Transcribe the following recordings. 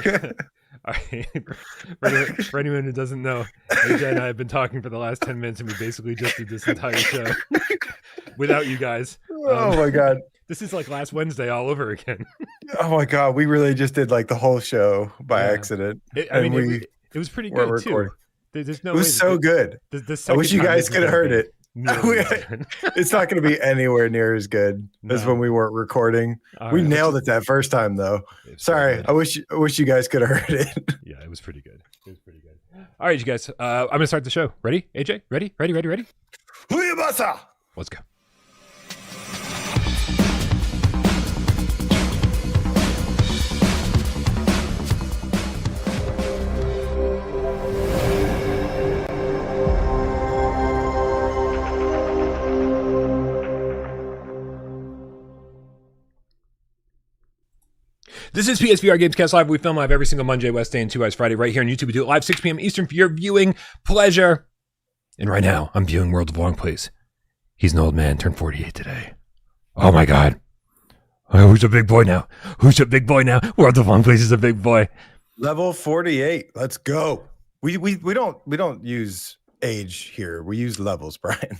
All right. For anyone who doesn't know, AJ and I have been talking for the last 10 minutes, and we basically just did this entire show without you guys. Oh my God. This is like last Wednesday all over again. Oh my God. We really just did like the whole show by accident. It was pretty good too. There's no it was so good. I wish you guys could have heard it. It's not going to be anywhere near as good as when we weren't recording. We nailed it that first time, though. Sorry, I wish you guys could have heard it. Yeah, it was pretty good. All right, you guys. I'm gonna start the show. Ready, AJ? Ready? Let's go. This is PSVR Gamescast Live. We film live every single Monday, Wednesday, and 2 Eyes Friday right here on YouTube. We do it live 6 p.m. Eastern for your viewing pleasure. And right now, I'm viewing World of Longplays. He's an old man, turned 48 today. Oh my God. Oh, who's a big boy now? World of Longplays is a big boy. Level 48. Let's go. We don't use age here. We use levels, Brian.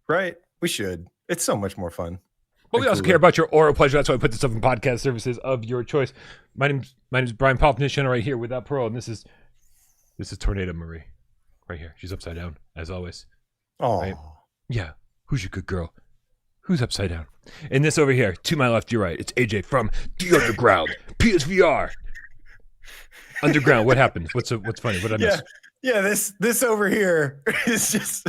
Right? We should. It's so much more fun. But we also care about your oral pleasure. That's why I put this up in podcast services of your choice. My name's Brian Paul from this channel right here without Parole, and this is Tornado Marie right here. She's upside down as always. Oh, right? Yeah. Who's your good girl? Who's upside down? And this over here, to my left, your right. It's AJ from the Underground PSVR. Underground. What happened? What's funny? What did I miss? Yeah, this over here is just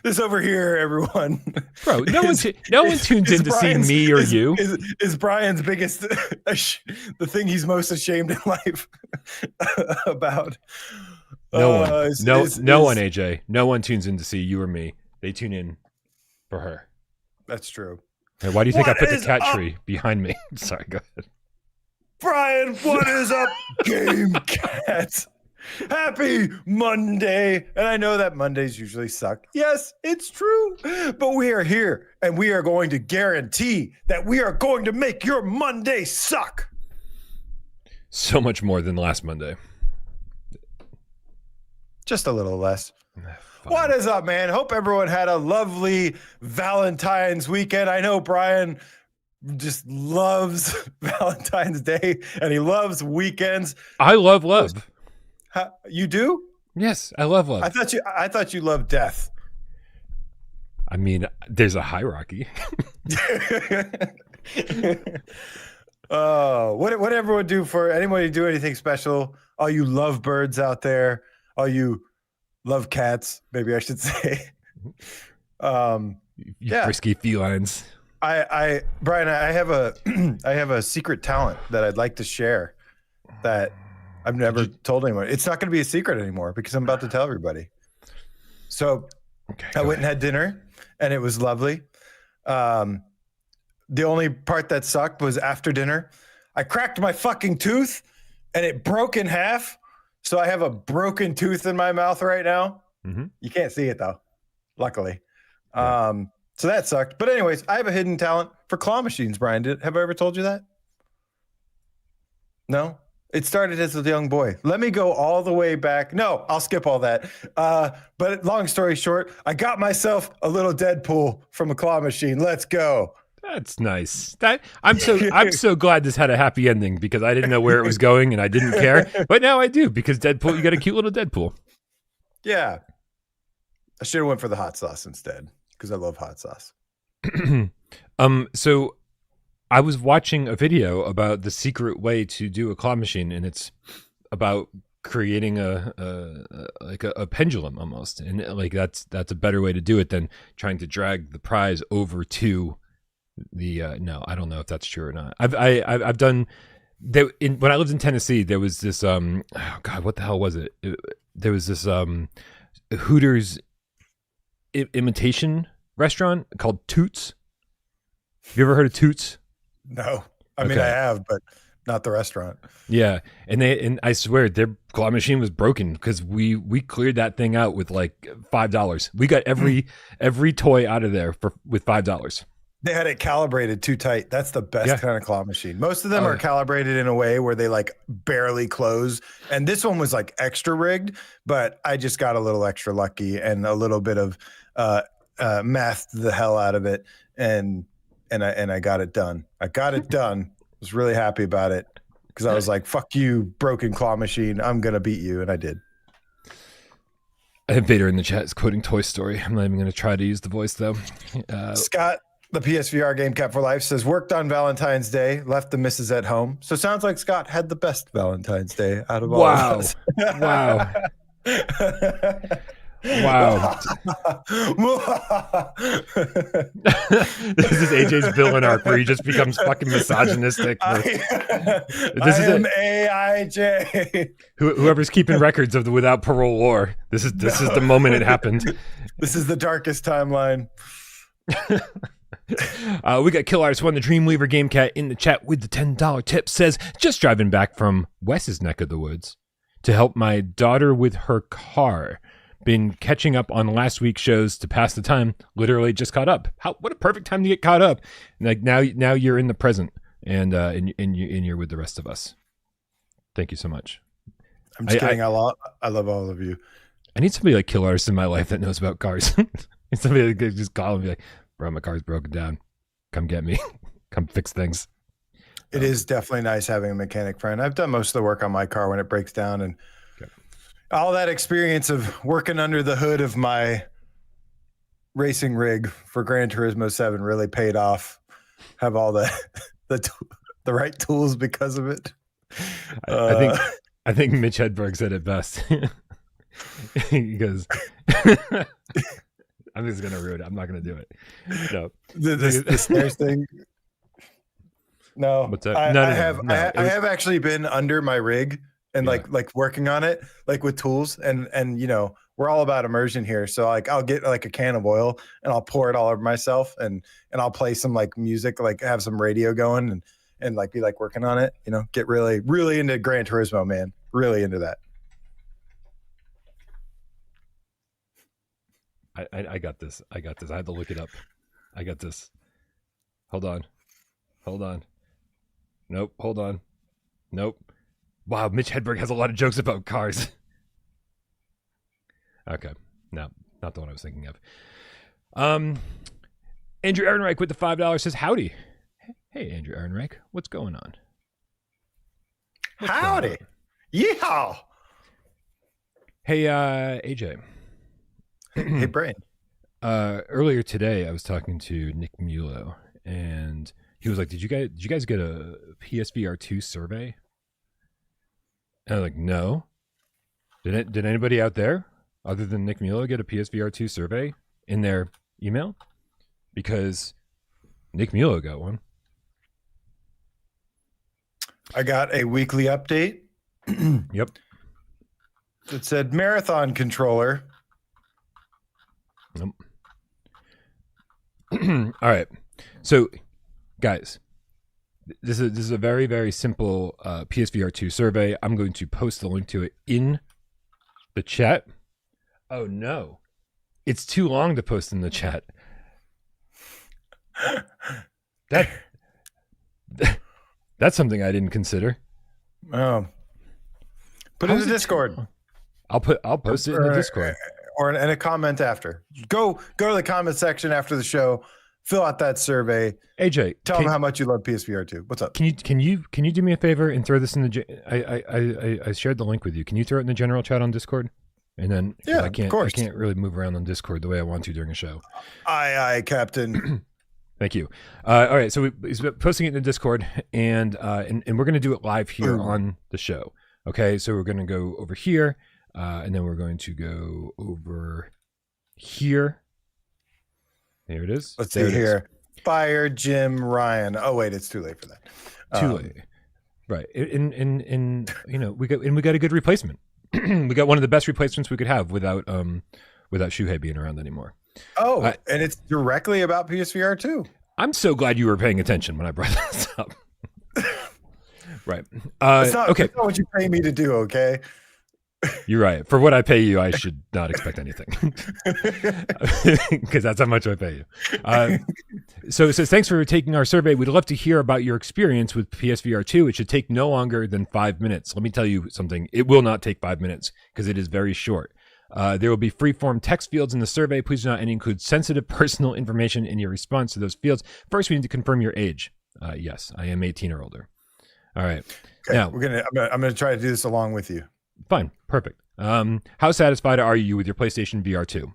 this over here, everyone. Bro, no one tunes in to see me or you. Is Brian's biggest the thing he's most ashamed in life about? No one, AJ. No one tunes in to see you or me. They tune in for her. That's true. Hey, why do you think I put the cat tree behind me? Sorry, go ahead. Brian, what is up, Gamecat? Happy Monday. And I know that Mondays usually suck. Yes, it's true. But we are here and we are going to guarantee that we are going to make your Monday suck. So much more than last Monday. Just a little less. What is up, man? Hope everyone had a lovely Valentine's weekend. I know Brian just loves Valentine's Day and he loves weekends. I love love. You do? Yes, I love love. I thought you loved death. I mean, there's a hierarchy. What everyone do for anybody do anything special? All you lovebirds out there, all you love cats, maybe I should say. You frisky felines. Brian, I have a secret talent that I'd like to share that I've never told anyone. It's not going to be a secret anymore because I'm about to tell everybody. So I went and had dinner and it was lovely. The only part that sucked was after dinner. I cracked my fucking tooth and it broke in half. So I have a broken tooth in my mouth right now. Mm-hmm. You can't see it though, luckily. Yeah. So that sucked. But anyways, I have a hidden talent for claw machines, Brian. Have I ever told you that? No? It started as a young boy. Let me go all the way back. No, I'll skip all that. But long story short, I got myself a little Deadpool from a claw machine. Let's go. That's nice. I'm so glad this had a happy ending because I didn't know where it was going and I didn't care. But now I do because Deadpool, you got a cute little Deadpool. Yeah. I should have went for the hot sauce instead because I love hot sauce. So I was watching a video about the secret way to do a claw machine, and it's about creating a pendulum almost, and like that's a better way to do it than trying to drag the prize over to the. No, I don't know if that's true or not. I've done. When I lived in Tennessee, there was this. Oh God, what the hell was it? There was this Hooters imitation restaurant called Toots. Have you ever heard of Toots? No, I mean I have, but not the restaurant. Yeah, and I swear their claw machine was broken because we cleared that thing out with like $5. We got every toy out of there with $5. They had it calibrated too tight. That's the best kind of claw machine. Most of them are calibrated in a way where they like barely close. And this one was like extra rigged, but I just got a little extra lucky and a little bit of mathed the hell out of it. And I got it done. I got it done. I was really happy about it because I was like, fuck you, broken claw machine. I'm going to beat you. And I did. I have Vader in the chat is quoting Toy Story. I'm not even going to try to use the voice though. Scott, the PSVR Gamecat for Life, says worked on Valentine's Day, left the missus at home. So sounds like Scott had the best Valentine's Day out of all of us. Wow. Wow. This is AJ's villain arc where he just becomes fucking misogynistic. This is AIJ. Whoever's keeping records of the Without Parole war. This is the moment it happened. This is the darkest timeline. We got Kill Artist 1, the Dreamweaver Gamecat in the chat with the $10 tip, says, just driving back from Wes's neck of the woods to help my daughter with her car. Been catching up on last week's shows to pass the time. Literally just caught up. What a perfect time to get caught up. Like now you're in the present and you're with the rest of us. Thank you so much. I'm just kidding. I love all of you. I need somebody like Kill Artist in my life that knows about cars. Somebody that could just call and be like, bro, my car's broken down. Come get me. Come fix things. It is definitely nice having a mechanic friend. I've done most of the work on my car when it breaks down, and all that experience of working under the hood of my racing rig for Gran Turismo 7 really paid off. Have all the right tools because of it. I think Mitch Hedberg said it best. He goes, I'm just gonna ruin it. I'm not gonna do it. No, the stairs thing. No, what's that? I have actually been under my rig and like working on it, like with tools, and you know, we're all about immersion here. So like I'll get like a can of oil and I'll pour it all over myself and I'll play some like music, like have some radio going and like be like working on it, you know, get really, really into Gran Turismo, man. Really into that. I got this. I had to look it up. I got this. Hold on. Nope. Hold on. Nope. Wow, Mitch Hedberg has a lot of jokes about cars. Okay. No, not the one I was thinking of. Andrew Ehrenreich with the $5 says, howdy. Hey, Andrew Ehrenreich. What's going on? Howdy. Yeehaw. Hey, AJ. Hey, Brain. Earlier today, I was talking to Nick Mulo, and he was like, "Did you guys get a PSVR2 survey?" And I was like, "No." Did anybody out there other than Nick Mulo get a PSVR2 survey in their email? Because Nick Mulo got one. I got a weekly update. Yep. It said marathon controller. Nope. All right. So, guys, this is a very, very simple PSVR2 survey. I'm going to post the link to it in the chat. Oh, no. It's too long to post in the chat. That's something I didn't consider. Oh. Put it in the Discord. I'll post it in the Discord. Or in a comment after. Go to the comment section after the show. Fill out that survey. AJ, tell them how much you love PSVR2. What's up? Can you do me a favor and throw this in the? I shared the link with you. Can you throw it in the general chat on Discord? And then I can't really move around on Discord the way I want to during a show. Aye, Captain. Thank you. All right, so he's posting it in the Discord, and we're going to do it live here on the show. Okay, so we're going to go over here, and then we're going to go over here. Here it is. Let's see here. Fire Jim Ryan. Oh wait, it's too late for that. Too late. Right. And you know, we got a good replacement. We got one of the best replacements we could have without Shuhei being around anymore. Oh, and it's directly about PSVR 2. I'm so glad you were paying attention when I brought this up. Right. Okay. That's not what you pay me to do, okay? You're right. For what I pay you, I should not expect anything, because that's how much I pay you. So it says, thanks for taking our survey. We'd love to hear about your experience with PSVR2. It should take no longer than 5 minutes. Let me tell you something. It will not take 5 minutes because it is very short. There will be free-form text fields in the survey. Please do not include sensitive personal information in your response to those fields. First, we need to confirm your age. Yes, I am 18 or older. All right. Okay, now, I'm gonna try to do this along with you. Fine. Perfect. How satisfied are you with your PlayStation VR2?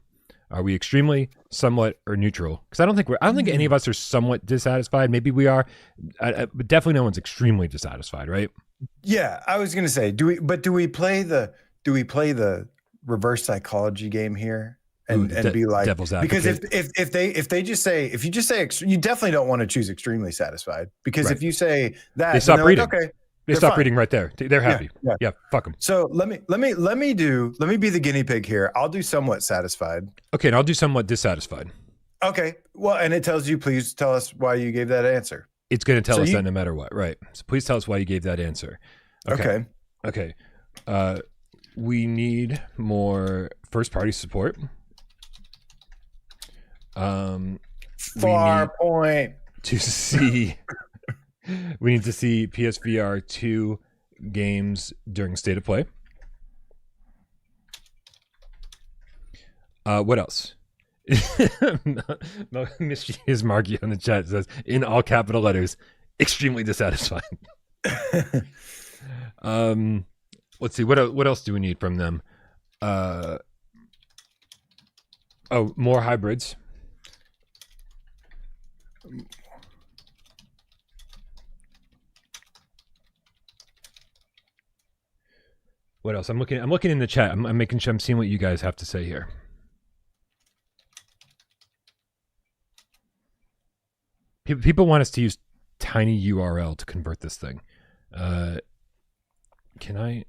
Are we extremely, somewhat, or neutral? Because I don't think any of us are somewhat dissatisfied. Maybe we are, but definitely no one's extremely dissatisfied, right? Yeah, I was gonna say, do we play the reverse psychology game here and be like, devil's advocate? Because if you just say you definitely don't want to choose extremely satisfied, because Right. if you say that, They stop reading. Like, okay, They stop reading right there. They're happy. Yeah, fuck them. So let me be the guinea pig here. I'll do somewhat satisfied. Okay, and I'll do somewhat dissatisfied. Okay. Well, and it tells you, please tell us why you gave that answer. It's going to tell us that no matter what, right? So please tell us why you gave that answer. Okay. We need more first-party support. Far point to see. We need to see PSVR 2 games during state of play. What else? Mischievous Marky on the chat says, in all capital letters, extremely dissatisfied. Let's see. What else do we need from them? More hybrids. What else? I'm looking in the chat. I'm making sure I'm seeing what you guys have to say here. People want us to use tiny URL to convert this thing. Can I?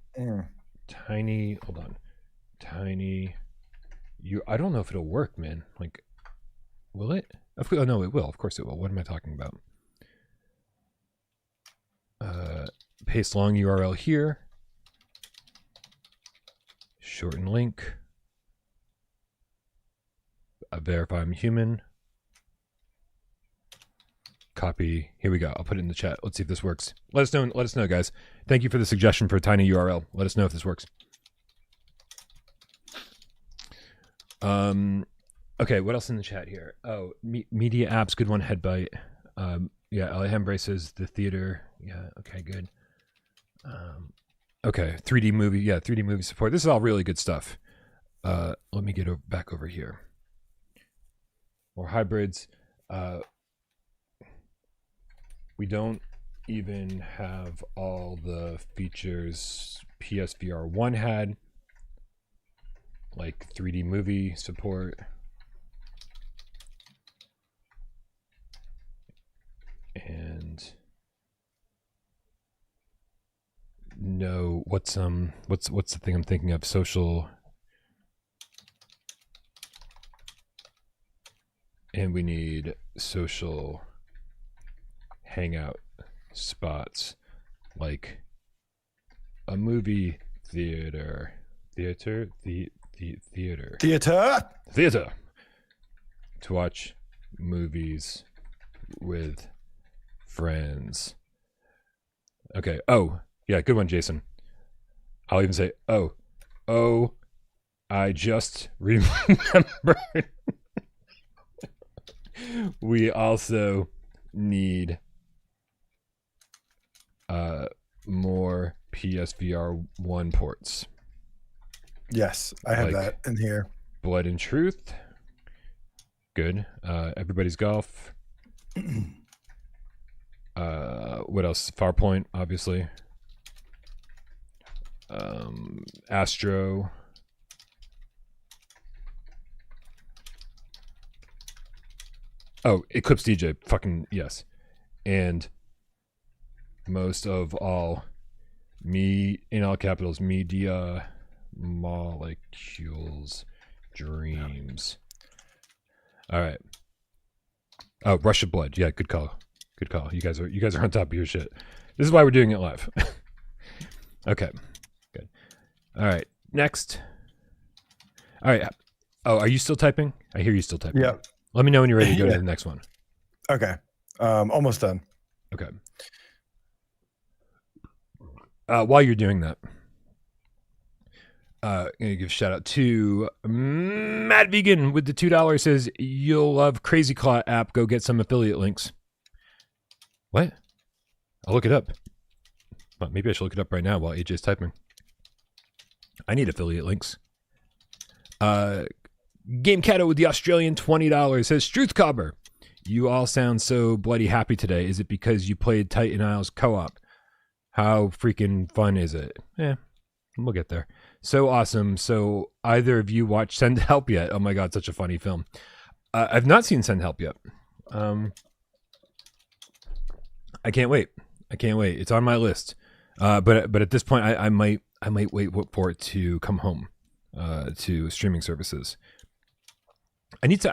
Tiny. Hold on. Tiny. I don't know if it'll work, man. Like, will it? Oh no, it will. Of course it will. What am I talking about? Paste long URL here. Shorten link. Verify I'm human. Copy. Here we go. I'll put it in the chat. Let's see if this works. Let us know, guys. Thank you for the suggestion for a tiny URL. Let us know if this works. Okay, what else in the chat here? Oh, media apps, good one. Headbite. Yeah, LAM braces, the theater. Yeah, okay, good. Okay, 3D movie. Yeah, 3D movie support. This is all really good stuff. Let me get back over here. More hybrids. We don't even have all the features PSVR 1 had, like 3D movie support. And no, what's the thing I'm thinking of? Social. And we need social hangout spots, like a movie theater to watch movies with friends. Okay. Oh yeah, good one, Jason. I'll even say oh I just remembered. We also need more PSVR 1 ports. Yes, I have that in here. Blood and Truth. Good. Everybody's Golf. What else? Farpoint, obviously. Astro. Oh, Eclipse DJ. Fucking yes. And most of all, in all capitals, media, molecules, dreams. All right. Oh, Rush of Blood. Yeah, good call. Good call. You guys are on top of your shit. This is why we're doing it live. Okay. Good. All right. Next. All right. Oh, are you still typing? I hear you still typing. Yeah. Let me know when you're ready to go to the next one. Okay. Almost done. Okay. While you're doing that, I'm going to give a shout out to Matt Vegan with the $2 says, you'll love Crazy Claw app. Go get some affiliate links. What? I'll look it up. Well, maybe I should look it up right now while AJ's typing. I need affiliate links. Gamecat with the Australian $20 says, Struth Cobber, you all sound so bloody happy today. Is it because you played Titan Isles co-op? How freaking fun is it? We'll get there. So awesome. So either of you watched Send Help yet? Oh my God, such a funny film. I've not seen Send Help yet. I can't wait. It's on my list. But at this point, I might wait for it to come home to streaming services. I think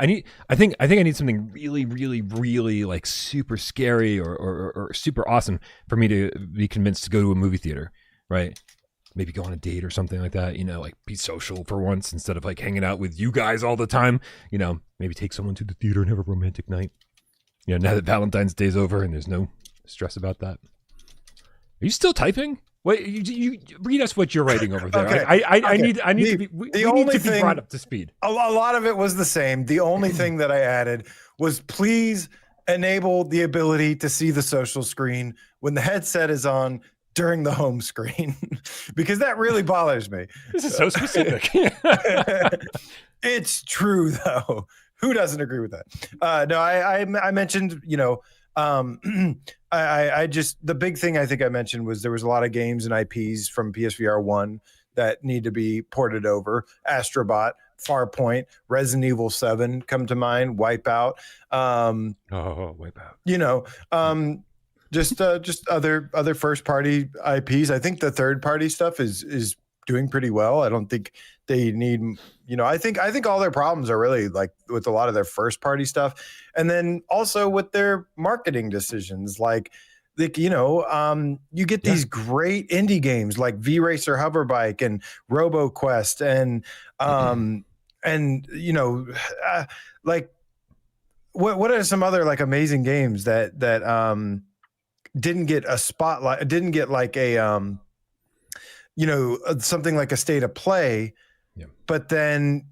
I need something really, really, really like super scary or super awesome for me to be convinced to go to a movie theater, right? Maybe go on a date or something like that, like be social for once instead of like hanging out with you guys all the time, maybe take someone to the theater and have a romantic night. Now that Valentine's Day's over and there's no stress about that. Are you still typing? Wait, you read us what you're writing over there. Okay. I need to be brought up to speed. A lot of it was the same. The only thing that I added was please enable the ability to see the social screen when the headset is on during the home screen, because that really bothers me. This is so specific. It's true though. Who doesn't agree with that? No, I mentioned, I just, the big thing I think I mentioned was there was a lot of games and IPs from PSVR 1 that need to be ported over. Astrobot, Farpoint, Resident Evil 7 come to mind, Wipeout. Wipeout. Just other first party IPs. I think the third party stuff is doing pretty well. I don't think they need, I think all their problems are really like with a lot of their first party stuff. And then also with their marketing decisions, like, you get these great indie games like V-Racer Hoverbike and RoboQuest like what are some other like amazing games that didn't get a spotlight, didn't get like a something like a state of play, but then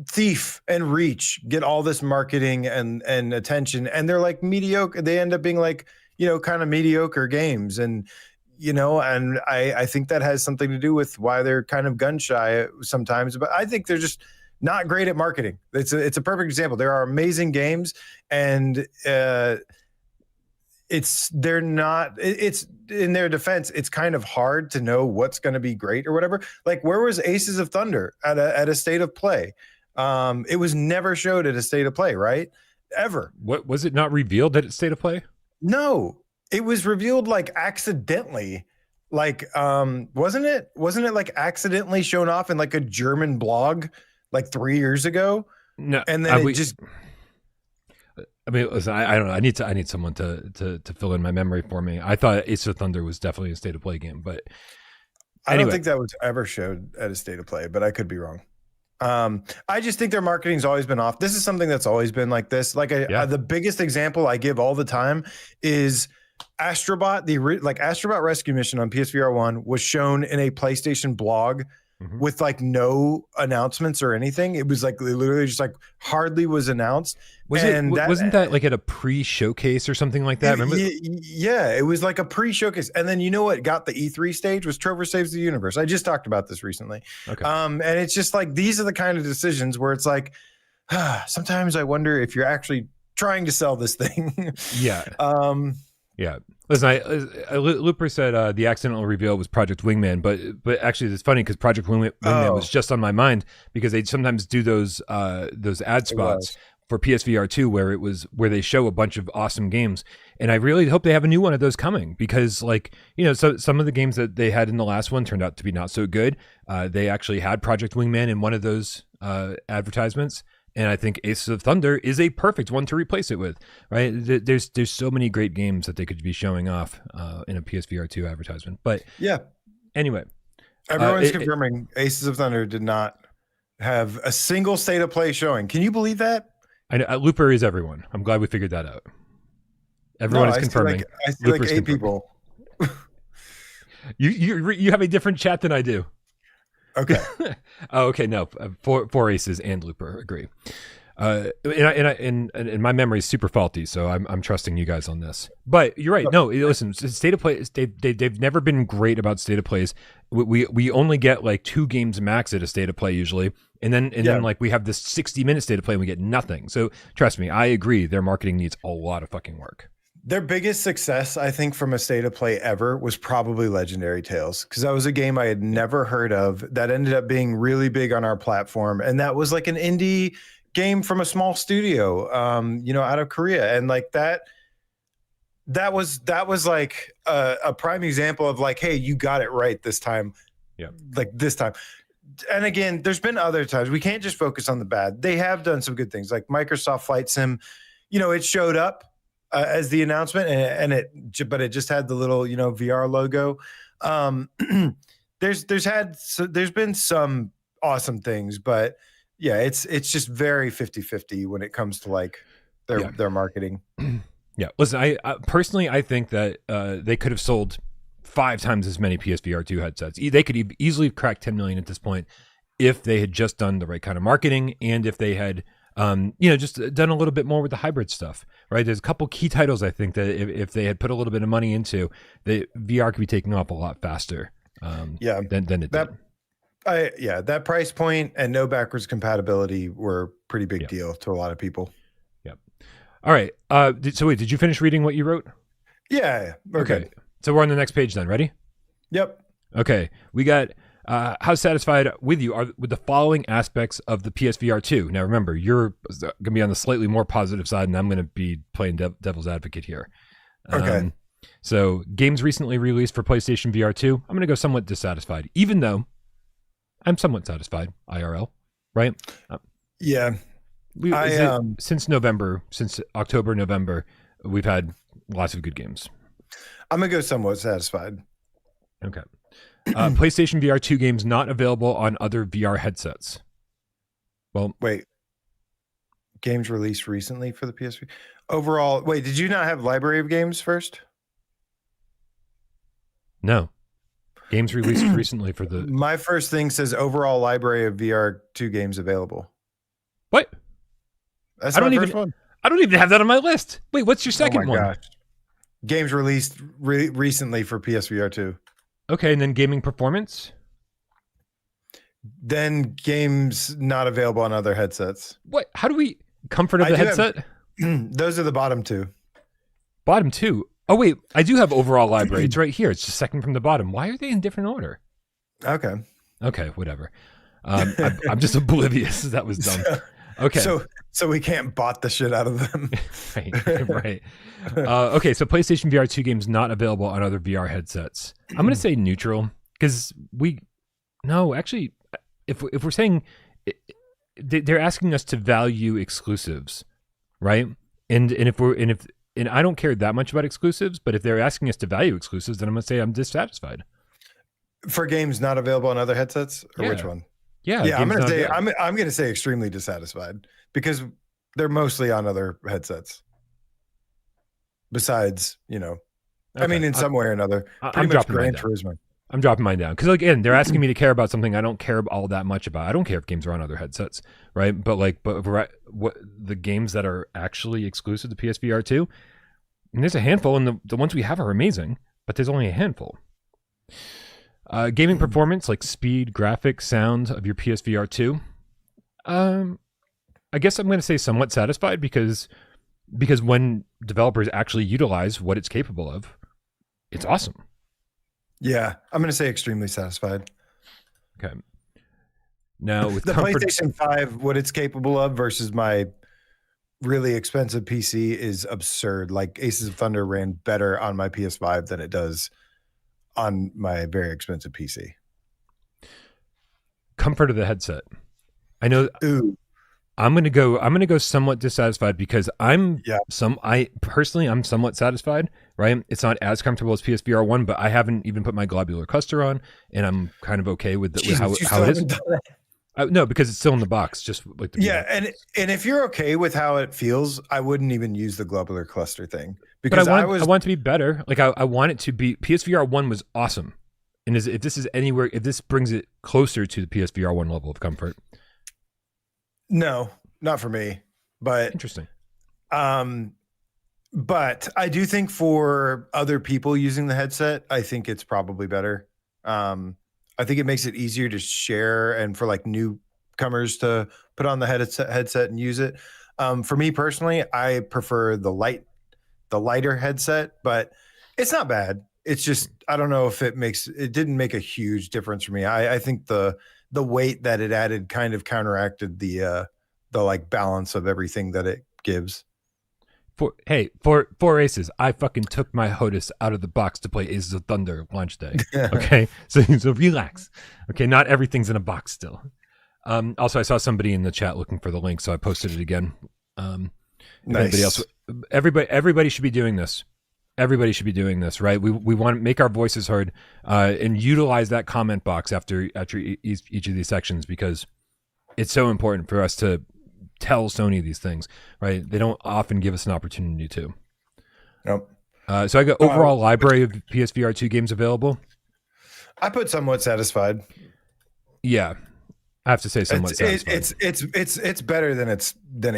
Thief and Reach get all this marketing and attention, and they're like mediocre. They end up being like, kind of mediocre games. And, and I think that has something to do with why they're kind of gun shy sometimes, but I think they're just not great at marketing. It's a perfect example. There are amazing games and, it's in their defense, it's kind of hard to know what's going to be great or whatever. Like, where was Aces of Thunder at a state of play? It was never showed at a state of play, right? Ever. What was it not revealed at its state of play? No, it was revealed like accidentally. Like, wasn't it like accidentally shown off in like a German blog like 3 years ago? No, and then listen, I don't know. I need someone to fill in my memory for me. I thought Ace of Thunder was definitely a state of play game, but I don't think that was ever showed at a state of play, but I could be wrong. I just think their marketing's always been off. This is something that's always been like this. Like the biggest example I give all the time is Astrobot. Astrobot Rescue Mission on PSVR 1 was shown in a PlayStation blog with like no announcements or anything. It was like literally just like hardly was announced. Wasn't that like at a pre-showcase or something like that? Remember? Yeah, it was like a pre-showcase. And then what got the E3 stage was Trover Saves the Universe. I just talked about this recently. Okay. And it's just like these are the kind of decisions where it's like sometimes I wonder if you're actually trying to sell this thing. Yeah. Yeah. Listen, Looper said the accidental reveal was Project Wingman, but actually it's funny because Project Wingman was just on my mind because they sometimes do those ad spots for PSVR 2 where they show a bunch of awesome games, and I really hope they have a new one of those coming because so some of the games that they had in the last one turned out to be not so good. They actually had Project Wingman in one of those advertisements. And I think Aces of Thunder is a perfect one to replace it with, right? There's so many great games that they could be showing off in a PSVR 2 advertisement. But yeah, anyway, Everyone's confirming Aces of Thunder did not have a single state of play showing. Can you believe that? I know, Looper is everyone. I'm glad we figured that out. Everyone is confirming. I see like 8 people. You have a different chat than I do. Okay. Oh, okay. No, four Aces and Looper agree. And my memory is super faulty, so I'm trusting you guys on this. But you're right. No, listen, state of play. They've never been great about state of plays. We only get like 2 games max at a state of play usually, and then like we have this 60-minute state of play and we get nothing. So trust me, I agree. Their marketing needs a lot of fucking work. Their biggest success, I think, from a state of play ever was probably Legendary Tales, because that was a game I had never heard of that ended up being really big on our platform, and that was like an indie game from a small studio, out of Korea, and like that was like a prime example of like, hey, you got it right this time. Yeah, like this time. And again, there's been other times. We can't just focus on the bad. They have done some good things, like Microsoft Flight Sim. It showed up as the announcement, but it just had the little VR logo. There's been some awesome things, but yeah, it's just very 50-50 when it comes to like their marketing. Yeah, listen, I personally I think that they could have sold 5 times as many PSVR2 headsets. They could easily crack 10 million at this point if they had just done the right kind of marketing, and if they had just done a little bit more with the hybrid stuff, right? There's a couple key titles I think that if they had put a little bit of money into, the VR could be taking off a lot faster than it did. That price point and no backwards compatibility were a pretty big deal to a lot of people. Yep. All right. So wait, did you finish reading what you wrote? Yeah. Okay. So we're on the next page then. Ready? Yep. Okay. We got how satisfied with you are with the following aspects of the PSVR2. Now remember, you're going to be on the slightly more positive side, and I'm going to be playing devil's advocate here. Okay. So games recently released for PlayStation VR2. I'm going to go somewhat dissatisfied, even though I'm somewhat satisfied, IRL, right? Yeah. Since October, November, we've had lots of good games. I'm going to go somewhat satisfied. Okay. PlayStation VR2 games not available on other VR headsets. Well, wait. Games released recently for the PSV? Overall, wait, did you not have library of games first? No. Games released recently for the... My first thing says overall library of VR2 games available. What? That's my first one. I don't even have that on my list. Wait, what's your second one? Gosh. Games released recently for PSVR2. Okay, and then gaming performance? Then games not available on other headsets. What? How do we... Comfort of the headset? Those are the bottom 2. Bottom 2? Oh, wait. I do have overall library. It's right here. It's just second from the bottom. Why are they in different order? Okay. Okay, whatever. I'm just oblivious. That was dumb. Okay. So we can't bot the shit out of them. Right. Okay, so PlayStation VR2 games not available on other VR headsets. I'm going to say neutral, because if we're saying they're asking us to value exclusives, right? And I don't care that much about exclusives, but if they're asking us to value exclusives, then I'm going to say I'm dissatisfied. For games not available on other headsets, or which one? Yeah, I'm going to say extremely dissatisfied, because they're mostly on other headsets. Besides, okay. I mean, in some way or another, I'm dropping Gran Turismo. I'm dropping mine down, because again, they're asking me to care about something I don't care all that much about. I don't care if games are on other headsets, right? But what the games that are actually exclusive to PSVR2, and there's a handful, and the ones we have are amazing, but there's only a handful. Gaming performance, like speed, graphics, sound of your PSVR2. I guess I'm going to say somewhat satisfied, because when developers actually utilize what it's capable of, it's awesome. Yeah, I'm going to say extremely satisfied. Okay. Now, with the PlayStation 5, what it's capable of versus my really expensive PC is absurd. Like Aces of Thunder ran better on my PS5 than it does on my very expensive PC. Comfort of the headset. I know. Ooh. I'm gonna go somewhat dissatisfied, because I'm somewhat satisfied, right? It's not as comfortable as PSVR 1, but I haven't even put my globular cluster on, and I'm kind of okay with, with how it is. No, because it's still in the box, just like the yeah, and if you're okay with how it feels, I wouldn't even use the globular cluster thing, because I want it to be better. Like I want it to be. PSVR 1 was awesome, and if this brings it closer to the PSVR 1 level of comfort. No, not for me, but interesting. But I do think for other people using the headset, I think it's probably better. I think it makes it easier to share and for like newcomers to put on the headset and use it. For me personally, I prefer the lighter headset, but it's not bad. It's just, I don't know if it didn't make a huge difference for me. I think the weight that it added kind of counteracted the like balance of everything that it gives. For Aces, I fucking took my HOTAS out of the box to play Aces of Thunder launch day. Okay, so relax. Okay, not everything's in a box still. Also, I saw somebody in the chat looking for the link, so I posted it again. Nice. Everybody should be doing this. Everybody should be doing this, right? We want to make our voices heard and utilize that comment box after each of these sections, because it's so important for us to tell Sony these things, right? They don't often give us an opportunity to. Nope. So I got overall library of PSVR 2 games available. I put somewhat satisfied. Yeah, I have to say somewhat satisfied. It's better than it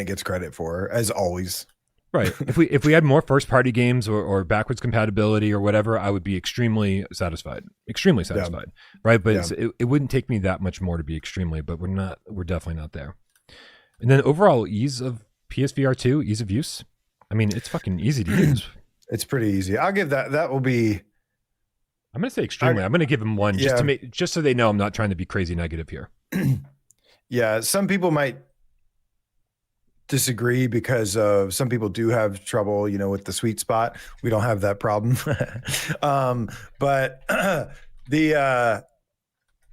gets credit for, as always. Right. If we had more first party games or backwards compatibility or whatever, I would be extremely satisfied. Extremely satisfied. Yeah. Right. But it wouldn't take me that much more to be extremely, but we're definitely not there. And then overall ease of PSVR 2, ease of use. I mean, it's fucking easy to use. It's pretty easy. I'll give that will be. I'm going to say extremely. I'm going to give them 1 just so they know I'm not trying to be crazy negative here. Yeah. Some people might disagree because some people do have trouble, with the sweet spot. We don't have that problem. But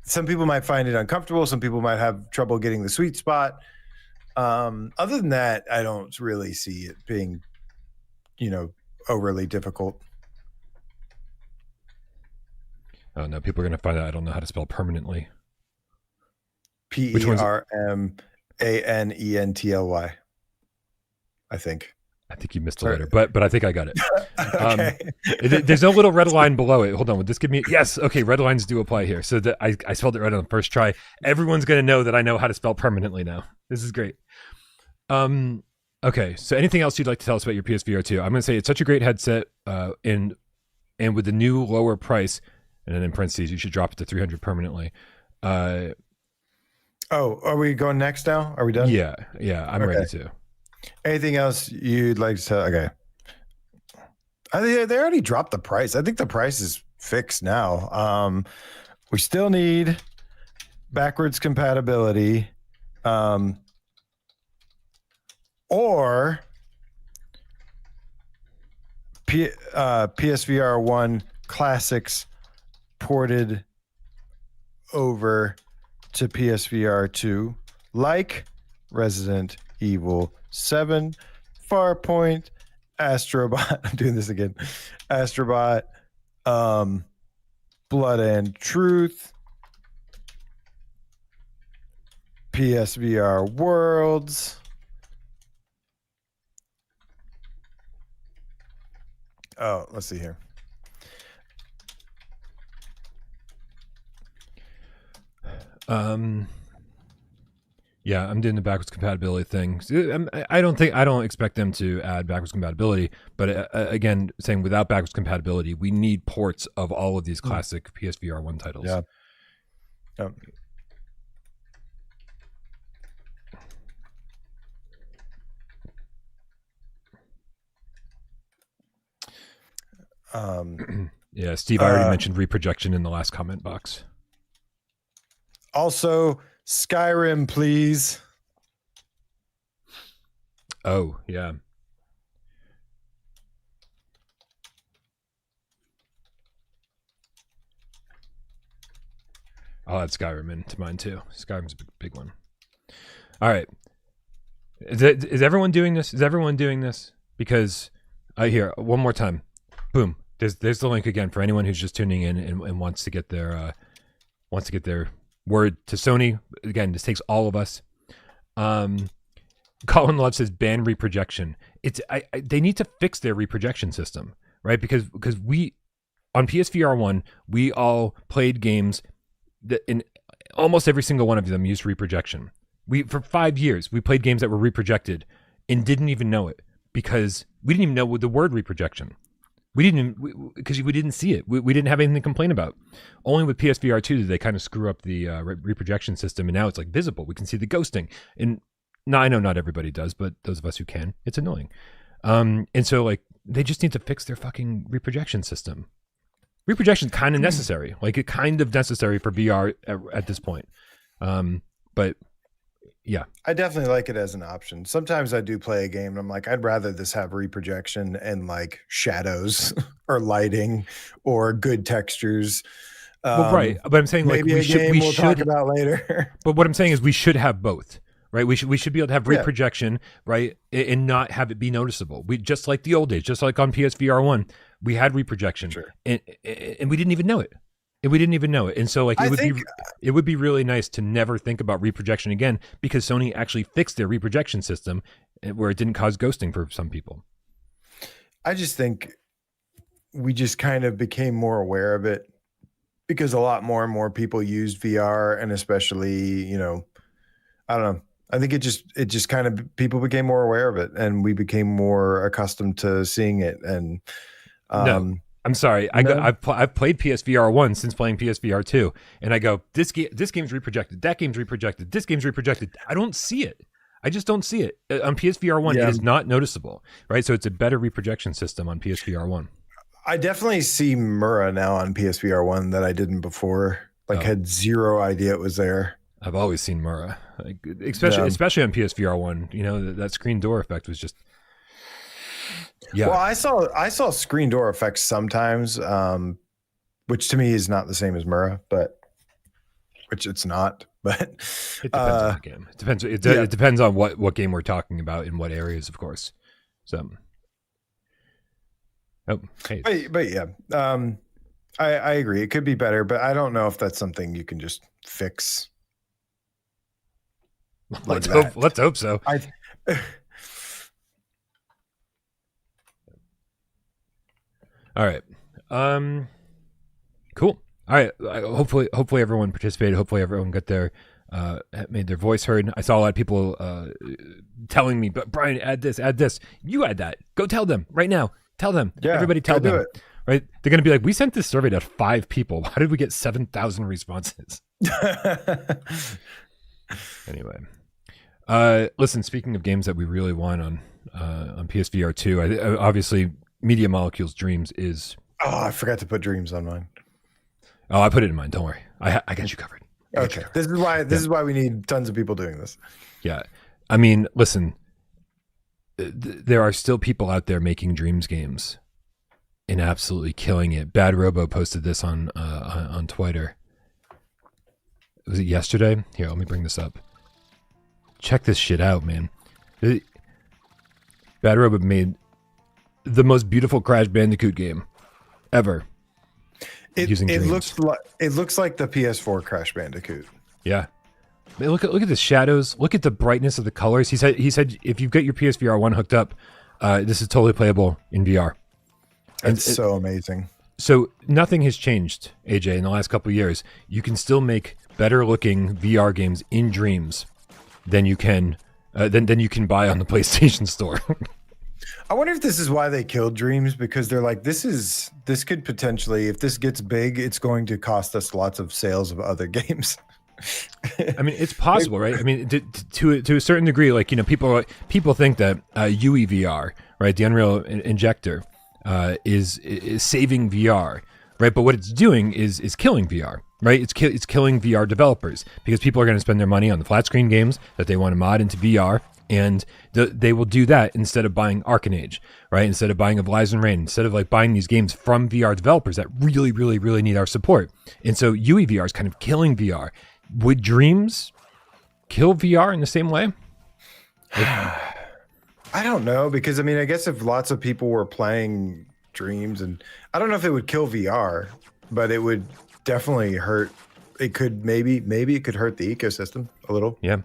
some people might find it uncomfortable. Some people might have trouble getting the sweet spot. Other than that, I don't really see it being, overly difficult. Oh no, people are going to find out I don't know how to spell permanently. PERMANENTLY. I think you missed a letter, but I think I got it. Okay. There's no little red line below it. Hold on, would this give me? Yes. Okay, red lines do apply here. So that I spelled it right on the first try. Everyone's going to know that I know how to spell permanently now. This is great. Okay, so anything else you'd like to tell us about your PSVR 2? I'm going to say it's such a great headset, and with the new lower price, and then in parentheses, you should drop it to $300 permanently. Are we going next now? Are we done? Yeah, I'm ready to. Anything else you'd like to tell? Okay. They already dropped the price. I think the price is fixed now. We still need backwards compatibility. Or PSVR 1 classics ported over to PSVR 2, like Resident Evil 7, Farpoint, Astrobot. I'm doing this again. Astrobot, Blood and Truth, PSVR Worlds. Oh, let's see here. Yeah, I'm doing the backwards compatibility thing. I don't expect them to add backwards compatibility, but again, saying without backwards compatibility, we need ports of all of these classic PSVR 1 titles. Yeah. Yep. Yeah, Steve, I already mentioned reprojection in the last comment box. Also, Skyrim, please. Oh, yeah. I'll add Skyrim into mine too. Skyrim's a big one. All right. Is everyone doing this? Because here, one more time. Boom. There's the link again for anyone who's just tuning in and wants to get their word to Sony. Again, this takes all of us. Colin Love says ban reprojection. They need to fix their reprojection system, right? Because we on PSVR1 we all played games that in almost every single one of them used reprojection. For 5 years we played games that were reprojected and didn't even know it because we didn't even know the word reprojection. We didn't see it. We didn't have anything to complain about. Only with PSVR2 did they kind of screw up the reprojection system, and now it's like visible. We can see the ghosting. And I know not everybody does, but those of us who can, it's annoying. And so like they just need to fix their fucking reprojection system. Reprojection is kind of necessary. Like it kind of necessary for VR at this point. But yeah, I definitely like it as an option. Sometimes I do play a game and I'm like, I'd rather this have reprojection and like shadows or lighting or good textures. Well, right. But I'm saying like we should talk about later. But what I'm saying is we should have both, right? We should be able to have reprojection, right, and not have it be noticeable. We just like the old days, just like on PSVR1, we had reprojection, sure. and we didn't even know it. And so like it would be really nice to never think about reprojection again because Sony actually fixed their reprojection system where it didn't cause ghosting for some people. I just think we just kind of became more aware of it because a lot more and more people used VR, and especially, you know, I don't know. I think it just kind of people became more aware of it and we became more accustomed to seeing it. And no. I'm sorry. I've played PSVR1 since playing PSVR2, and I go, this game's reprojected, that game's reprojected, this game's reprojected. I don't see it. I just don't see it. On PSVR1, it is not noticeable, right? So it's a better reprojection system on PSVR1. I definitely see Mura now on PSVR1 that I didn't before. Like had zero idea it was there. I've always seen Mura, like, especially on PSVR1. You know, that screen door effect was just. Yeah. Well, I saw screen door effects sometimes, which to me is not the same as Mura, but which it's not. But it depends on the game. It depends. It depends on what game we're talking about in what areas, of course. So. Oh, hey. But yeah, I agree. It could be better, but I don't know if that's something you can just fix. Let's hope so. All right. Cool. All right. Hopefully everyone participated. Hopefully everyone got made their voice heard. I saw a lot of people telling me, but Brian, add this. You add that. Go tell them right now. Tell them. Yeah, everybody tell them. Right? They're going to be like, we sent this survey to 5 people. How did we get 7,000 responses? Anyway. Listen, speaking of games that we really want on PSVR2, obviously Media Molecules Dreams is... Oh, I forgot to put Dreams on mine. Oh, I put it in mine. Don't worry. I got you covered. Okay. This is why we need tons of people doing this. Yeah. I mean, listen, there are still people out there making Dreams games and absolutely killing it. Bad Robo posted this on Twitter. Was it yesterday? Here, let me bring this up. Check this shit out, man. Bad Robo made the most beautiful Crash Bandicoot game ever. It looks like the PS4 Crash Bandicoot. Yeah. Man, look at the shadows. Look at the brightness of the colors. He said if you've got your PSVR1 hooked up, this is totally playable in VR. It's so amazing. So nothing has changed, AJ, in the last couple of years. You can still make better looking VR games in Dreams than you can than you can buy on the PlayStation Store. I wonder if this is why they killed Dreams, because they're like, this could potentially, if this gets big, it's going to cost us lots of sales of other games. I mean, it's possible, right? I mean, to a certain degree, like, you know, people think that UEVR, right, the Unreal Injector, is saving VR, right? But what it's doing is killing VR, right? It's killing VR developers because people are going to spend their money on the flat screen games that they want to mod into VR. And they will do that instead of buying Arcanage, right? Instead of buying Horizon Rain, instead of like buying these games from VR developers that really, really, really need our support. And so UEVR is kind of killing VR. Would Dreams kill VR in the same way? I don't know, because I mean, I guess if lots of people were playing Dreams, and I don't know if it would kill VR, but it would definitely hurt. It could maybe it could hurt the ecosystem a little. Yeah.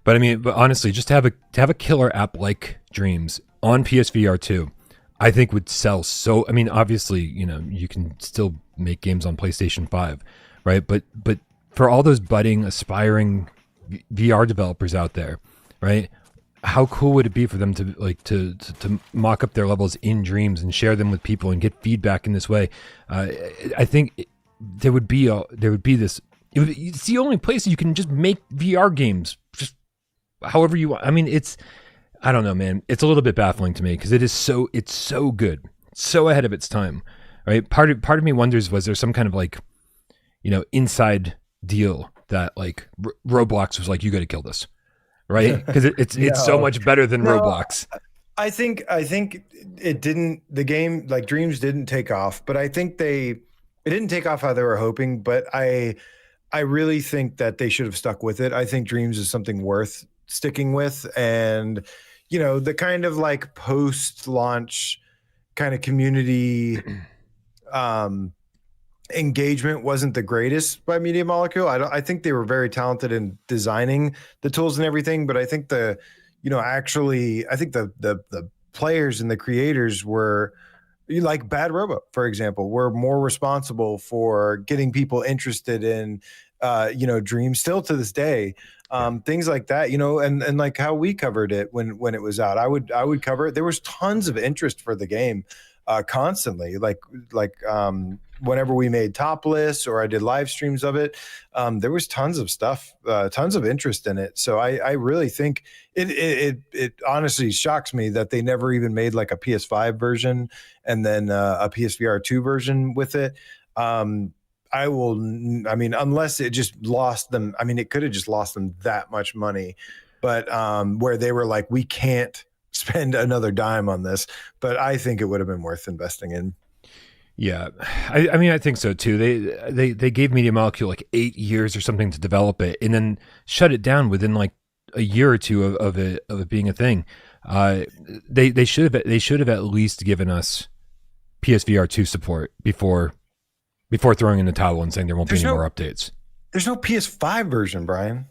But I mean, but honestly, just to have a killer app like Dreams on PSVR 2, I think would sell so. I mean, obviously, you know, you can still make games on PlayStation 5, right? But for all those budding, aspiring VR developers out there, right? How cool would it be for them to like to mock up their levels in Dreams and share them with people and get feedback in this way? I think there would be this. It's the only place you can just make VR games just however you want. I mean, I don't know, man. It's a little bit baffling to me because it's so good, so ahead of its time, right? Part of me wonders, was there some kind of like, you know, inside deal that like Roblox was like, you got to kill this, right? Because it's so much better than Roblox. I think it didn't. The game, like Dreams, didn't take off, but I think it didn't take off how they were hoping. But I really think that they should have stuck with it. I think Dreams is something worth sticking with, and you know, the kind of like post-launch kind of community engagement wasn't the greatest by Media Molecule. I think they were very talented in designing the tools and everything, but I think the players and the creators were, like Bad Robot, for example, were more responsible for getting people interested in Dreams still to this day. Things like that, you know, and like how we covered it when it was out. I would cover it. There was tons of interest for the game constantly, like whenever we made top lists or I did live streams of it, there was tons of stuff, tons of interest in it. So I really think it honestly shocks me that they never even made like a PS5 version and then a PSVR2 version with it. Unless it just lost them. I mean, it could have just lost them that much money, but where they were like, we can't spend another dime on this, but I think it would have been worth investing in. Yeah, I mean, I think so too. They gave Media Molecule like 8 years or something to develop it, and then shut it down within like a year or two of it being a thing. They should have at least given us PSVR2 support before throwing in the towel and saying there won't be any more updates. There's no PS5 version, Brian.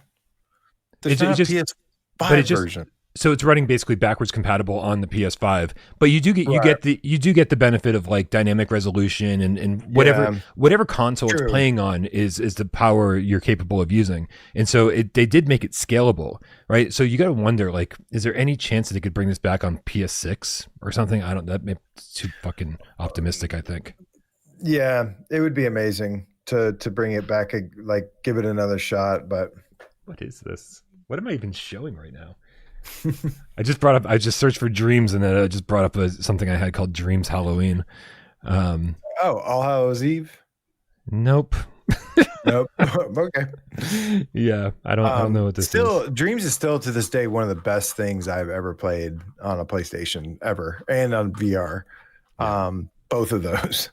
There's not a PS5 version. So it's running basically backwards compatible on the PS5, but you do get the benefit of like dynamic resolution and whatever console it's playing on is the power you're capable of using. And so they did make it scalable, right? So you got to wonder, like, is there any chance that they could bring this back on PS6 or something? That's too fucking optimistic, I think. Yeah, it would be amazing to bring it back, like give it another shot. But what is this? What am I even showing right now? I just searched for Dreams, and then I just brought up something I had called Dreams Halloween. All Hallows Eve? Nope. Nope. Okay. Yeah, I don't know what this is. Dreams is still to this day one of the best things I've ever played on a PlayStation ever, and on VR. Both of those.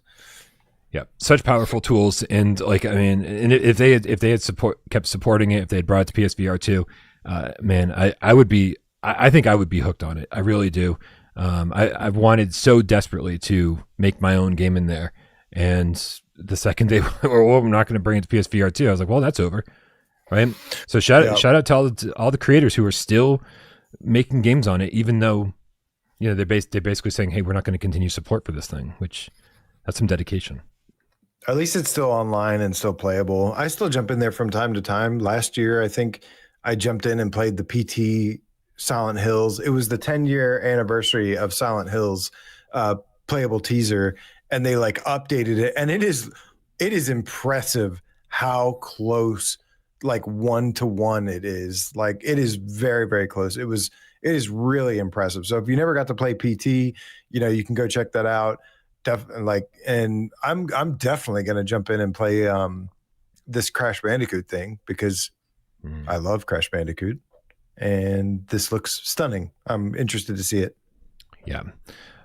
Yeah, such powerful tools, and like, I mean, and if they had kept supporting it, if they had brought it to PSVR 2, man, I think I would be hooked on it. I really do. I've wanted so desperately to make my own game in there, and the second they were, I'm not going to bring it to PSVR 2, I was like, well, that's over, right? So shout out to all the creators who are still making games on it, even though, you know, they're basically saying, hey, we're not going to continue support for this thing, which that's some dedication. At least it's still online and still playable. I still jump in there from time to time. Last year, I think I jumped in and played the PT Silent Hills. It was the 10-year anniversary of Silent Hills playable teaser, and they like updated it. And it is impressive how close, like 1-to-1 it is. Like, it is very, very close. It is really impressive. So if you never got to play PT, you know, you can go check that out. And I'm definitely going to jump in and play this Crash Bandicoot thing, because I love Crash Bandicoot, and this looks stunning. I'm interested to see it. Yeah.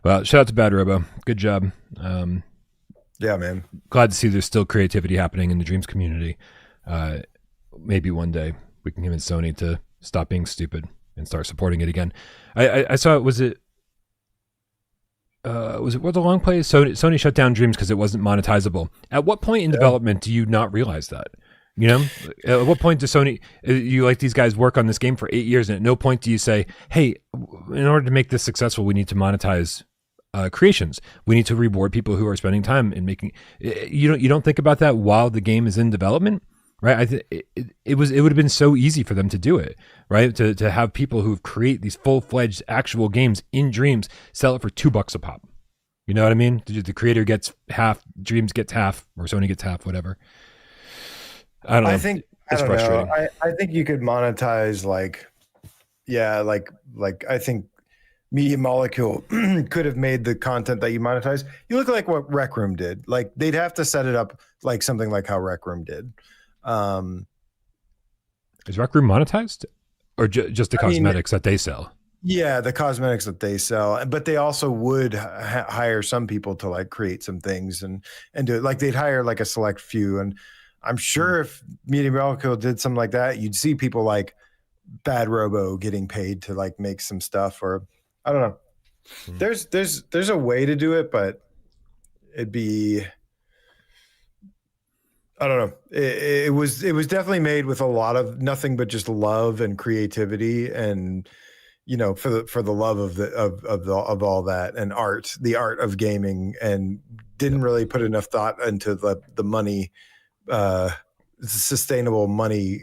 Well, shout out to Bad Robo. Good job. Yeah, man. Glad to see there's still creativity happening in the Dreams community. Maybe one day we can convince Sony to stop being stupid and start supporting it again. I saw it. was it World of Long Play? Sony shut down Dreams because it wasn't monetizable. At what point in development do you not realize that? You know, at what point does Sony, you like these guys work on this game for 8 years, and at no point do you say, hey, in order to make this successful, we need to monetize creations. We need to reward people who are spending time in making. You don't think about that while the game is in development, right? It would have been so easy for them to do it, right? To have people who create these full-fledged actual games in Dreams sell it for $2 a pop. You know what I mean? The creator gets half, Dreams gets half, or Sony gets half, whatever. I don't know. It's frustrating. I think you could monetize like I think Media Molecule could have made the content that you monetize. You look like what Rec Room did. Like they'd have to set it up like something like how Rec Room did. Is Rec Room monetized, or just the cosmetics that they sell? Yeah, the cosmetics that they sell, but they also would hire some people to like create some things and do it. Like they'd hire like a select few, and I'm sure if Media Molecule did something like that, you'd see people like Bad Robo getting paid to like make some stuff, or I don't know. There's a way to do it, but it'd be, I don't know. It was definitely made with a lot of nothing but just love and creativity, and you know, for the love of all that, and the art of gaming, and didn't really put enough thought into the money. Sustainable money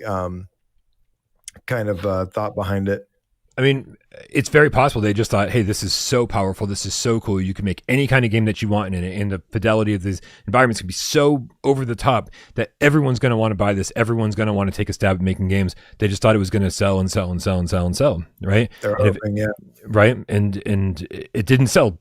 kind of thought behind it. I mean, it's very possible they just thought, hey, this is so powerful, this is so cool, you can make any kind of game that you want in it, and the fidelity of these environments can be so over the top that everyone's going to want to buy this, everyone's going to want to take a stab at making games. They just thought it was going to sell and sell and sell and sell and sell, right? They're hoping, yeah. Right, and it didn't sell,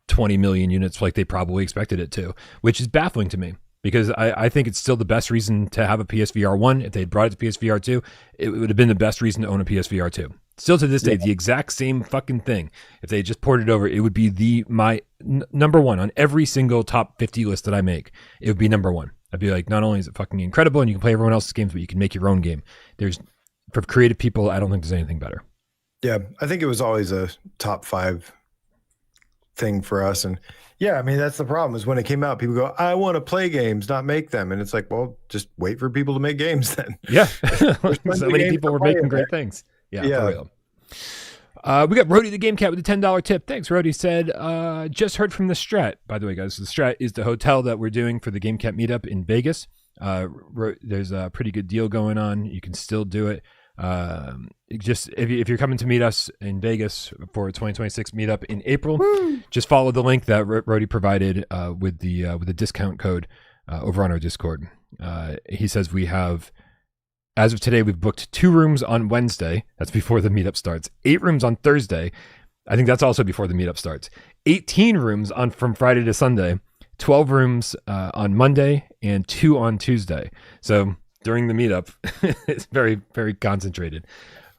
20 million units like they probably expected it to, which is baffling to me. Because I think it's still the best reason to have a PSVR 1. If they had brought it to PSVR 2, it would have been the best reason to own a PSVR 2. Still to this day, the exact same fucking thing. If they just ported it over, it would be my number one on every single top 50 list that I make. It would be number one. I'd be like, not only is it fucking incredible and you can play everyone else's games, but you can make your own game. For creative people, I don't think there's anything better. Yeah, I think it was always a top 5 thing for us. And yeah, I mean, that's the problem, is when it came out, people go, I want to play games, not make them. And it's like, well, just wait for people to make games then. Yeah. So many people were making great things. Yeah. For real. We got Rody the Gamecat with a $10 tip. Thanks, Rody. Said, just heard from the Strat. By the way, guys, the Strat is the hotel that we're doing for the Gamecat Meetup in Vegas. There's a pretty good deal going on. You can still do it. Just if you're coming to meet us in Vegas for a 2026 meetup in April, just follow the link that Rody provided with the discount code over on our Discord. He says we have, as of today, we've booked 2 rooms on Wednesday. That's before the meetup starts. 8 rooms on Thursday. I think that's also before the meetup starts. 18 rooms from Friday to Sunday. 12 rooms on Monday and 2 on Tuesday. So during the meetup, it's very, very concentrated.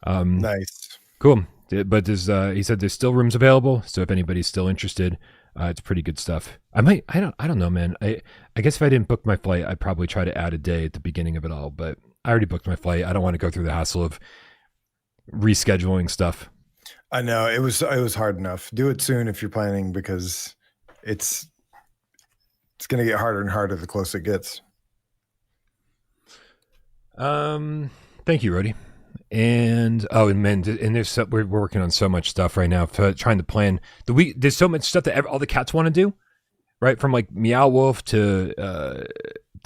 Nice. Cool. But he said there's still rooms available. So if anybody's still interested, it's pretty good stuff. I don't know, man. I guess if I didn't book my flight, I'd probably try to add a day at the beginning of it all, but I already booked my flight. I don't want to go through the hassle of rescheduling stuff. I know it was hard enough. Do it soon if you're planning, because it's going to get harder and harder the closer it gets. Thank you, Rody. And we're working on so much stuff right now, trying to plan the week. There's so much stuff that all the cats want to do, right? From like Meow Wolf to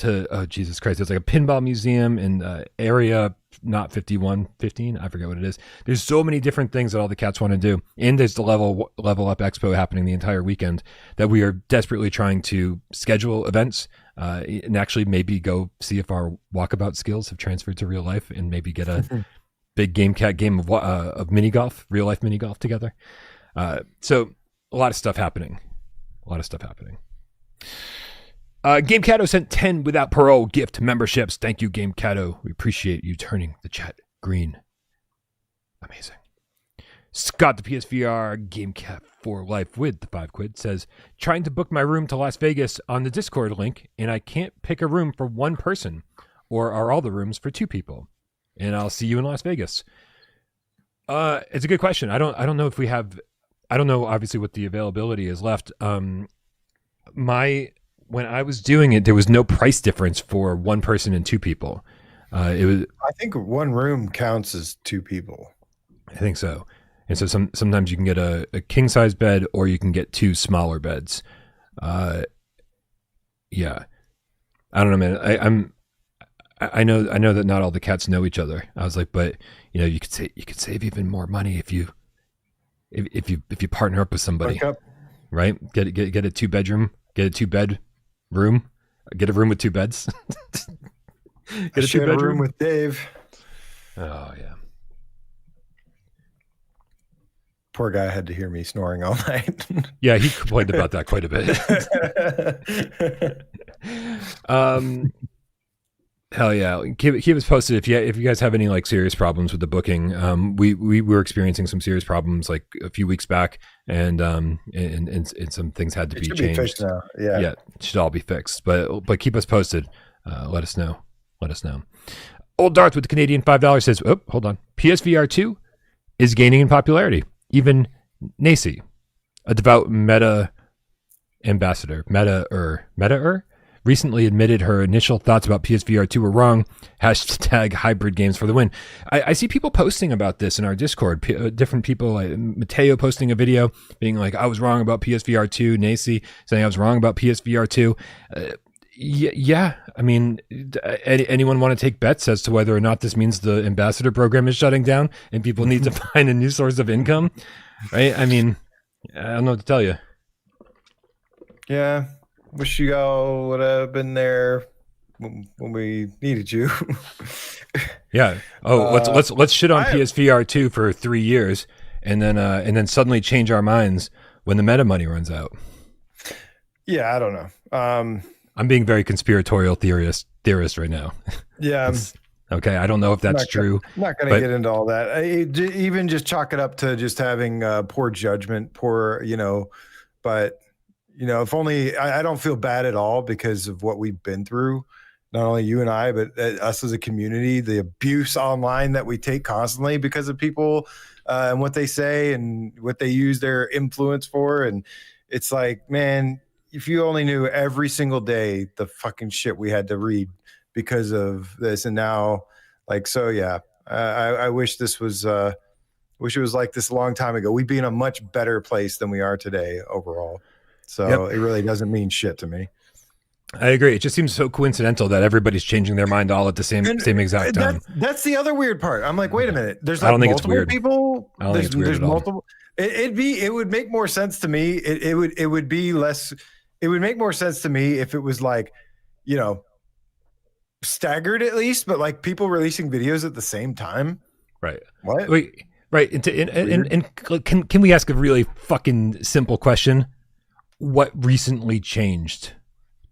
oh Jesus Christ, there's like a pinball museum in area not 5115, I forget what it is. There's so many different things that all the cats want to do, and there's the level up expo happening the entire weekend that we are desperately trying to schedule events and actually maybe go see if our walkabout skills have transferred to real life, and maybe get a big Gamecat game of mini golf, real life mini golf together. So a lot of stuff happening. GameCato sent 10 without parole gift memberships. Thank you, GameCato. We appreciate you turning the chat green. Amazing. Scott, the PSVR Gamecat for life with the 5 quid, says, trying to book my room to Las Vegas on the Discord link, and I can't pick a room for 1 person, or are all the rooms for 2 people? And I'll see you in Las Vegas. It's a good question. I don't know if we have. I don't know, obviously, what the availability is left. When I was doing it, there was no price difference for one person and two people. It was. I think one room counts as two people. I think so. And so sometimes you can get a king size bed, or you can get two smaller beds. Yeah, I don't know, man. I know that not all the cats know each other. I was like, but you could save even more money if you partner up with somebody, right? Get a 2-bedroom, get a 2-bed room, get a room with 2 beds. Get a 2-bedroom with Dave. Oh yeah. Poor guy had to hear me snoring all night. Yeah, he complained about that quite a bit. Hell yeah. Keep us posted if you guys have any like serious problems with the booking. We were experiencing some serious problems like a few weeks back, and some things had to be changed. Be fixed now. Yeah, it should all be fixed. But keep us posted. Let us know. Old Darth with the Canadian $5 says, "Oh, hold on. PSVR2 is gaining in popularity. Even Nacy, a devout Meta ambassador, recently admitted her initial thoughts about PSVR2 were wrong. Hashtag hybrid games for the win." I see people posting about this in our Discord. Different people, like Mateo posting a video being like, "I was wrong about PSVR2." Nacy saying, "I was wrong about PSVR2." Yeah. I mean, anyone want to take bets as to whether or not this means the ambassador program is shutting down and people need to find a new source of income? Right? I mean, I don't know what to tell you. Yeah. Wish you all would have been there when we needed you. Yeah. Oh, let's shit on PSVR2 for 3 years and then suddenly change our minds when the meta money runs out. Yeah, I don't know. I'm being very conspiratorial theorist right now. Yeah. Okay. I don't know if that's true. I'm not going to get into all that. Even just chalk it up to just having poor judgment, but if only I don't feel bad at all because of what we've been through. Not only you and I, but us as a community, the abuse online that we take constantly because of people and what they say and what they use their influence for. And it's like, man, if you only knew every single day the fucking shit we had to read because of this. And now, I wish this was, wish it was like this a long time ago. We'd be in a much better place than we are today overall. So It really doesn't mean shit to me. I agree. It just seems so coincidental that everybody's changing their mind all at the same exact time. That's the other weird part. I'm like, wait a minute. There's I don't think multiple it's weird. People. I don't think it's weird at multiple. It would make more sense to me. It would be less. It would make more sense to me if it was like, staggered at least, but like people releasing videos at the same time. Right. What? Wait. Right. And can we ask a really fucking simple question? What recently changed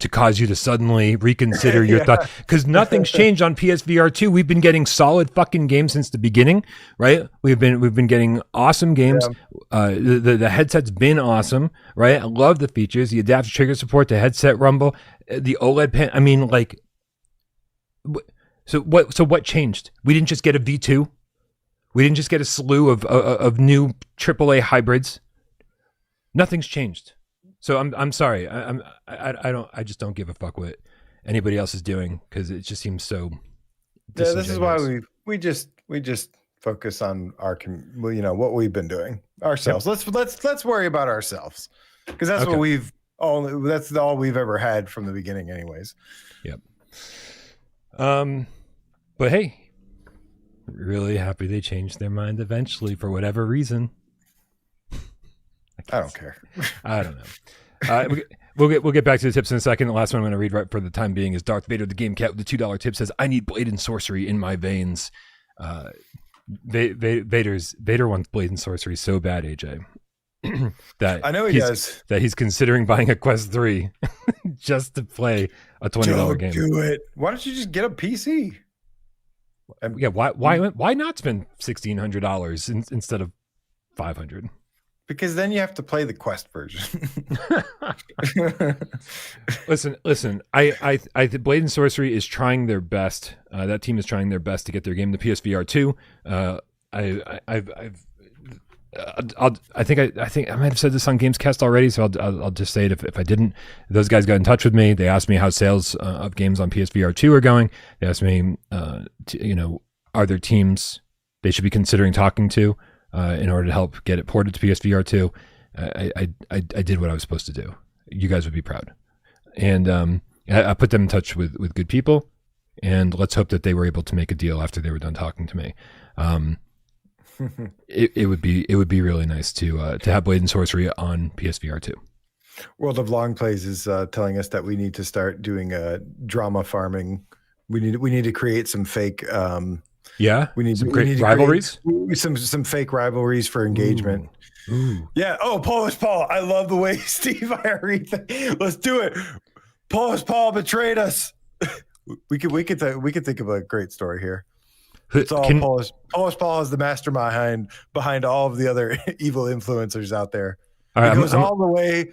to cause you to suddenly reconsider your thought? Because nothing's changed on PSVR2. We've been getting solid fucking games since the beginning, right? We've been getting awesome games. Yeah. The headset's been awesome, right? I love the features, the adaptive trigger support, the headset rumble, the OLED pen. I mean, like, so what changed? We didn't just get a V2. We didn't just get a slew of new AAA hybrids. Nothing's changed. So I'm sorry. I just don't give a fuck what anybody else is doing because it just seems so. Yeah, this is why we just focus on our what we've been doing ourselves. Yep. Let's worry about ourselves because that's what that's all we've ever had from the beginning, anyways. Yep. But hey, really happy they changed their mind eventually for whatever reason. I don't care. I don't know. We'll get back to the tips in a second. The last one I'm going to read right for the time being is Darth Vader, the Gamecat, with the $2 tip says, "I need blade and sorcery in my veins." Vader wants blade and sorcery so bad, AJ, that I know he does. That he's considering buying a Quest 3 just to play a $20 game. Do it. Why don't you just get a PC? Yeah. Why not spend $1,600 instead of $500? Because then you have to play the Quest version. Listen. I Blade and Sorcery is trying their best. That team is trying their best to get their game to PSVR2. I think I might have said this on Gamescast already, so I'll just say it if I didn't. Those guys got in touch with me. They asked me how sales of games on PSVR2 are going. They asked me, are there teams they should be considering talking to in order to help get it ported to PSVR2. I did what I was supposed to do. You guys would be proud. And I put them in touch with good people, and let's hope that they were able to make a deal after they were done talking to me. It would be really nice to have Blade and Sorcery on PSVR2. World of Long Plays is telling us that we need to start doing drama farming. We need to create some fake. We need some great rivalries. Some fake rivalries for engagement. Ooh. Yeah. Oh, Polish Paul. I love the way Steve Irie. Let's do it. Polish Paul betrayed us. We could think of a great story here. It's all Polish. Polish Paul is the mastermind behind all of the other evil influencers out there. All right, it goes all the way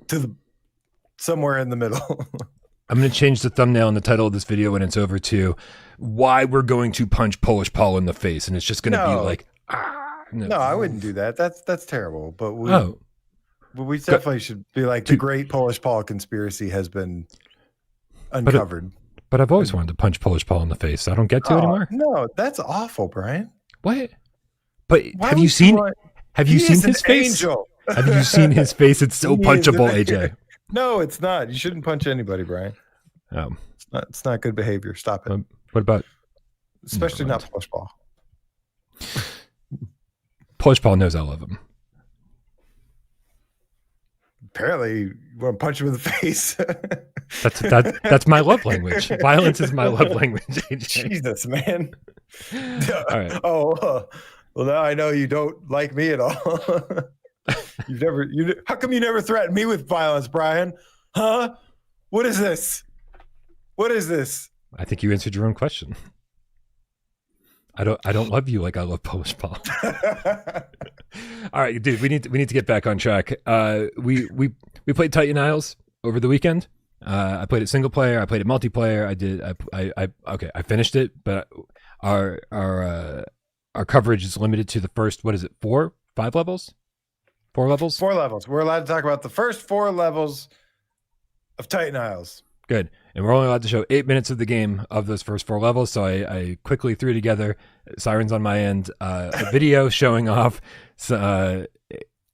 to somewhere in the middle. I'm going to change the thumbnail and the title of this video when it's over to why we're going to punch Polish Paul in the face. And it's just going to be like, no, I wouldn't do that. That's terrible. But we definitely should be like, the great Polish Paul conspiracy has been uncovered. But I've always wanted to punch Polish Paul in the face. I don't get to anymore. No, that's awful, Brian. What? But have you seen his face? Angel. Have you seen his face? It's so punchable, AJ. No, it's not. You shouldn't punch anybody, Brian. It's not good behavior. Stop it. What about? Especially not Polish Paul. Polish Paul knows I love him. Apparently, you want to punch him in the face. That's my love language. Violence is my love language. AJ. Jesus, man. All right. Well, now I know you don't like me at all. How come you never threatened me with violence, Brian? Huh? What is this? What is this? I think you answered your own question. I don't love you like I love Polish Paul. All right, dude, we need to get back on track. We played Titan Isles over the weekend. I played it single player. I played it multiplayer. I finished it, but our coverage is limited to the first, what is it, 5 levels? 4 levels? 4 levels. We're allowed to talk about the first 4 levels of Titan Isles. Good. And we're only allowed to show 8 minutes of the game of those first 4 levels. So I quickly threw together, sirens on my end, a video showing off 8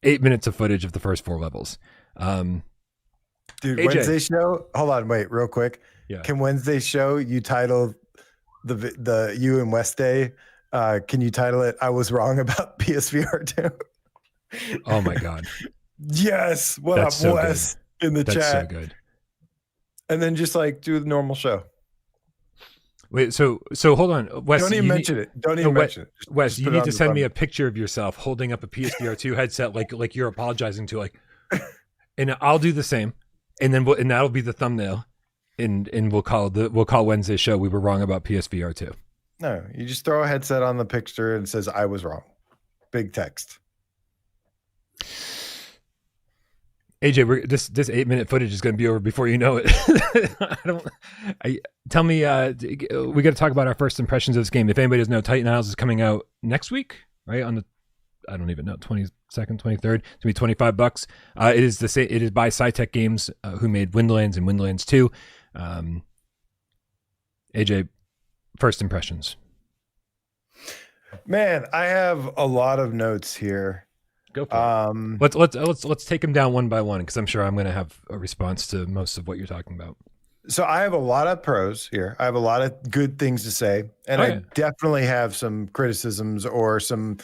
minutes of footage of the first 4 levels. Dude, AJ. Wednesday show. Hold on, wait, real quick. Yeah. Can Wednesday show you title the you and West Day? Can you title it "I Was Wrong About PSVR2"? Oh my God. Yes. What That's up, so Wes? Good. In the That's chat. so good. And then just like do the normal show. Wait, so hold on, Wes. Don't even mention it. Don't even mention it. Wes, you need to send me a picture of yourself holding up a PSVR2 headset, like you're apologizing to, and I'll do the same, and then that'll be the thumbnail, and we'll call Wednesday's show "We Were Wrong About PSVR2." No, you just throw a headset on the picture and it says "I was wrong," big text. AJ, this 8-minute footage is going to be over before you know it. Tell me, we got to talk about our first impressions of this game. If anybody doesn't know, Titan Isles is coming out next week, right? On the, I don't even know, 22nd, 23rd. It's going to be $25. It is by SciTech Games, who made Windlands and Windlands 2. AJ, first impressions. Man, I have a lot of notes here. Go for it. Let's take them down one by one, because I'm sure I'm going to have a response to most of what you're talking about. So I have a lot of pros here. I have a lot of good things to say, and I definitely have some criticisms or some,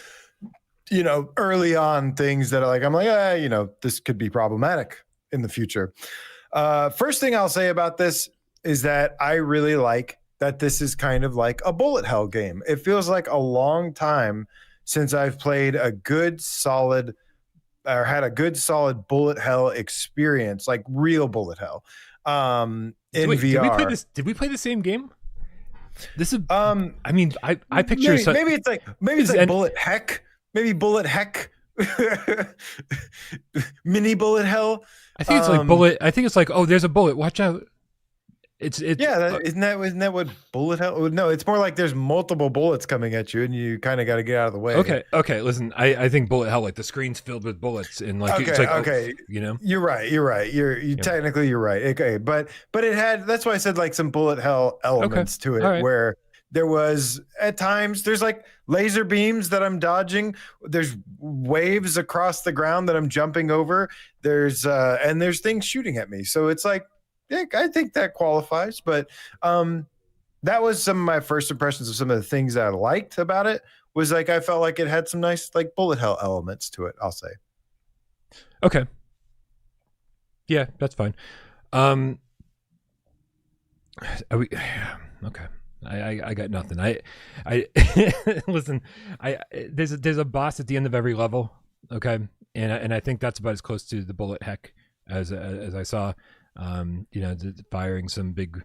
early on things that I'm like, this could be problematic in the future. First thing I'll say about this is that I really like that this is kind of like a bullet hell game. It feels like a long time since I've played had a good solid bullet hell experience, like real bullet hell. In VR. Did we play the same game? This is I picture maybe it's like bullet heck. Maybe bullet heck. Mini bullet hell. I think it's like bullet. I think it's like, oh, there's a bullet. Watch out. isn't that what bullet hell? No, it's more like there's multiple bullets coming at you, and you kind of got to get out of the way. Okay. Listen, I think bullet hell, like the screen's filled with bullets, and like it's like you know. You're right. Technically you're right. Okay, but it had, that's why I said like some bullet hell elements to it, right. Where there was at times there's like laser beams that I'm dodging. There's waves across the ground that I'm jumping over. There's things shooting at me. So it's like, yeah, I think that qualifies. But that was some of my first impressions of some of the things that I liked about it. Was like I felt like it had some nice like bullet hell elements to it, I'll say. Okay. Yeah, that's fine. Okay. I got nothing. I listen. There's a boss at the end of every level. Okay, and I think that's about as close to the bullet heck as I saw. Firing some big,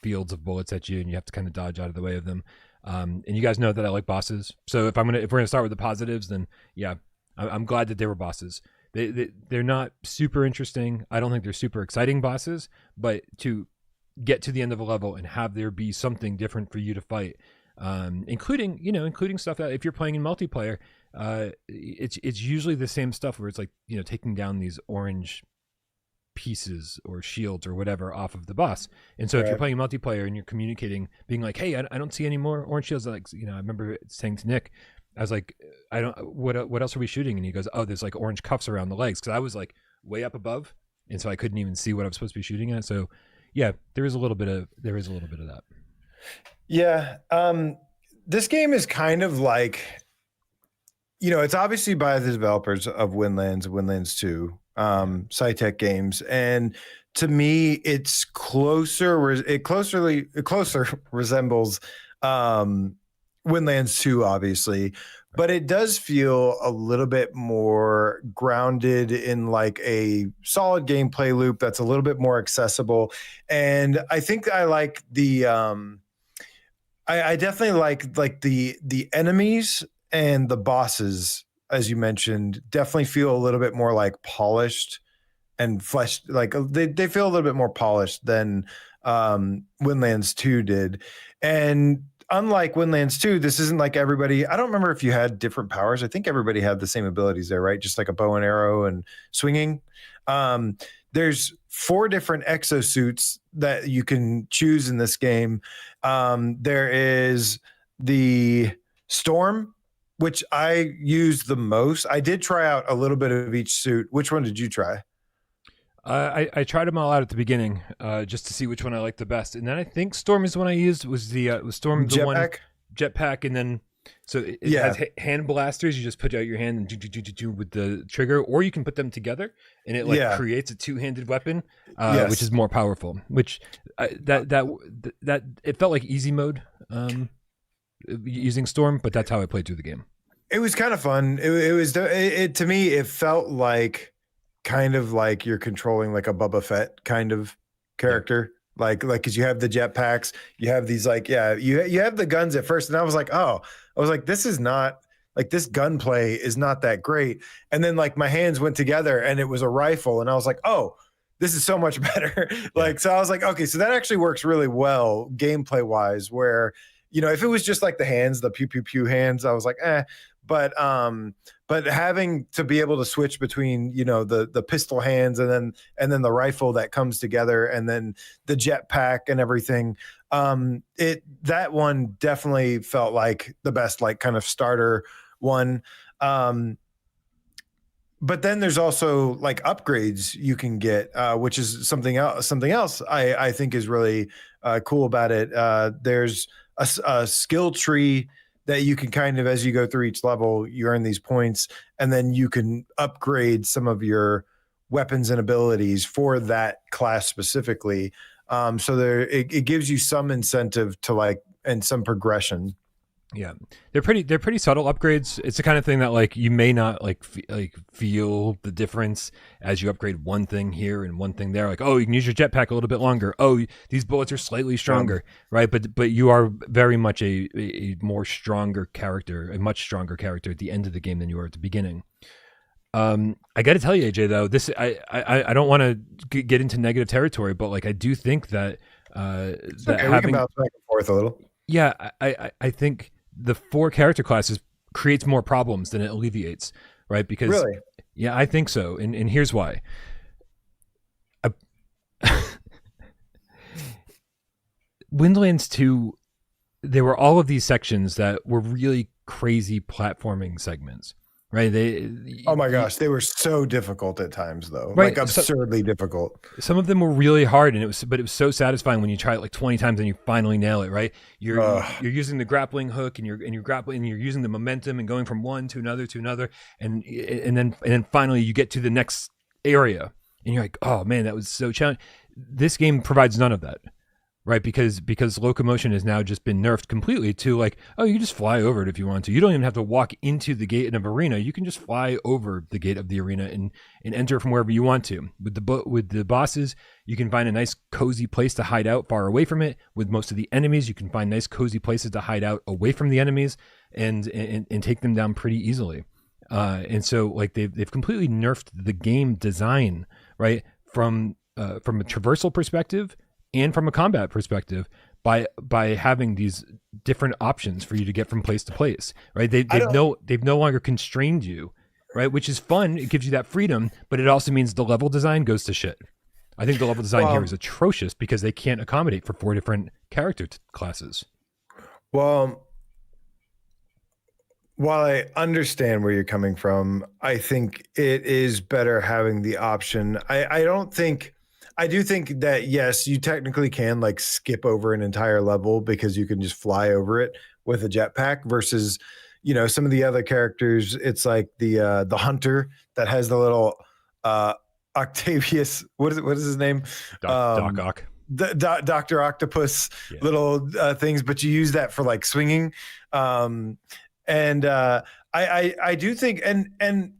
fields of bullets at you, and you have to kind of dodge out of the way of them. And you guys know that I like bosses. So if we're gonna start with the positives, then yeah, I'm glad that they were bosses. They're not super interesting. I don't think they're super exciting bosses, but to get to the end of a level and have there be something different for you to fight, including stuff that if you're playing in multiplayer, it's usually the same stuff where it's like taking down these orange pieces or shields or whatever off of the boss. And so if you're playing multiplayer and you're communicating, being like, hey, I don't see any more orange shields, like I remember saying to Nick, I was like, what else are we shooting? And he goes, oh, there's like orange cuffs around the legs, because I was like way up above, and so I couldn't even see what I was supposed to be shooting at. So yeah, there is a little bit of that. Yeah. This game is kind of like, it's obviously by the developers of Windlands 2, Cytec Games, and to me, it closer resembles Windlands 2, obviously, but it does feel a little bit more grounded in like a solid gameplay loop that's a little bit more accessible. And I think I like the I definitely like the enemies and the bosses, as you mentioned, definitely feel a little bit more like polished and fleshed. Like they feel a little bit more polished than Windlands 2 did. And unlike Windlands 2, this isn't like everybody. I don't remember if you had different powers. I think everybody had the same abilities there, right? Just like a bow and arrow and swinging. There's 4 different exosuits that you can choose in this game. There is the Storm, which I used the most. I did try out a little bit of each suit. Which one did you try? I tried them all out at the beginning, just to see which one I liked the best, and then I think Storm is the one I used. Was the Storm the jetpack, and then so it has hand blasters. You just put out your hand and do with the trigger, or you can put them together, and it creates a 2-handed weapon, which is more powerful. Which that it felt like easy mode using Storm, but that's how I played through the game. It was kind of fun. It to me, it felt like kind of like you're controlling like a Boba Fett kind of character, like because you have the jetpacks, you have these like you have the guns at first, and I was like, this is not like, this gunplay is not that great, and then like my hands went together and it was a rifle, and I was like, oh, this is so much better. So I was like, okay, so that actually works really well gameplay wise, where if it was just like the hands, the pew pew pew hands, I was like, but having to be able to switch between the pistol hands and then the rifle that comes together, and then the jetpack and everything, that one definitely felt like the best, like kind of starter one. But then there's also like upgrades you can get, which is something else I think is really cool about it. There's a skill tree that you can kind of, as you go through each level, you earn these points, and then you can upgrade some of your weapons and abilities for that class specifically. So it gives you some incentive to like, and some progression. Yeah, they're pretty subtle upgrades. It's the kind of thing that like you may not feel the difference as you upgrade one thing here and one thing there. Like, oh, you can use your jetpack a little bit longer. Oh, these bullets are slightly stronger, right? But you are very much a much stronger character at the end of the game than you are at the beginning. I got to tell you, AJ, though, this I don't want to get into negative territory, but like I do think that It's okay. We can bounce back and forth a little. Yeah, I think the 4 character classes creates more problems than it alleviates, right? Because Really? yeah, I think so, and here's why. Windlands 2, there were all of these sections that were really crazy platforming segments, right? Oh my gosh, they were so difficult at times, though. Right, Like absurdly difficult. Some of them were really hard, and it was so satisfying when you try it like 20 times and you finally nail it, right? You're using the grappling hook, and you're grappling, and you're using the momentum and going from one to another, and then finally you get to the next area, and you're like, oh man, that was so challenging. This game provides none of that. Right, because locomotion has now just been nerfed completely to like, oh, you just fly over it if you want to. You don't even have to walk into the gate of an arena. You can just fly over the gate of the arena and enter from wherever you want to. With the bosses, you can find a nice cozy place to hide out far away from it. With most of the enemies, you can find nice cozy places to hide out away from the enemies and take them down pretty easily. And so like they've completely nerfed the game design, right, from a traversal perspective and from a combat perspective by having these different options for you to get from place to place, right? They've no longer constrained you, right? Which is fun. It gives you that freedom, but it also means the level design goes to shit. I think the level design here is atrocious because they can't accommodate for 4 different character classes. Well, while I understand where you're coming from, I think it is better having the option. I do think that, yes, you technically can like skip over an entire level because you can just fly over it with a jetpack versus, you know, some of the other characters. It's like the hunter that has the little Octavius. What is his name? Doc Ock. Dr. Octopus little things, but you use that for like swinging. I do think, and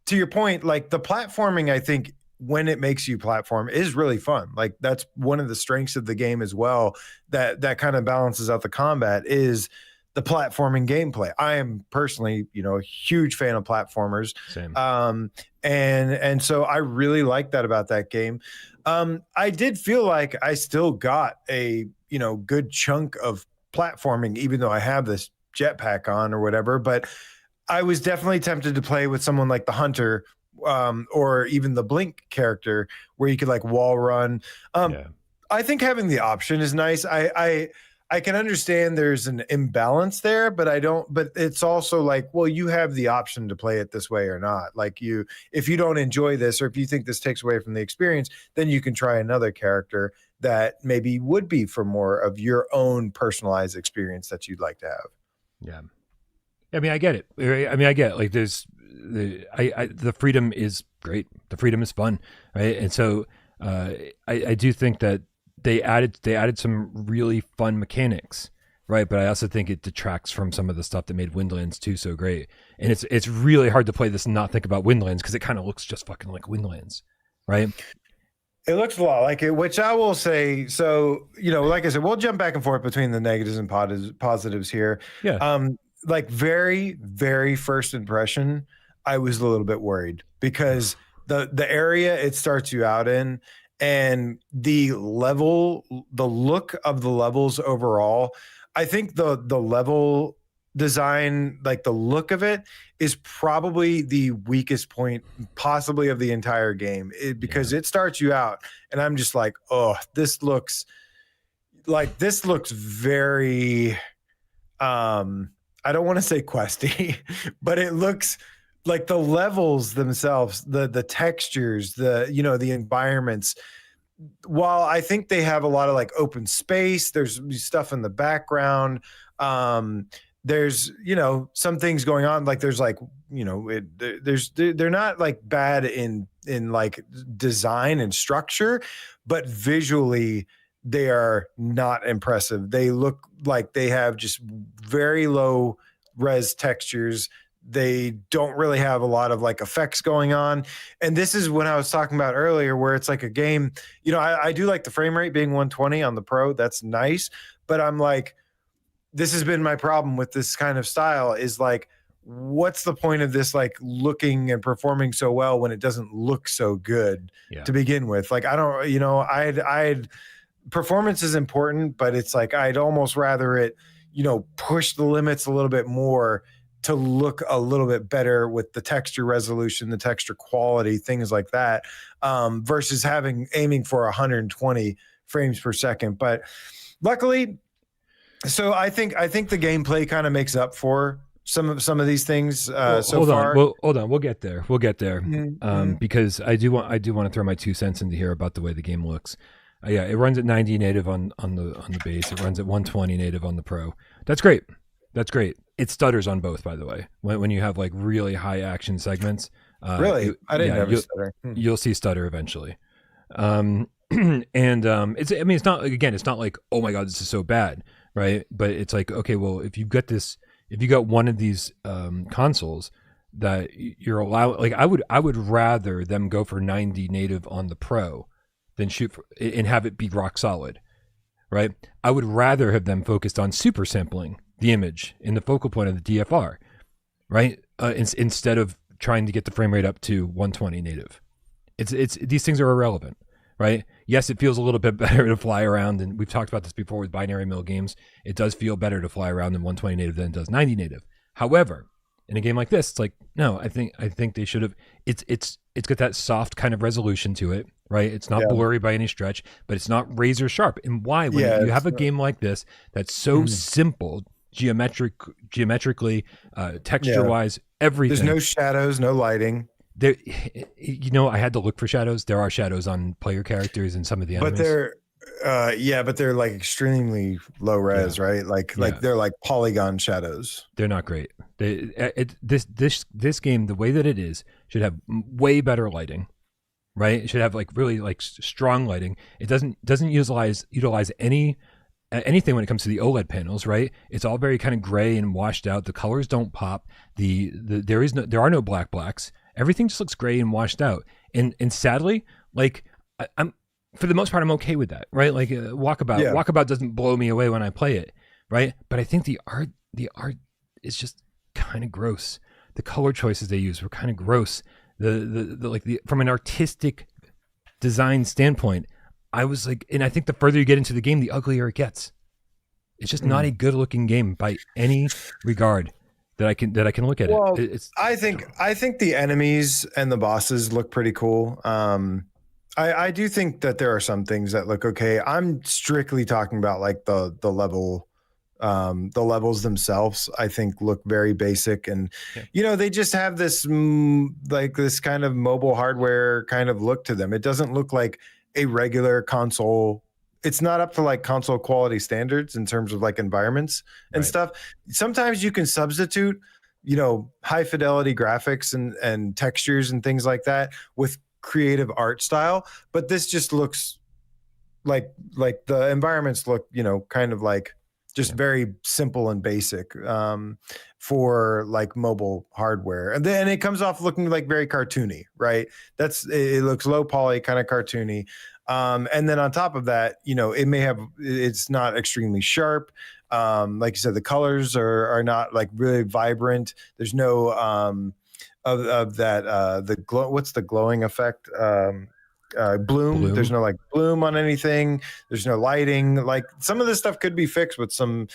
to your point, like the platforming, I think, when it makes you platform is really fun. Like that's one of the strengths of the game as well, that kind of balances out the combat is the platforming gameplay. I am personally, you know, a huge fan of platformers. Same. And so I really like that about that game. I did feel like I still got a, you know, good chunk of platforming, even though I have this jetpack on or whatever, but I was definitely tempted to play with someone like the hunter, or even the Blink character where you could like wall run. I think having the option is nice. I can understand there's an imbalance there, but it's also like, well, you have the option to play it this way or not. Like if you don't enjoy this, or if you think this takes away from the experience, then you can try another character that maybe would be for more of your own personalized experience that you'd like to have. Yeah. I mean, I get it. Like the freedom is great. The freedom is fun, right? And so I do think that they added some really fun mechanics, right? But I also think it detracts from some of the stuff that made Windlands 2 so great. And it's really hard to play this and not think about Windlands because it kind of looks just fucking like Windlands, right? It looks a lot like it, which I will say. So, you know, like I said, we'll jump back and forth between the negatives and positives here. Yeah. Like very, very first impression, I was a little bit worried because the area it starts you out in and the look of the levels overall, I think the level design, like the look of it, is probably the weakest point possibly of the entire game because it starts you out and I'm just like, oh, this looks very I don't want to say questy, but it looks like the levels themselves, the textures, the environments. While I think they have a lot of like open space, there's stuff in the background. There's, some things going on. Like there's like, they're not like bad in like design and structure, but visually they are not impressive. They look like they have just very low res textures. They don't really have a lot of like effects going on. And this is when I was talking about earlier, where it's like a game, I do like the frame rate being 120 on the Pro. That's nice. But I'm like, this has been my problem with this kind of style is like, what's the point of this like looking and performing so well when it doesn't look so good to begin with? Like, I don't, I'd performance is important, but it's like I'd almost rather it, push the limits a little bit more to look a little bit better with the texture resolution, the texture quality, things like that, versus aiming for 120 frames per second. But luckily, so I think the gameplay kind of makes up for some of these things so far. Hold on. We'll get there. Because I do want to throw my 2 cents into here about the way the game looks. Yeah, it runs at 90 native on the base. It runs at 120 native on the Pro. That's great. It stutters on both, by the way. When you have like really high action segments. Really? I didn't have a stutter. You'll see stutter eventually. It's not, again, it's not like, oh my God, this is so bad, right? But it's like, okay, well, if you got one of these consoles that you're allowed, like I would rather them go for 90 native on the Pro than shoot for, and have it be rock solid, right? I would rather have them focused on super sampling the image in the focal point of the DFR, right? Instead of trying to get the frame rate up to 120 native. It's these things are irrelevant, right? Yes, it feels a little bit better to fly around, and we've talked about this before with binary mill games. It does feel better to fly around in 120 native than it does 90 native. However, in a game like this, it's like, no, I think they should have. It's got that soft kind of resolution to it, right? It's not blurry by any stretch, but it's not razor sharp. And why? When you have a game like this that's so simple, geometrically, texture wise, everything. There's no shadows, no lighting. There, I had to look for shadows. There are shadows on player characters and some of the enemies. But they're like extremely low res, right? Like they're like polygon shadows. They're not great. This game, the way that it is, should have way better lighting, right? It should have like really like strong lighting. It doesn't utilize anything when it comes to the OLED panels, right? It's all very kind of gray and washed out. The colors don't pop. There are no blacks. Everything just looks gray and washed out. And sadly, like I'm for the most part, I'm okay with that, right? Like Walkabout doesn't blow me away when I play it, right? But I think the art is just kind of gross. The color choices they use were kind of gross. From an artistic design standpoint, I was like, and I think the further you get into the game, the uglier it gets. It's just not a good looking game by any regard that I can look at it. I think the enemies and the bosses look pretty cool. I do think that there are some things that look okay. I'm strictly talking about like the levels themselves. I think look very basic, and they just have this this kind of mobile hardware kind of look to them. It doesn't look like a regular console. It's not up to like console quality standards in terms of like environments and stuff. Sometimes you can substitute, high fidelity graphics and textures and things like that with creative art style, but this just looks like the environments look, kind of like just very simple and basic for like mobile hardware. And then it comes off looking like very cartoony, right? It looks low poly, kind of cartoony. And then on top of that, it's not extremely sharp. Like you said, the colors are not like really vibrant. There's no of that the glow. What's the glowing effect? Bloom. There's no like bloom on anything. There's no lighting. Like some of this stuff could be fixed with some,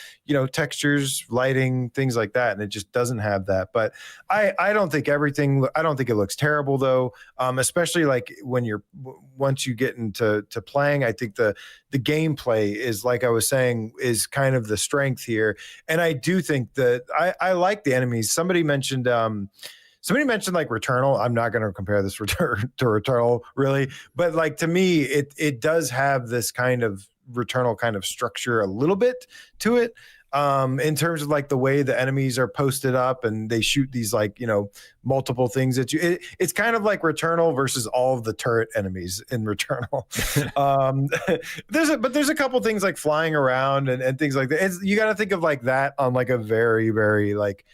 textures, lighting, things like that, and it just doesn't have that. But I don't think it looks terrible though. Especially like once you get into playing, I think the gameplay is, like I was saying, is kind of the strength here. And I do think that I like the enemies. Somebody mentioned like Returnal. I'm not going to compare this to Returnal really, but like to me, it does have this kind of Returnal kind of structure a little bit to it, in terms of like the way the enemies are posted up and they shoot these like multiple things at you. It's kind of like Returnal versus all of the turret enemies in Returnal. There's a couple things like flying around and things like that. You got to think of like that on like a very very like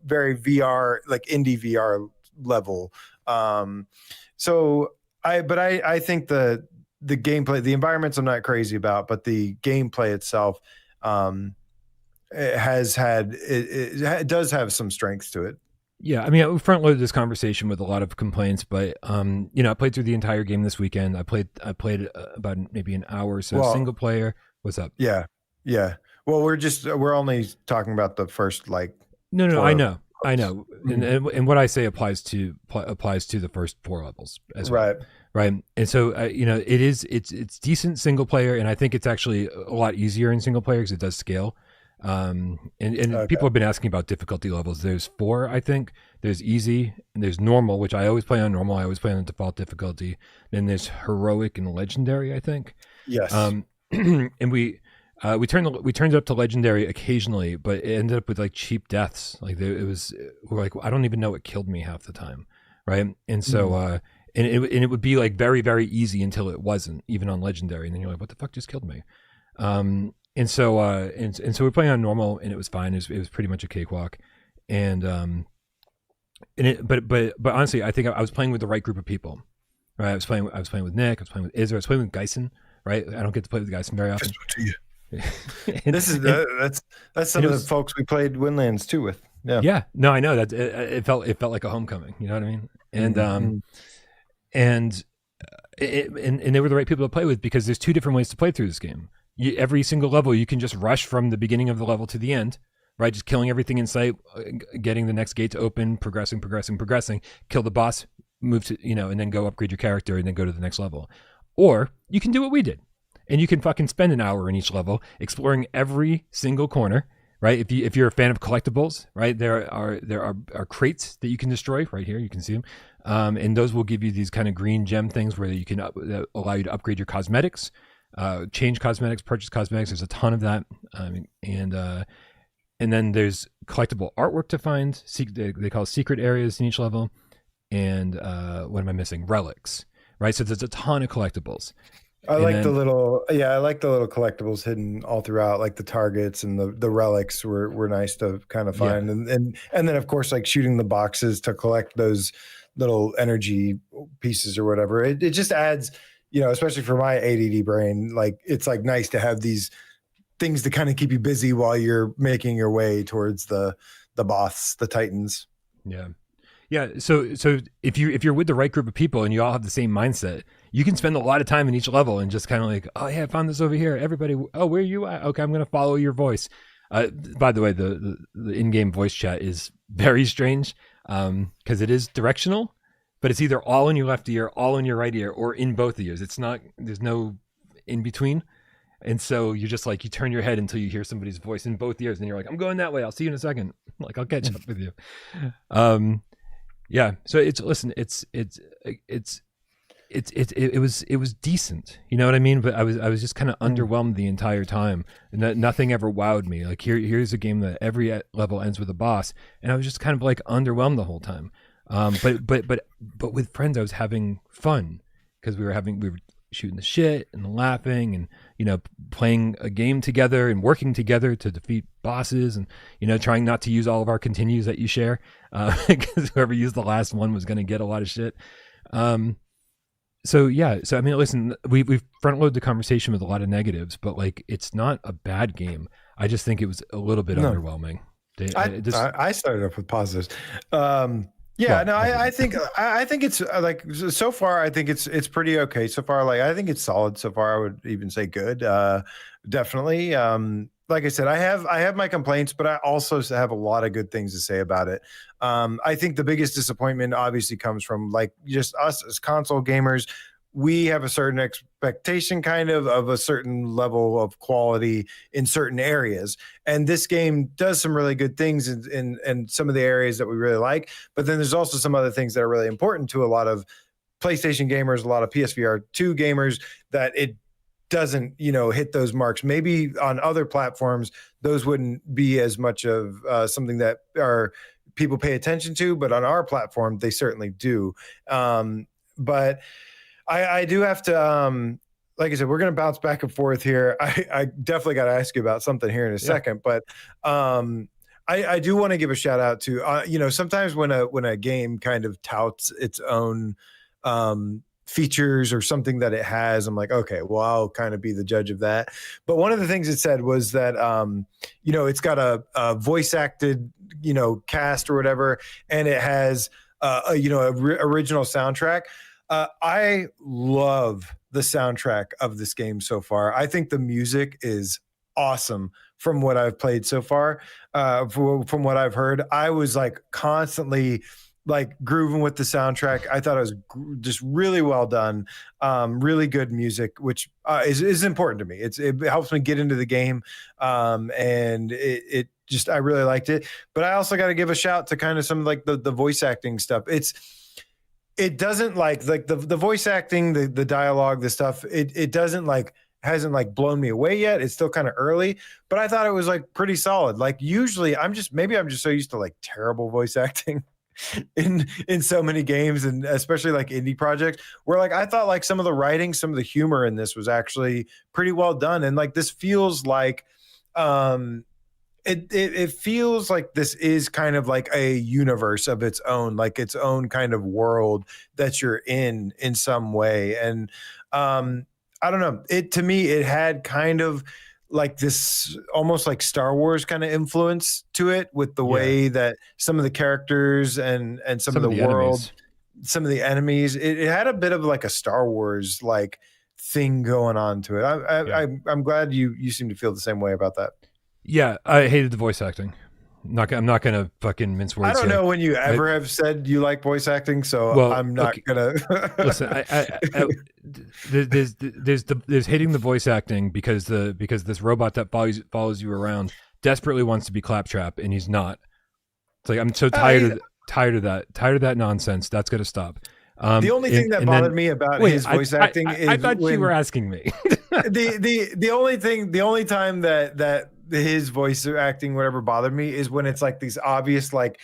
very VR, like indie VR level. So I think the gameplay, the environments I'm not crazy about, but the gameplay itself, it does have some strengths to it. Yeah, I mean, we front loaded this conversation with a lot of complaints, but I played through the entire game this weekend. I played about maybe an hour or so single player. What's up? Yeah. Well, we're only talking about the first No, I know, and what I say applies to the first 4 levels as well. Right. And so it's decent single player, and I think it's actually a lot easier in single player because it does scale. And okay. People have been asking about difficulty levels. There's 4, I think. There's easy, and there's normal, which I always play on normal. I always play on the default difficulty. Then there's heroic and legendary, I think. Yes. And we turned it up to legendary occasionally, but it ended up with like cheap deaths. Like we're like, I don't even know what killed me half the time, right? And so and it would be like very, very easy until it wasn't, even on legendary, and then you're like, what the fuck just killed me? And so we're playing on normal, and it was fine. It was pretty much a cakewalk, but honestly, I think I was playing with the right group of people. Right, I was playing with Nick. I was playing with Izzer. I was playing with Geisen. Right, I don't get to play with Geisen very often. That's some of the folks we played Windlands 2 with. Yeah. No, I know that it felt like a homecoming. You know what I mean? And and they were the right people to play with, because there's 2 different ways to play through this game. Every single level, you can just rush from the beginning of the level to the end, right? Just killing everything in sight, getting the next gate to open, progressing, kill the boss, move to, and then go upgrade your character and then go to the next level. Or you can do what we did, and you can fucking spend an hour in each level exploring every single corner, right? If you're a fan of collectibles, right, there are crates that you can destroy right here. You can see them, and those will give you these kind of green gem things where you can allow you to upgrade your cosmetics. Change cosmetics, purchase cosmetics. There's a ton of that, and then there's collectible artwork to find. They call secret areas in each level, and what am I missing? Relics, right? So there's a ton of collectibles. I like the little collectibles hidden all throughout, like the targets and the relics were nice to kind of find, and then of course like shooting the boxes to collect those little energy pieces or whatever. It just adds. Especially for my ADD brain, like it's like nice to have these things to kind of keep you busy while you're making your way towards the boss, the Titans. Yeah. So if you're with the right group of people and you all have the same mindset, you can spend a lot of time in each level and just kind of like, oh yeah, I found this over here. Everybody, oh, where are you at? Okay, I'm gonna follow your voice. By the way, the in-game voice chat is very strange because it is directional. But it's either all in your left ear, all in your right ear, or in both ears. It's not, there's no in between. And so you're just like, you turn your head until you hear somebody's voice in both ears. And you're like, I'm going that way. I'll see you in a second. Like, I'll catch up with you. Yeah. So it was decent. You know what I mean? But I was just kind of underwhelmed the entire time. And nothing ever wowed me. Like here's a game that every level ends with a boss. And I was just kind of like underwhelmed the whole time. But with friends, I was having fun because we were shooting the shit and laughing and, playing a game together and working together to defeat bosses and, trying not to use all of our continues that you share, because whoever used the last one was going to get a lot of shit. So I mean, listen, we've front loaded the conversation with a lot of negatives, but like, it's not a bad game. I just think it was a little bit underwhelming. I started off with positives. I think it's like so far. I think it's pretty okay so far. Like I think it's solid so far. I would even say good. Definitely. Like I said, I have my complaints, but I also have a lot of good things to say about it. I think the biggest disappointment obviously comes from like just us as console gamers. We have a certain expectation kind of a certain level of quality in certain areas. And this game does some really good things in some of the areas that we really like. But then there's also some other things that are really important to a lot of PlayStation gamers, a lot of PSVR2 gamers, that it doesn't, hit those marks. Maybe on other platforms, those wouldn't be as much of something that people pay attention to. But on our platform, they certainly do. But I do have to, like I said, we're going to bounce back and forth here. I definitely got to ask you about something here in a second, but I do want to give a shout out to, sometimes when a game kind of touts its own features or something that it has, I'm like, okay, well, I'll kind of be the judge of that. But one of the things it said was that, it's got a voice acted, cast or whatever, and it has, original soundtrack. I love the soundtrack of this game so far. I think the music is awesome from what I've played so far. From what I've heard, I was like constantly like grooving with the soundtrack. I thought it was just really well done. Really good music, which is important to me. It helps me get into the game. And it just, I really liked it. But I also got to give a shout to kind of some like the voice acting stuff. It doesn't like the voice acting, the dialogue, the stuff, it doesn't like, hasn't like blown me away yet. It's still kind of early, but I thought it was like pretty solid. Like usually I'm just so used to like terrible voice acting in so many games, and especially like indie projects, where like I thought like some of the writing, some of the humor in this was actually pretty well done. And like this feels like it feels like this is kind of like a universe of its own, like its own kind of world that you're in some way. And I don't know, to me it had kind of like this almost like Star Wars kind of influence to it, with the way that some of the characters and some of the world enemies. Some of the enemies, it had a bit of like a Star Wars like thing going on to it. I'm glad you seem to feel the same way about that. Yeah, I hated the voice acting. I'm not gonna fucking mince words. I don't know when you ever have said you like voice acting, so I'm not gonna listen. There's hating the voice acting because this robot that follows you around desperately wants to be Claptrap and he's not. It's like I'm so tired of that nonsense. That's gonna stop. The only thing that bothered me about his voice acting is I thought you were asking me. the only time that his voice acting whatever bothered me is when it's like these obvious like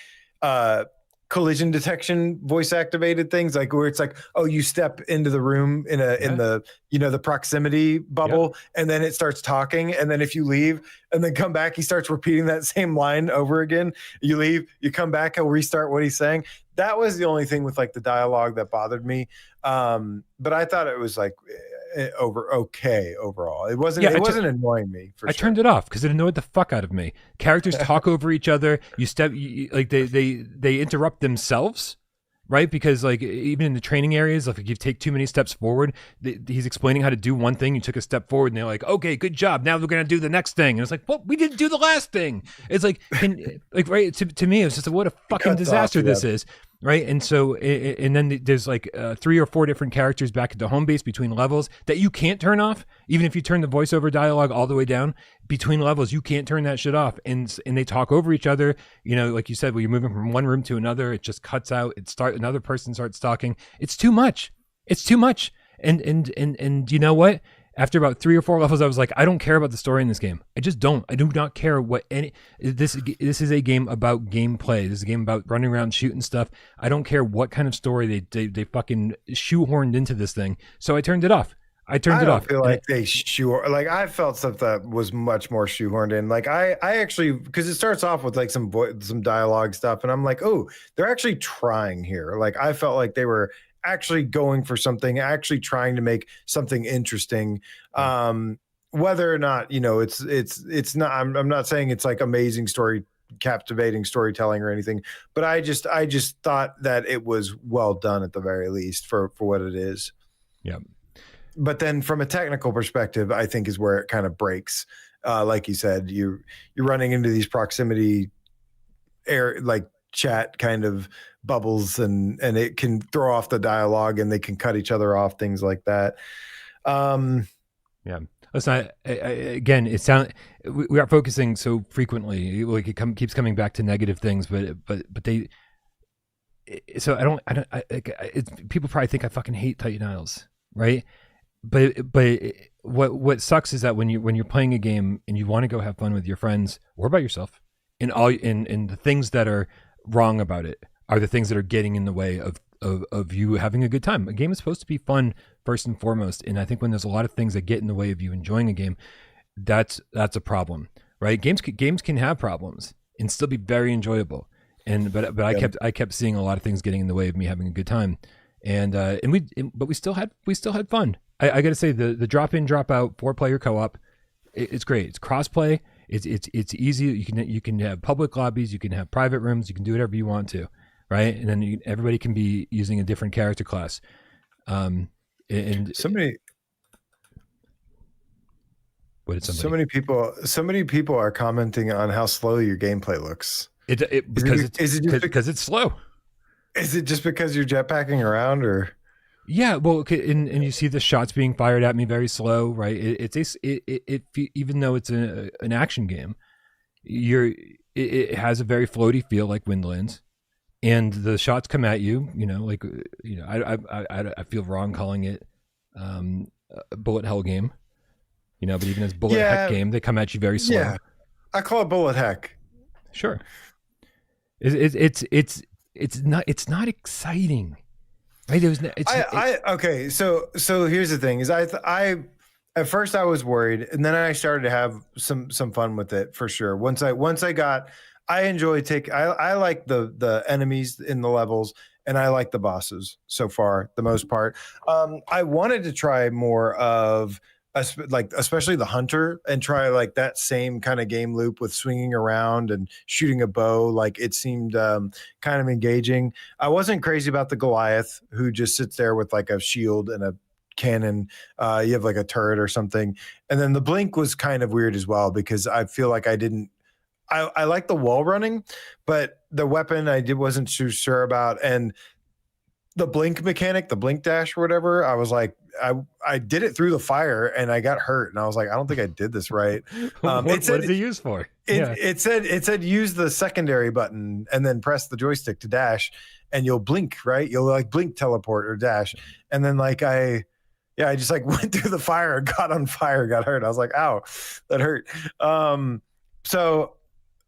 collision detection voice activated things, like where it's like, oh, you step into the room in the the proximity bubble, and then it starts talking, and then if you leave and then come back, he starts repeating that same line over again. You leave, you come back, he'll restart what he's saying. That was the only thing with like the dialogue that bothered me. But I thought it was like overall. It wasn't annoying me. I turned it off because it annoyed the fuck out of me. Characters talk over each other. Like they interrupt themselves, right? Because like even in the training areas, like if you take too many steps forward, he's explaining how to do one thing. You took a step forward, and they're like, "Okay, good job. Now we're gonna do the next thing." And it's like, "Well, we didn't do the last thing." It's like, right to me, it's just what a fucking disaster this is. Right. And so, and then there's like 3 or 4 different characters back at the home base between levels that you can't turn off. Even if you turn the voiceover dialogue all the way down between levels, you can't turn that shit off. And they talk over each other. Like you said, when you're moving from one room to another, it just cuts out. Another person starts talking. It's too much. It's too much. And you know what? After about 3 or 4 levels, I was like, I don't care about the story in this game. I just don't. I do not care what this is a game about gameplay. This is a game about running around shooting stuff. I don't care what kind of story they fucking shoehorned into this thing. So I turned it off. I feel like I felt stuff that was much more shoehorned in. Like I actually, because it starts off with like some dialogue stuff, and I'm like, oh, they're actually trying here. Like I felt like they were actually going for something, actually trying to make something interesting. Whether or not it's not, I'm not saying it's like amazing captivating storytelling or anything, but I just thought that it was well done at the very least for what it is. Yeah. But then from a technical perspective, I think is where it kind of breaks. Like you said, you're running into these proximity like chat kind of bubbles, and it can throw off the dialogue, and they can cut each other off, things like that. Yeah. Listen, again, we are focusing so frequently, like it keeps coming back to negative things, but they. So people probably think I fucking hate Titans, right? But what sucks is that when you're playing a game and you want to go have fun with your friends or by yourself, and the things that are wrong about it are the things that are getting in the way of you having a good time. A game is supposed to be fun first and foremost, and I think when there's a lot of things that get in the way of you enjoying a game, that's a problem, right? Games can have problems and still be very enjoyable, but I kept seeing a lot of things getting in the way of me having a good time, but we still had fun. I got to say the drop in drop out 4-player co-op, it's great. It's cross-play. It's easy. You can have public lobbies. You can have private rooms. You can do whatever you want to, right? And then everybody can be using a different character class. And somebody. What did somebody? So many people are commenting on how slow your gameplay looks. Because it's slow. Is it just because you're jetpacking around, or? Yeah, well, okay, and you see the shots being fired at me very slow, right? It even though it's an action game, it has a very floaty feel like Windlands, and the shots come at you. I feel wrong calling it a bullet hell game, but even as bullet heck game, they come at you very slow. Yeah, I call it bullet heck. Sure, it's not exciting. Right? Okay. So here's the thing: is I at first I was worried, and then I started to have some fun with it for sure. Once I got, I enjoy I like the enemies in the levels, and I like the bosses so far, the most part. I wanted to try more of especially the hunter, and try like that same kind of game loop with swinging around and shooting a bow. Like it seemed kind of engaging. I wasn't crazy about the Goliath, who just sits there with like a shield and a cannon. You have like a turret or something. And then the blink was kind of weird as well, because I feel like I like the wall running, but the weapon wasn't too sure about. And the blink mechanic, the blink dash or whatever, I was like, I did it through the fire and I got hurt, and I was like, I don't think I did this right. What is it used for? It said use the secondary button and then press the joystick to dash, and you'll blink, right? You'll like blink, teleport, or dash. And then like I just like went through the fire, got on fire, got hurt. I was like, ow, that hurt.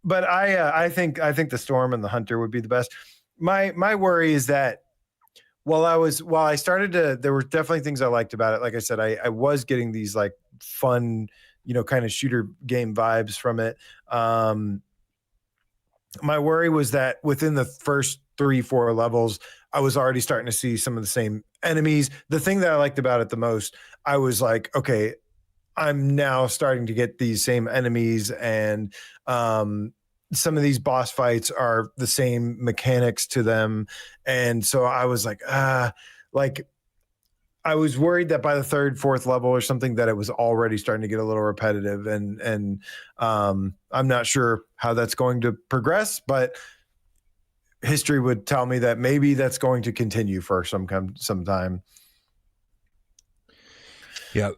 But I think the Storm and the Hunter would be the best. My worry is that while I started to, there were definitely things I liked about it. Like I said, I was getting these like fun, kind of shooter game vibes from it. My worry was that within the first 3-4 levels, I was already starting to see some of the same enemies. The thing that I liked about it the most, I was like, okay, I'm now starting to get these same enemies, and some of these boss fights are the same mechanics to them. And so I was like, I was worried that by the 3rd, 4th level or something, that it was already starting to get a little repetitive. And I'm not sure how that's going to progress, but history would tell me that maybe that's going to continue for some time. Yeah.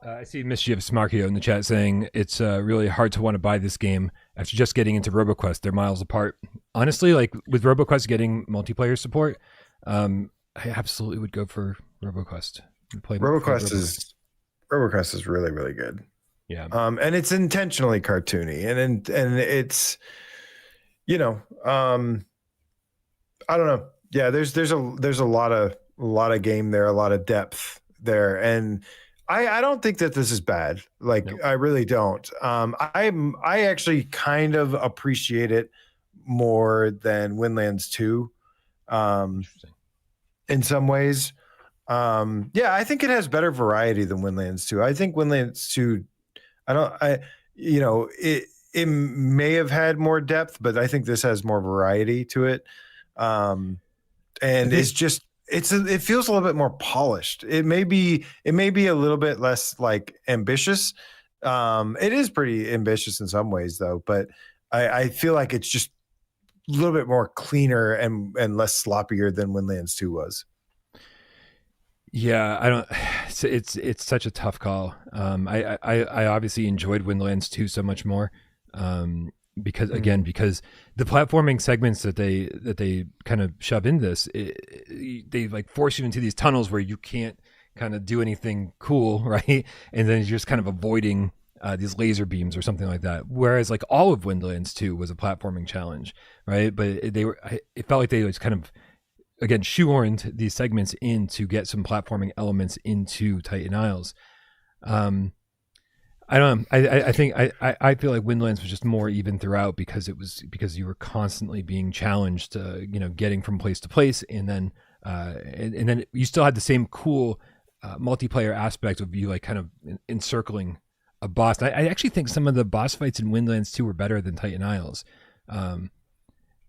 I see Mischievous Markio in the chat saying it's really hard to want to buy this game after just getting into RoboQuest. They're miles apart. Honestly, like with RoboQuest getting multiplayer support, I absolutely would go for RoboQuest. RoboQuest is really, really good. Yeah. And it's intentionally cartoony, and it's, I don't know. Yeah, there's a lot of game there, a lot of depth there, and I don't think that this is bad. Like, nope. I really don't. I actually kind of appreciate it more than Windlands 2. In some ways. I think it has better variety than Windlands 2. I think Windlands 2, it may have had more depth, but I think this has more variety to it. And it's just, it feels a little bit more polished. It may be a little bit less like ambitious. It is pretty ambitious in some ways though, but I feel like it's just a little bit more cleaner and less sloppier than Windlands 2 was. Yeah, I don't. It's such a tough call. I obviously enjoyed Windlands 2 so much more, because the platforming segments that they kind of shove in this, they like force you into these tunnels where you can't kind of do anything cool, right? And then you're just kind of avoiding these laser beams or something like that. Whereas like all of Windlands 2 was a platforming challenge, right? But it felt like they was kind of, again, shoehorned these segments in to get some platforming elements into Titan Isles. I don't know. I think I feel like Windlands was just more even throughout because you were constantly being challenged, getting from place to place, and then and then you still had the same cool multiplayer aspect of you like kind of encircling a boss. And I actually think some of the boss fights in Windlands 2 were better than Titan Isles.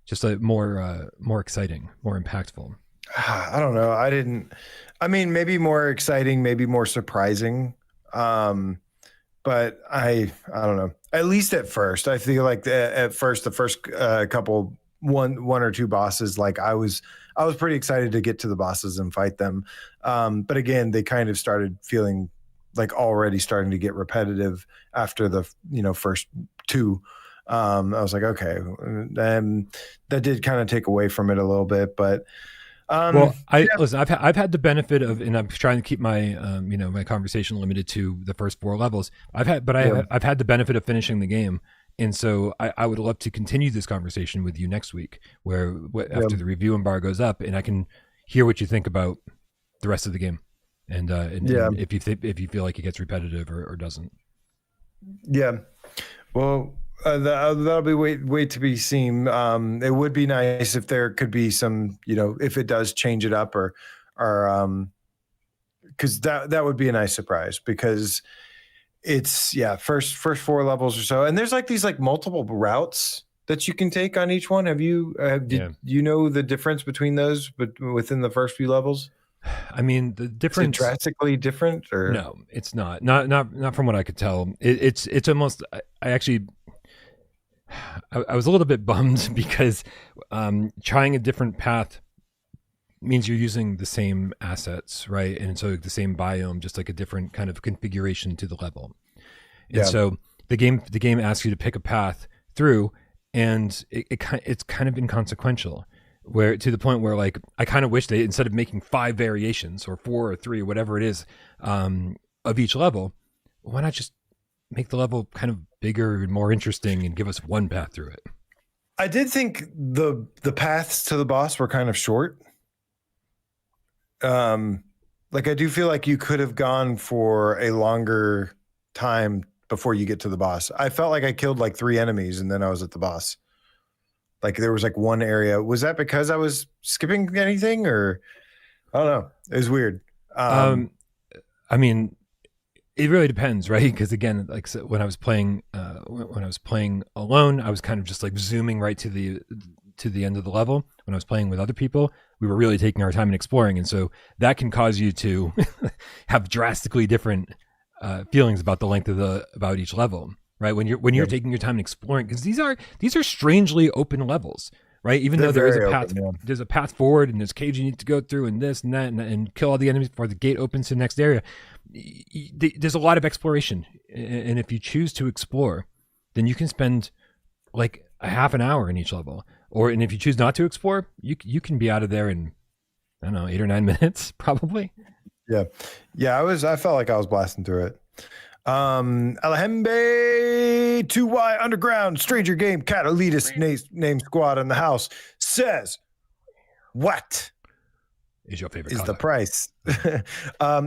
Just like more exciting, more impactful. I don't know. I mean, maybe more exciting, maybe more surprising. But I don't know. At least at first, I feel like at first, the first couple one or two bosses, like I was pretty excited to get to the bosses and fight them. But again, they kind of started feeling like already starting to get repetitive after the first two. I was like, okay, that did kind of take away from it a little bit, but. Well, listen. I've had the benefit of, and I'm trying to keep my my conversation limited to the first 4 levels. I've had the benefit of finishing the game, and so I would love to continue this conversation with you next week, where after the review embargo goes up, and I can hear what you think about the rest of the game, and if you feel like it gets repetitive or doesn't. Yeah, well. That'll be wait to be seen. It would be nice if there could be some, if it does change it up or because that would be a nice surprise, because it's first 4 levels or so, and there's like these like multiple routes that you can take on each one. Did you know the difference between those, but within the first few levels? I mean, the difference is it drastically different, or no? It's not from what I could tell. It's almost. I was a little bit bummed because trying a different path means you're using the same assets, right? And so the same biome, just like a different kind of configuration to the level. And so the game asks you to pick a path through, and it's kind of inconsequential, where to the point where like I kind of wish they, instead of making 5 variations or 4 or 3 or whatever it is of each level, why not just make the level kind of bigger and more interesting and give us one path through it? I did think the paths to the boss were kind of short. Like I do feel like you could have gone for a longer time before you get to the boss. I felt like I killed like 3 enemies and then I was at the boss. Like there was like one area. Was that because I was skipping anything, or I don't know. It was weird. I mean, it really depends, right? Because again, like so when I was playing alone, I was kind of just like zooming right to the end of the level. When I was playing with other people, we were really taking our time and exploring, and so that can cause you to have drastically different feelings about the length of about each level, right? When you're taking your time and exploring, because these are strangely open levels, right? Even though there is a path, there's a path forward, and there's caves you need to go through, and this and that, and kill all the enemies before the gate opens to the next area. There's a lot of exploration, and if you choose to explore, then you can spend like a half an hour in each level, and if you choose not to explore, you can be out of there in, I don't know, 8 or 9 minutes probably. I felt like I was blasting through it. Alhembe 2Y Underground Stranger Gamecat Elitist name squad in the house says, what is your favorite is color? The price? It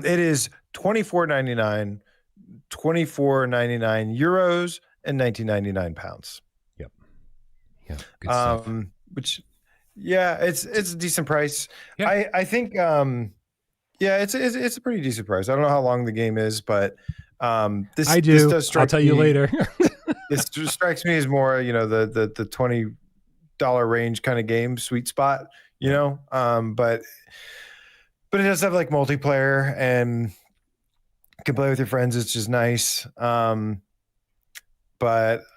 is €24.99 euros and 19.99 pounds. Yep. Yeah. Good stuff. Which, it's a decent price. Yeah. I think it's a pretty decent price. I don't know how long the game is, but this does strike I'll tell you later. This strikes me as more, the $20 range kind of game, sweet spot, but it does have like multiplayer, and you can play with your friends. It's just nice. But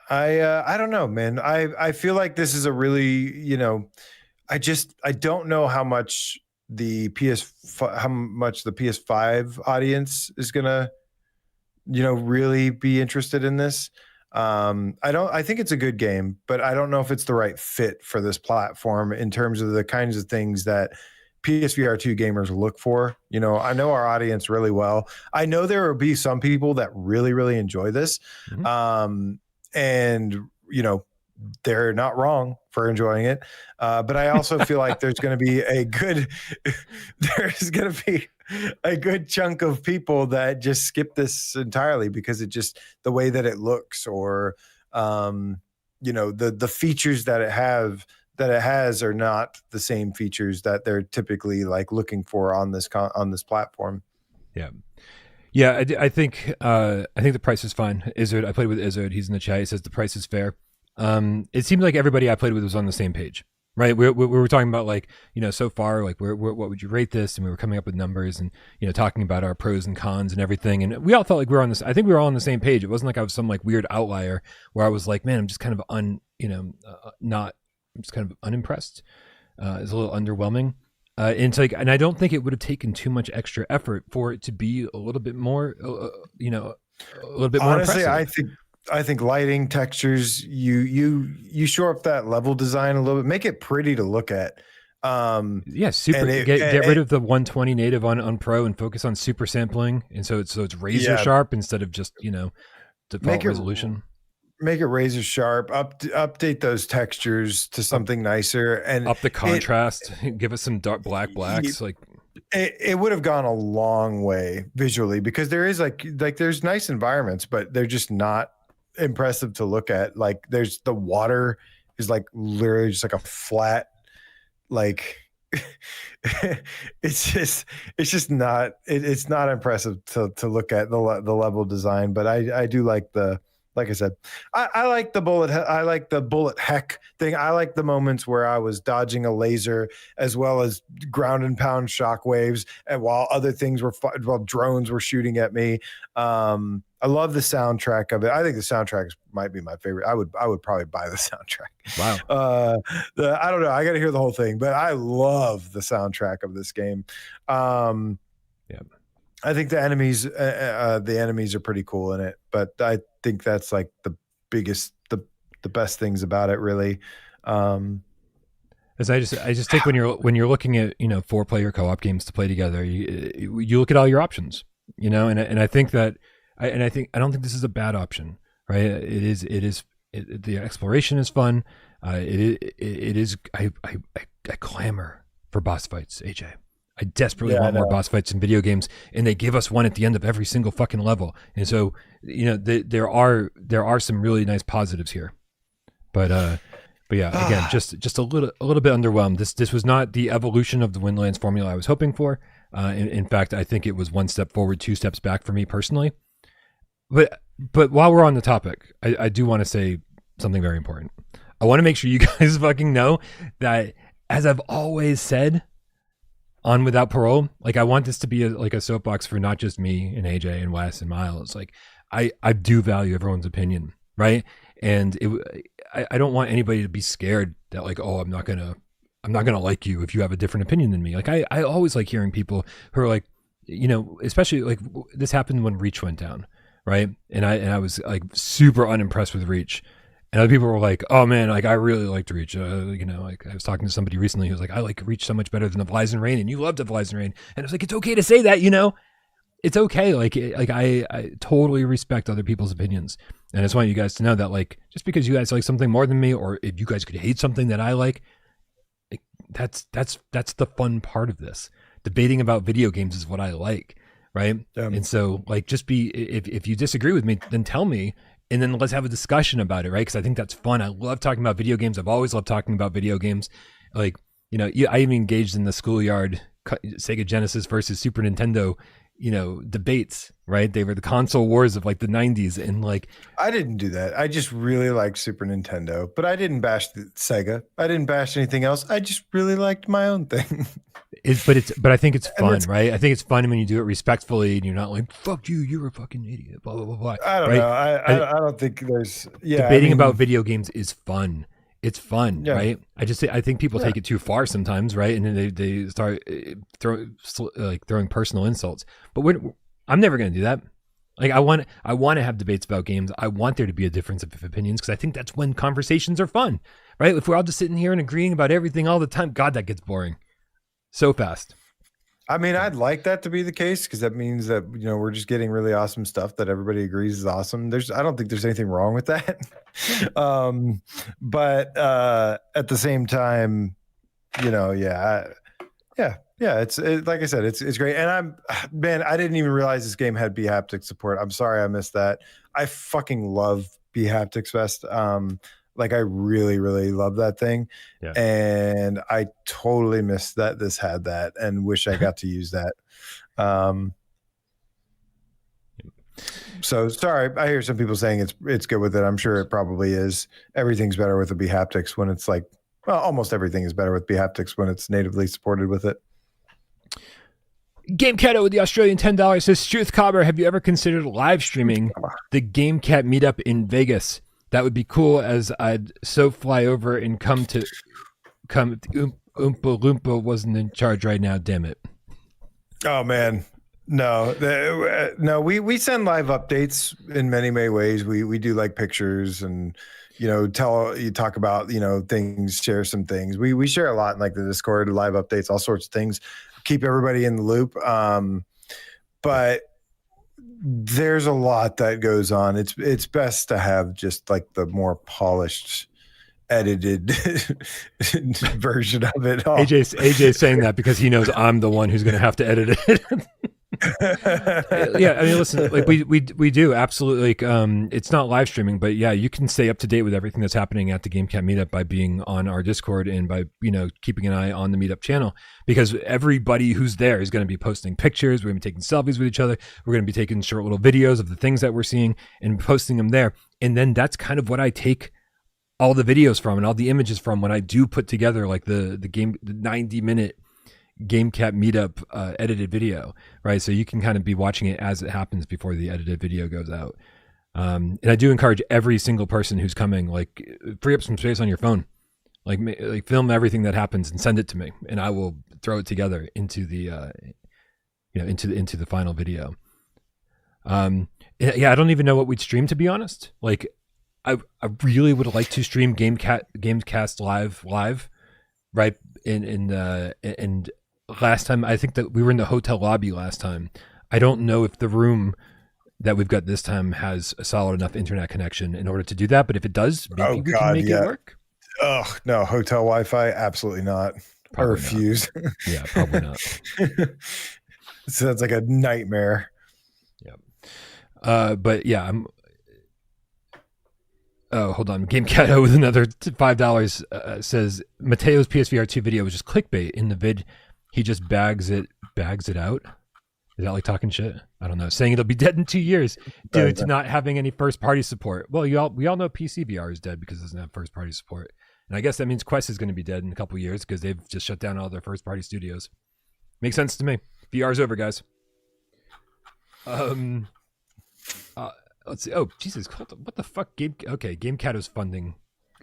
I don't know, man. I feel like this is a really, I don't know how much the PS5 audience is gonna, really be interested in this. I think it's a good game, but I don't know if it's the right fit for this platform in terms of the kinds of things that PSVR2 gamers look for. I know our audience really well. I know there will be some people that really, really enjoy this. Mm-hmm. And they're not wrong for enjoying it. But I also feel like there's going to be a good chunk of people that just skip this entirely because the way that it looks, or the features that that it has are not the same features that they're typically like looking for on this platform. Yeah. I think the price is fine. Izzard, I played with Izzard. He's in the chat. He says the price is fair. It seemed like everybody I played with was on the same page, right? We were talking about like, so far, like what would you rate this? And we were coming up with numbers and, talking about our pros and cons and everything. And we all felt like we were on this. I think we were all on the same page. It wasn't like I was some like weird outlier where I was like, man, I'm just kind of I'm just kind of unimpressed. It's a little underwhelming. And it's like, and I don't think it would have taken too much extra effort for it to be a little bit more, a little bit more honestly impressive. I think lighting, textures, you shore up that level design a little bit, make it pretty to look at. Super. Get rid of the 120 native on Pro and focus on super sampling, and so it's razor sharp instead of just default resolution. Make it razor sharp. Update those textures to something nicer, and up the contrast. Give us some dark blacks. Like it would have gone a long way visually, because there is like there's nice environments, but they're just not impressive to look at. Like there's the water is like literally just like a flat, like it's just not it's not impressive to look at the level design. But I do like like I said, I like the bullet heck thing. I like the moments where I was dodging a laser as well as ground and pound shockwaves, and while other things while drones were shooting at me. I love the soundtrack of it. I think the soundtrack might be my favorite. I would probably buy the soundtrack. Wow. I don't know. I got to hear the whole thing, but I love the soundtrack of this game. Yeah. I think the enemies are pretty cool in it, but I think that's like the best things about it, really. As I just think when you're looking at 4-player co-op games to play together, you look at all your options, and I think that I don't think this is a bad option, right? The exploration is fun. It is. I clamor for boss fights, AJ. I desperately want more boss fights in video games, and they give us one at the end of every single fucking level. And so, there are some really nice positives here, but yeah, again, just a little bit underwhelmed. This was not the evolution of the Windlands formula I was hoping for. In fact, I think it was one step forward, 2 steps back for me personally. But while we're on the topic, I do want to say something very important. I want to make sure you guys fucking know that, as I've always said on Without Parole, like I want this to be a soapbox for not just me and AJ and Wes and Miles. Like I do value everyone's opinion, right? And I don't want anybody to be scared that like, oh, I'm not gonna like you if you have a different opinion than me. Like I always like hearing people who are like, especially like this happened when Reach went down, right? And I was like super unimpressed with Reach. And other people were like, oh man, like I really liked Reach. Like I was talking to somebody recently who was like, I like Reach so much better than Of Lies and Rain, and you loved Of Lies and Rain. And I was like, it's okay to say that, it's okay. Like I totally respect other people's opinions. And I just want you guys to know that, like, just because you guys like something more than me, or if you guys could hate something that I like, that's the fun part of this. Debating about video games is what I like, right? And so, like, just if you disagree with me, then tell me, and then let's have a discussion about it, right? Because I think that's fun. I love talking about video games. I've always loved talking about video games. Like, I even engaged in the schoolyard Sega Genesis versus Super Nintendo, debates, right? They were the console wars of like the 90s, and like I didn't do that. I just really liked Super Nintendo, but I didn't bash the Sega. I didn't bash anything else. I just really liked my own thing. But I think it's fun, right? I think it's fun when you do it respectfully and you're not like, fuck you, you're a fucking idiot, blah blah blah blah. I don't know. I don't think there's debating about video games is fun. It's fun, right? I think people take it too far sometimes, right? And then they start throwing personal insults. But I'm never going to do that. Like I want to have debates about games. I want there to be a difference of opinions, because I think that's when conversations are fun, right? If we're all just sitting here and agreeing about everything all the time, God, that gets boring so fast. I mean, I'd like that to be the case, because that means that we're just getting really awesome stuff that everybody agrees is awesome. I don't think there's anything wrong with that. But at the same time, it's like I said, it's great. And I didn't even realize this game had bHaptic support. I'm sorry I missed that. I fucking love bHaptics Fest. Like I really, really love that thing. Yeah. And I totally missed that this had that and wish I got to use that. So sorry, I hear some people saying it's good with it. I'm sure it probably is. Everything's better with the bHaptics when it's like, well, almost everything is better with bHaptics when it's natively supported with it. Gamecat with the Australian $10 says, Struth Cobber, have you ever considered live streaming the Gamecat Meetup in Vegas? That would be cool, as I'd so fly over and come if Oompa Loompa wasn't in charge right now, damn it. Oh man. No, we send live updates in many ways. We do like pictures and, talk about, things, share some things. We share a lot in like the Discord, live updates, all sorts of things, keep everybody in the loop. But there's a lot that goes on. It's best to have just like the more polished, edited version of it all. AJ's saying that because he knows I'm the one who's going to have to edit it. Yeah, I mean, listen, like we do absolutely. It's not live streaming, but yeah, you can stay up to date with everything that's happening at the Gamecat Meetup by being on our Discord and by keeping an eye on the Meetup channel, because everybody who's there is going to be posting pictures. We're going to be taking selfies with each other. We're going to be taking short little videos of the things that we're seeing and posting them there. And then that's kind of what I take all the videos from and all the images from when I do put together like the 90-minute Gamecat Meetup edited video, right? So you can kind of be watching it as it happens before the edited video goes out. And I do encourage every single person who's coming, like, free up some space on your phone, like film everything that happens and send it to me, and I will throw it together into the into the final video. Yeah, I don't even know what we'd stream, to be honest. Like, I really would like to stream Gamescast live, right? And last time, I think that we were in the hotel lobby last time. I don't know if the room that we've got this time has a solid enough internet connection in order to do that. But if it does, maybe we can make it work. Oh, no, hotel Wi-Fi? Absolutely not. Probably I refuse. Not. Yeah, probably not. Sounds like a nightmare. Yeah. But yeah, oh, hold on. Gamecat with another $5 says, Mateo's PSVR2 video was just clickbait. In the vid, he just bags it out. Is that like talking shit? I don't know. Saying it'll be dead in 2 years due to not having any first-party support. Well, we all know PSVR is dead because it doesn't have first-party support. And I guess that means Quest is going to be dead in a couple of years because they've just shut down all their first-party studios. Makes sense to me. VR's over, guys. Let's see. Oh, Jesus. What the fuck? Gamecat is funding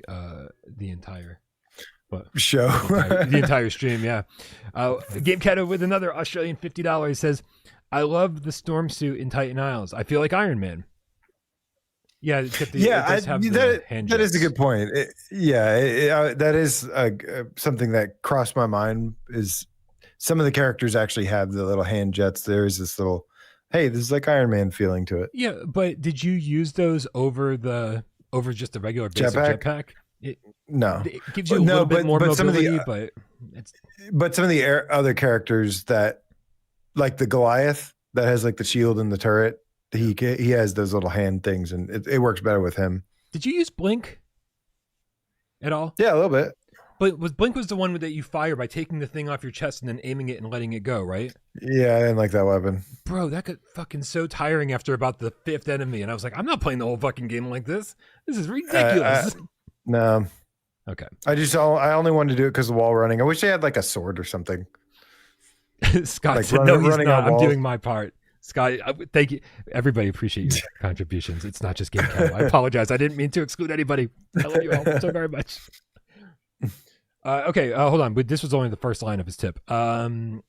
the entire show. the entire stream, yeah. Gamecat with another Australian $50 says, I love the storm suit in Titan Isles. I feel like Iron Man. Yeah, that is a good point. That is something that crossed my mind. Is some of the characters actually have the little hand jets. There is this little, hey, this is like Iron Man feeling to it. Yeah, but did you use those over just the regular basic jetpack? No, it gives you a little bit more mobility, but some of the other characters that, like the Goliath that has like the shield and the turret, he has those little hand things, and it works better with him. Did you use Blink at all? Yeah, a little bit. But Blink was the one that you fire by taking the thing off your chest and then aiming it and letting it go, right? Yeah, I didn't like that weapon. Bro, that got fucking so tiring after about the 5th enemy, and I was like, I'm not playing the whole fucking game like this. This is ridiculous. No. Okay. I only wanted to do it because of the wall running. I wish they had like a sword or something. Scott like said, no, he's not. I'm doing my part. Scott, thank you. Everybody appreciate your contributions. It's not just Gamecat. I apologize. I didn't mean to exclude anybody. I love you all so very much. Okay, hold on. But this was only the first line of his tip.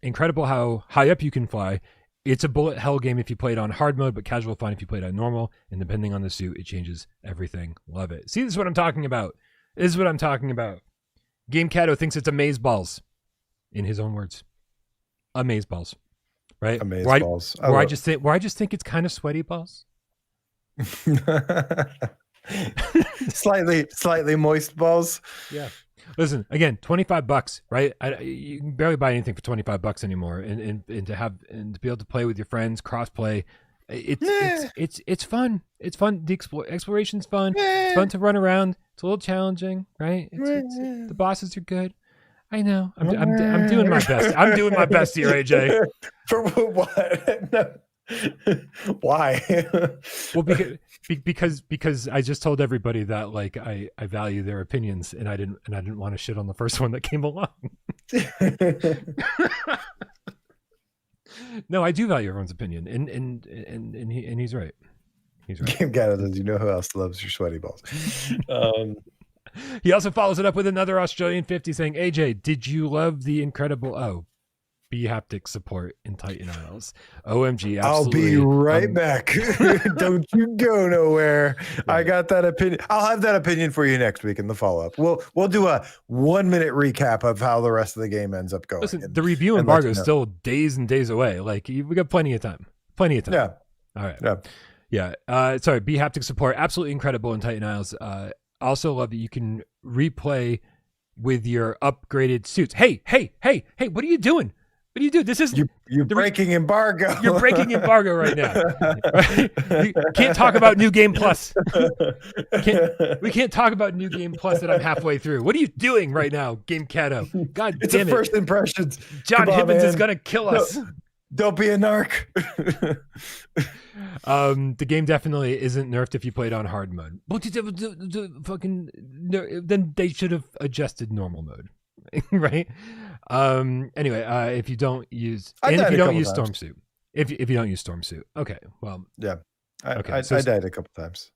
Incredible how high up you can fly. It's a bullet hell game if you play it on hard mode, but casual fun if you play it on normal. And depending on the suit, it changes everything. Love it. See, this is what I'm talking about. Gamecat thinks it's amazeballs, in his own words. Amazeballs, right? Amazeballs. Where I just think it's kind of sweaty balls. slightly moist balls. Yeah. Listen, again, $25, right? You can barely buy anything for $25 anymore, and to be able to play with your friends, cross play, It's fun. It's fun. The exploration's fun. It's fun to run around. It's a little challenging, right? The bosses are good. I know. I'm doing my best. I'm doing my best here, AJ. For what? No. Why? Well, because I just told everybody that like I value their opinions, and I didn't want to shit on the first one that came along. No, I do value everyone's opinion, and he's right. He's right. Gamecat says, you know who else loves your sweaty balls? He also follows it up with another Australian 50 saying, AJ, did you love the incredible B haptic support in Titan Isles? OMG, absolutely. I'll be right back. Don't you go nowhere. Yeah. I got that opinion. I'll have that opinion for you next week in the follow-up. We'll do a 1-minute recap of how the rest of the game ends up going. Listen, the review embargo is still days and days away. Like, we got plenty of time. Yeah. All right. Yeah. Sorry, B haptic support, absolutely incredible in Titan Isles. Also love that you can replay with your upgraded suits. Hey, what are you doing? What do you do? This is you're breaking embargo. You're breaking embargo right now. You can't talk about New Game Plus. We can't talk about New Game Plus that I'm halfway through. What are you doing right now, Gamecat? God it's damn it! First impressions. John Hibbins is gonna kill us. Don't be a narc. The game definitely isn't nerfed if you play it on hard mode. Well, then they should have adjusted normal mode, right? Anyway, if you don't use Stormsuit, if you don't use Stormsuit, okay, well, yeah, I died a couple times.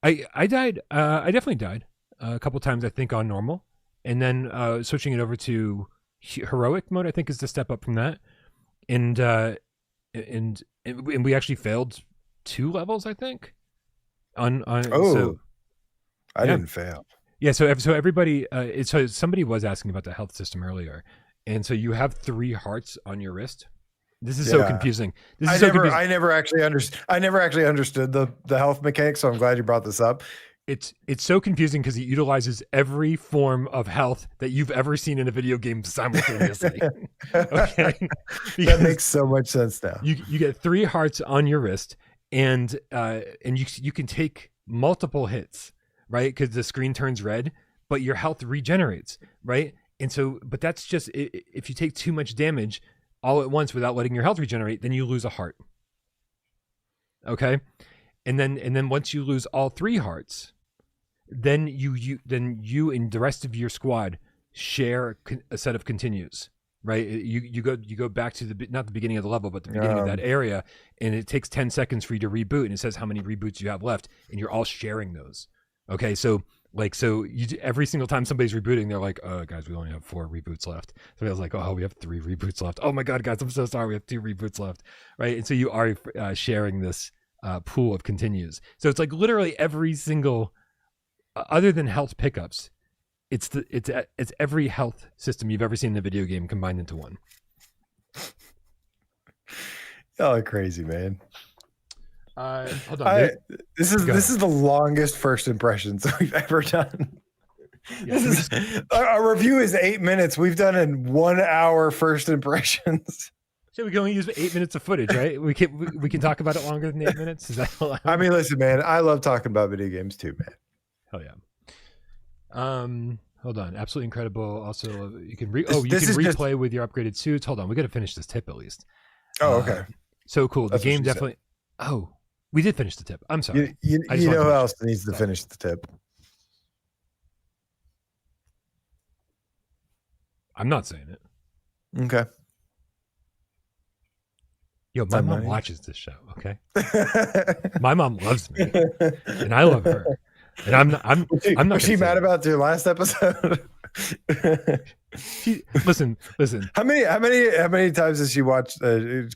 I died. I definitely died a couple times. I think on normal, and then switching it over to heroic mode, I think is the step up from that. And we actually failed 2 levels, I think. I didn't fail. Yeah, so everybody, so somebody was asking about the health system earlier, and so you have 3 hearts on your wrist. This is so confusing. I never actually understood the health mechanics, so I'm glad you brought this up. It's so confusing because it utilizes every form of health that you've ever seen in a video game simultaneously. Okay, that makes so much sense now. You get 3 hearts on your wrist, and you can take multiple hits, right? Because the screen turns red, but your health regenerates, right? And so, but that's just if you take too much damage all at once without letting your health regenerate, then you lose a heart. Okay. And then once you lose all 3 hearts, then you and the rest of your squad share a set of continues, right? You go back to not the beginning of the level, but the beginning of that area, and it takes 10 seconds for you to reboot, and it says how many reboots you have left, and you're all sharing those. Okay, so every single time somebody's rebooting, they're like, "Oh, guys, we only have 4 reboots left." So I was like, "Oh, we have 3 reboots left. Oh my God, guys, I'm so sorry, we have 2 reboots left." Right, and so you are sharing this pool of continues. So it's like literally every single, other than health pickups, it's every health system you've ever seen in a video game combined into one. Y'all are crazy, man. Hold on. This is the longest first impressions we've ever done. Yeah, our review is 8 minutes. We've done in 1 hour first impressions. So we can only use 8 minutes of footage, right? We can talk about it longer than 8 minutes. Is that allowed? I mean, listen, man, I love talking about video games too, man. Hell yeah. Hold on. Absolutely incredible. Also, you can replay with your upgraded suits. Hold on, we got to finish this tip at least. Oh, okay. So cool. The game definitely. Said. Oh, we did finish the tip. I'm sorry. You know who else needs to finish the tip? I'm not saying it. Okay. Yo, my mom watches this show, okay? My mom loves me, and I love her. And I'm not. Was she mad about your last episode? Listen. How many times has she watched?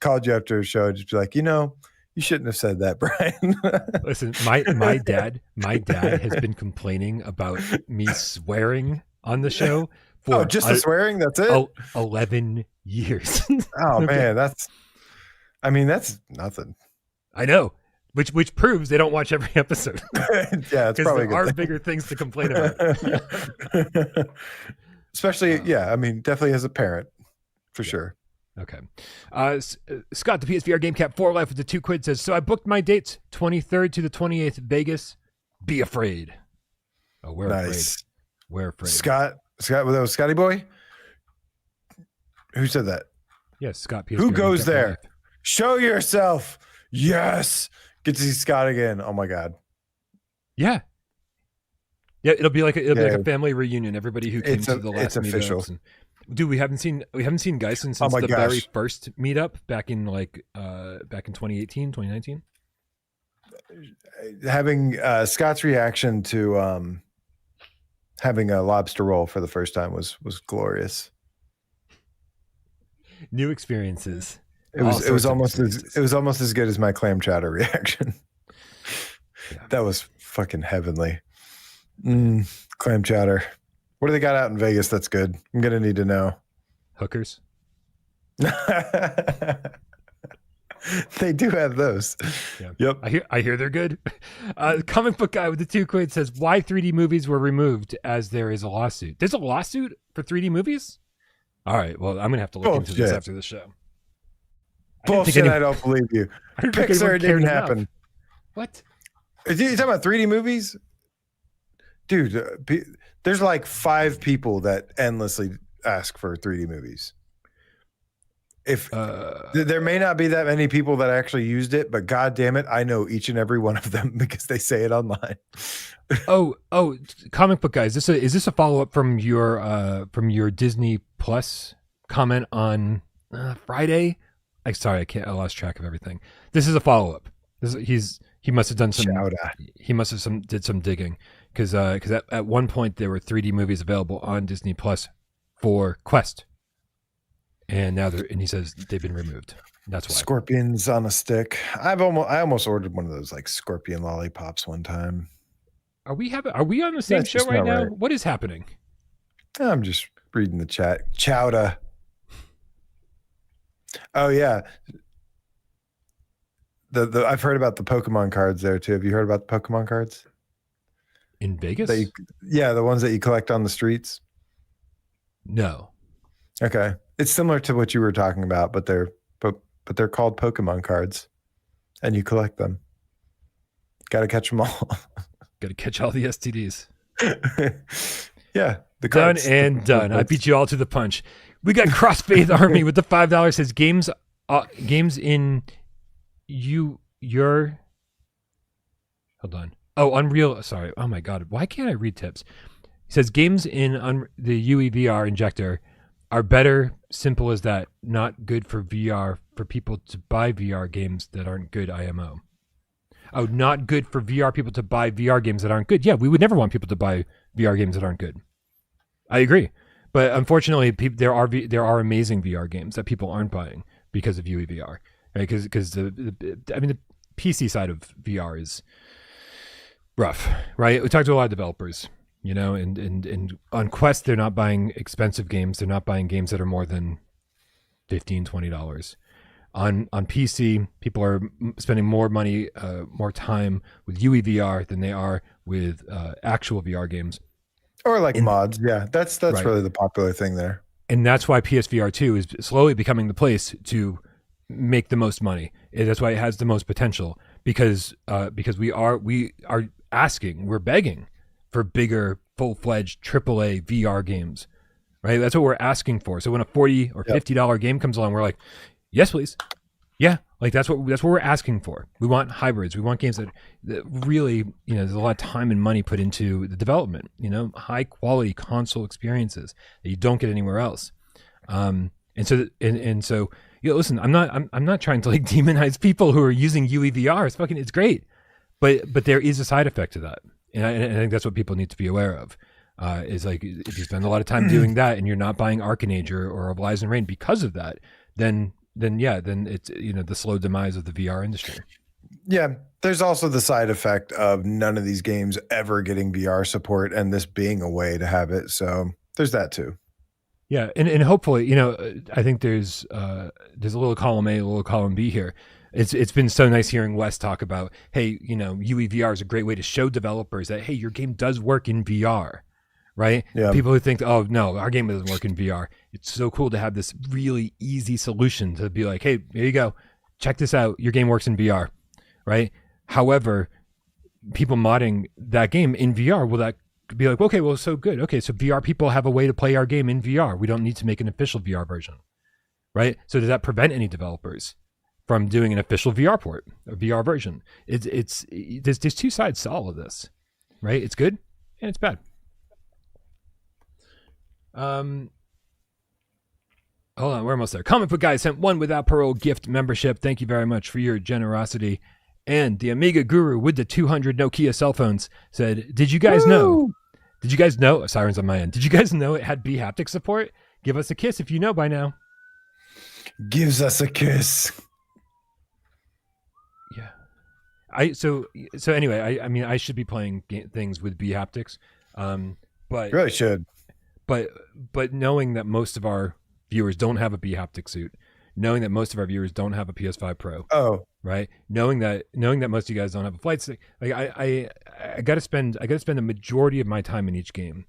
Called you after a show? Just be like, you shouldn't have said that, Brian. Listen, my dad has been complaining about me swearing on the show for just the swearing. That's it. 11 years. Oh man, that's nothing. I know, which proves they don't watch every episode. Yeah, it's probably there are bigger things to complain about. Especially, definitely as a parent, for sure. Okay. Scott, the PSVR Gamecat 4 Life with the 2 quid says, so I booked my dates 23rd to the 28th Vegas. Be afraid. Oh, we're Nice. afraid. We're afraid. Scott, that was Scotty Boy? Who said that? Yes, Scott. PSVR Who goes Gamecat there? Life. Show yourself. Yes. Get to see Scott again. Oh my God. Yeah. Yeah, it'll be like a family reunion. Everybody who came to the last official. meetups. Dude, we haven't seen Geisen since the very first meetup back in 2018, 2019. Having Scott's reaction to having a lobster roll for the first time was glorious. New experiences. It was almost as good as my clam chowder reaction. Yeah. That was fucking heavenly. Clam chowder. What do they got out in Vegas that's good? I'm gonna need to know. Hookers. They do have those. Yeah. Yep. I hear they're good. Comic book guy with the 2 quid says, why 3D movies were removed as there is a lawsuit. There's a lawsuit for 3D movies? All right. Well, I'm gonna have to look into this after the show. Bullshit. I don't believe you. Pixar didn't happen. What? Are you talking about 3D movies? Dude, there's like 5 people that endlessly ask for 3D movies. If there may not be that many people that actually used it, but God damn it, I know each and every one of them because they say it online. oh, comic book guys, is this a follow up from your Disney Plus comment on Friday? I lost track of everything. This is a follow up. He must have done some. He must have did some digging because at one point there were 3D movies available on Disney Plus for Quest, and now he says they've been removed. That's why. Scorpions on a stick. I almost ordered one of those like scorpion lollipops one time. Are we on the same show right now? Right. What is happening? I'm just reading the chat. Chowder. Oh yeah. I've heard about the Pokemon cards there too. Have you heard about the Pokemon cards in Vegas? The ones that you collect on the streets. No. Okay, it's similar to what you were talking about, but they're called Pokemon cards, and you collect them. Got to catch them all. Got to catch all the STDs. Yeah, the cards, done and done. I beat you all to the punch. We got Crossfaith Army with the $5 says games in your hold on. Oh, Unreal. Sorry. Oh my God. Why can't I read tips? He says games in the UEVR injector are better. Simple as that. Not good for VR for people to buy VR games that aren't good. IMO. Oh, not good for VR people to buy VR games that aren't good. Yeah, we would never want people to buy VR games that aren't good. I agree. But unfortunately, there are amazing VR games that people aren't buying because of UEVR, right? Because the PC side of VR is rough, right? We talked to a lot of developers, and on Quest they're not buying expensive games. They're not buying games that are more than $15, $20. On PC, people are spending more money, more time with UEVR than they are with actual VR games. Or like mods, yeah. That's right. Really the popular thing there. And that's why PSVR2 is slowly becoming the place to make the most money. That's why it has the most potential because we are asking, we're begging for bigger, full-fledged AAA VR games, right? That's what we're asking for. So when a $40 or $50 game comes along, we're like, yes, please. Yeah, like that's what we're asking for. We want hybrids. We want games that really, there's a lot of time and money put into the development. High quality console experiences that you don't get anywhere else. And so, listen, I'm not trying to like demonize people who are using UEVR. It's great, but there is a side effect to that, and I think that's what people need to be aware of. Is like if you spend a lot of time doing that and you're not buying Arcanage or Horizon Rain because of that, then it's the slow demise of the VR industry. Yeah, there's also the side effect of none of these games ever getting VR support, and this being a way to have it. So there's that too. Yeah, and hopefully, I think there's a little column A, a little column B here. It's been so nice hearing Wes talk about, hey, UEVR is a great way to show developers that hey, your game does work in VR, right? Yeah. People who think, oh no, our game doesn't work in VR. It's so cool to have this really easy solution to be like, hey, here you go. Check this out. Your game works in VR, right? However, people modding that game in VR, will that be like, okay, well, so good. Okay, so VR people have a way to play our game in VR. We don't need to make an official VR version, right? So does that prevent any developers from doing an official VR port, a VR version? There's two sides to all of this, right? It's good and it's bad. Hold on, we're almost there. Comic Book Guy sent one without parole gift membership. Thank you very much for your generosity. And the Amiga Guru with the 200 Nokia cell phones said, did you guys know? Did you guys know? Sirens on my end. Did you guys know it had B haptic support? Give us a kiss if you know by now. Gives us a kiss. Yeah. So anyway, I mean, I should be playing things with B haptics, but Really should. But knowing that most of our viewers don't have a B haptic suit, knowing that most of our viewers don't have a PS5 Pro, right? Knowing that most of you guys don't have a flight stick, like I got to spend a majority of my time in each game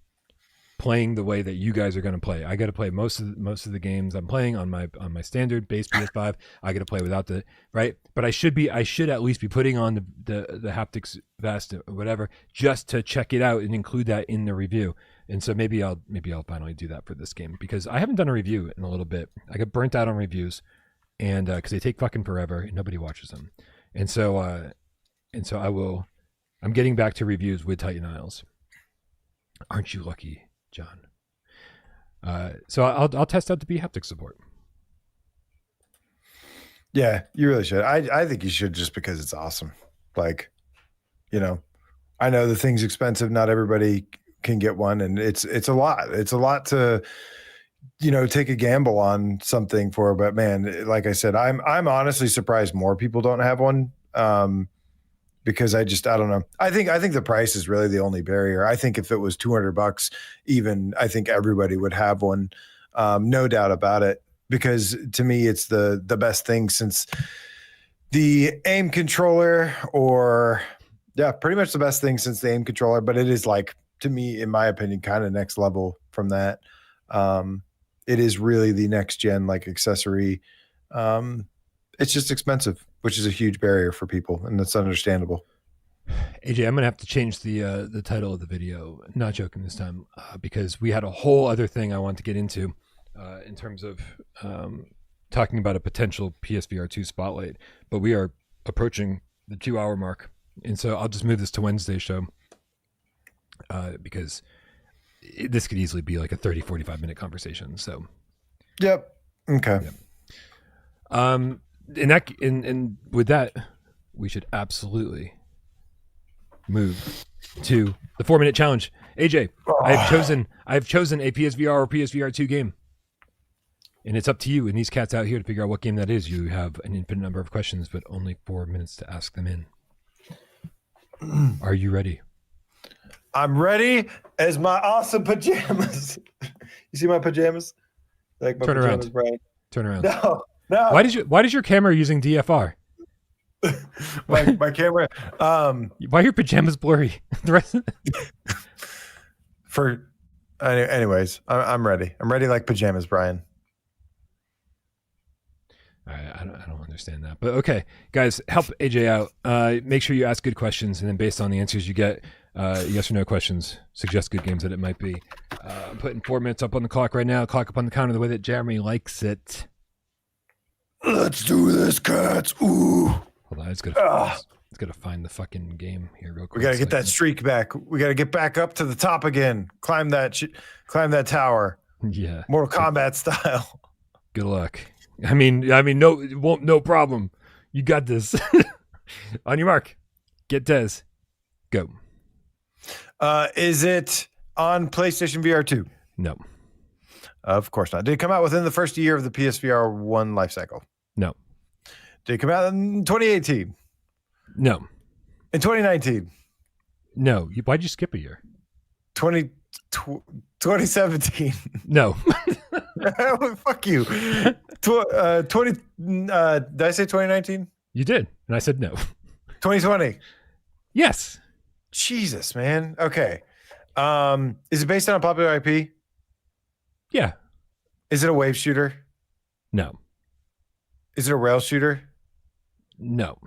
playing the way that you guys are going to play. I got to play most of the games I'm playing on my standard base PS5. I got to play without the right, but I should at least be putting on the haptics vest or whatever just to check it out and include that in the review. And so maybe I'll finally do that for this game, because I haven't done a review in a little bit. I got burnt out on reviews, and because they take fucking forever and nobody watches them. And so I will. I'm getting back to reviews with Titan Isles. Aren't you lucky, John? So I'll test out the B haptic support. Yeah, you really should. I think you should, just because it's awesome. Like, you know, I know the thing's expensive. Not everybody can get one, and it's a lot. It's a lot to, you know, take a gamble on something for. But man, like I said, I'm honestly surprised more people don't have one. Because I don't know. I think the price is really the only barrier. I think if it was $200 even, I think everybody would have one. No doubt about it. Because to me, it's the best thing since the aim controller, or pretty much the best thing since the aim controller. But it is, like, to me, in my opinion, kind of next level from that. It is really the next gen, like, accessory. It's just expensive, which is a huge barrier for people, and that's understandable. AJ, I'm gonna have to change the title of the video. Not joking this time, because we had a whole other thing I want to get into in terms of talking about a potential PSVR2 Spotlight, but we are approaching the 2-hour mark, and so I'll just move this to Wednesday's show because this could easily be like a 30-45 minute conversation. So, yep, okay. Yep. And with that, we should absolutely move to the 4-minute challenge. AJ, I've chosen a PSVR or PSVR2 game, and it's up to you and these cats out here to figure out what game that is. You have an infinite number of questions, but only 4 minutes to ask them in. Are you ready? I'm ready as my awesome pajamas. You see my pajamas? Like my Turn pajamas, around. Brian? Turn around. No. Why does your camera using DFR? my camera. Why are your pajamas blurry? Anyways, I'm ready. I'm ready like pajamas, Brian. All right, I don't understand that, but okay, guys, help AJ out. Make sure you ask good questions, and then based on the answers you get, yes or no questions, suggest good games that it might be. I'm putting 4 minutes up on the clock right now. Clock up on the counter the way that Jeremy likes it. Let's do this, cats. Ooh. Hold on, it's gonna find the fucking game here real quick. We gotta get that streak back. We gotta get back up to the top again. Climb that tower. Yeah. Mortal Kombat style. Good luck. I mean, no problem. You got this. On your mark, get Des, go. Is it on PlayStation VR 2? No. Of course not. Did it come out within the first year of the PSVR 1 life cycle? No. Did it come out in 2018? No. In 2019? No. Why'd you skip a year? 2017. No. Fuck you. 20. Did I say 2019? You did, and I said no. 2020. Yes. Jesus, man. Okay. Is it based on a popular IP? Yeah. Is it a wave shooter? No. Is it a rail shooter? No.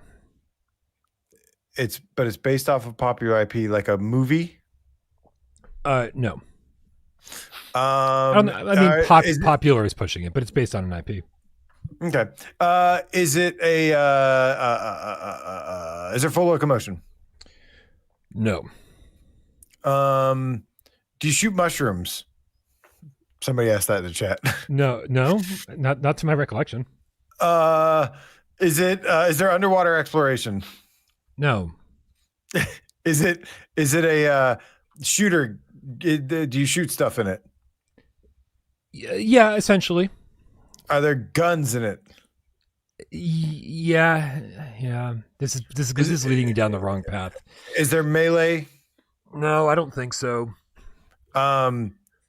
But it's based off of popular IP, like a movie. No. I mean, popular is pushing it, but it's based on an IP. Okay. Is it a? Is there full locomotion? No. Do you shoot mushrooms? Somebody asked that in the chat. No, not to my recollection. Is there underwater exploration? No. Is it a shooter? Do you shoot stuff in it? Yeah, essentially. Are there guns in it? Yeah. This is leading you down the wrong path. Is there melee? No, I don't think so.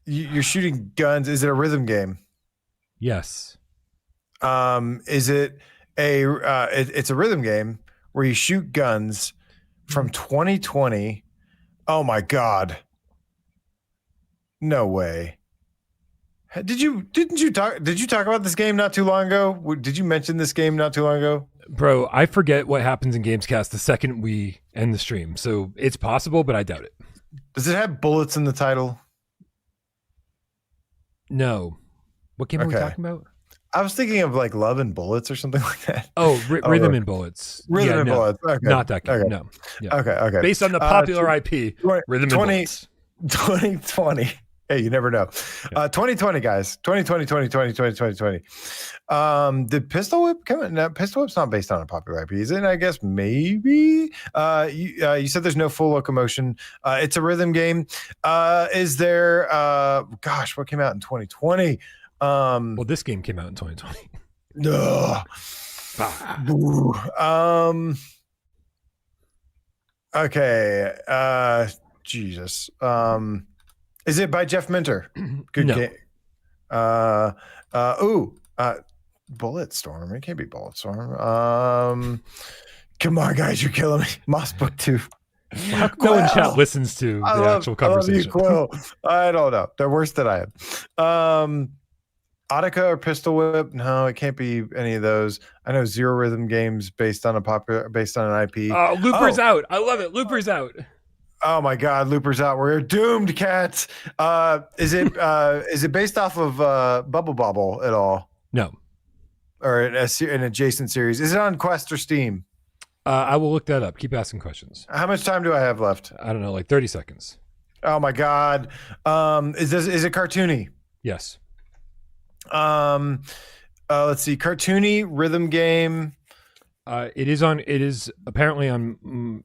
You're shooting guns. Is it a rhythm game? Yes. Is it a? It's a rhythm game where you shoot guns from 2020. Oh my god! No way. Did you talk about this game not too long ago? Did you mention this game not too long ago? Bro, I forget what happens in GAMESCAST the second we end the stream. So it's possible, but I doubt it. Does it have bullets in the title? No. What game are we talking about? I was thinking of like Love and Bullets or something like that. Oh, Rhythm and Bullets. Rhythm and Bullets. Okay. Not that game. Okay. No. Yeah. Okay. Based on the popular IP, Rhythm and Bullets. 2020. Hey, you never know. 2020, guys. 2020. Did Pistol Whip come in? No, Pistol Whip's not based on a popular IP, is it? I guess maybe. You said there's no full locomotion. It's a rhythm game. Is there, what came out in 2020? Well, this game came out in 2020. Okay. Jesus. Is it by Jeff Minter? Good game. Bulletstorm. It can't be Bulletstorm. Come on, guys, you're killing me. Moss Book 2. No one chat listens to the actual conversation. I don't know. They're worse than I am. Audica or Pistol Whip? No, it can't be any of those. I know Zero Rhythm games based on an IP. Looper's out. I love it. Looper's out. Oh my God, Looper's out. We're doomed, cats. Is it based off of Bubble Bobble at all? No. Or an adjacent series? Is it on Quest or Steam? I will look that up. Keep asking questions. How much time do I have left? I don't know, like 30 seconds. Oh my God. Is it cartoony? Yes. Let's see. Cartoony rhythm game. It is apparently on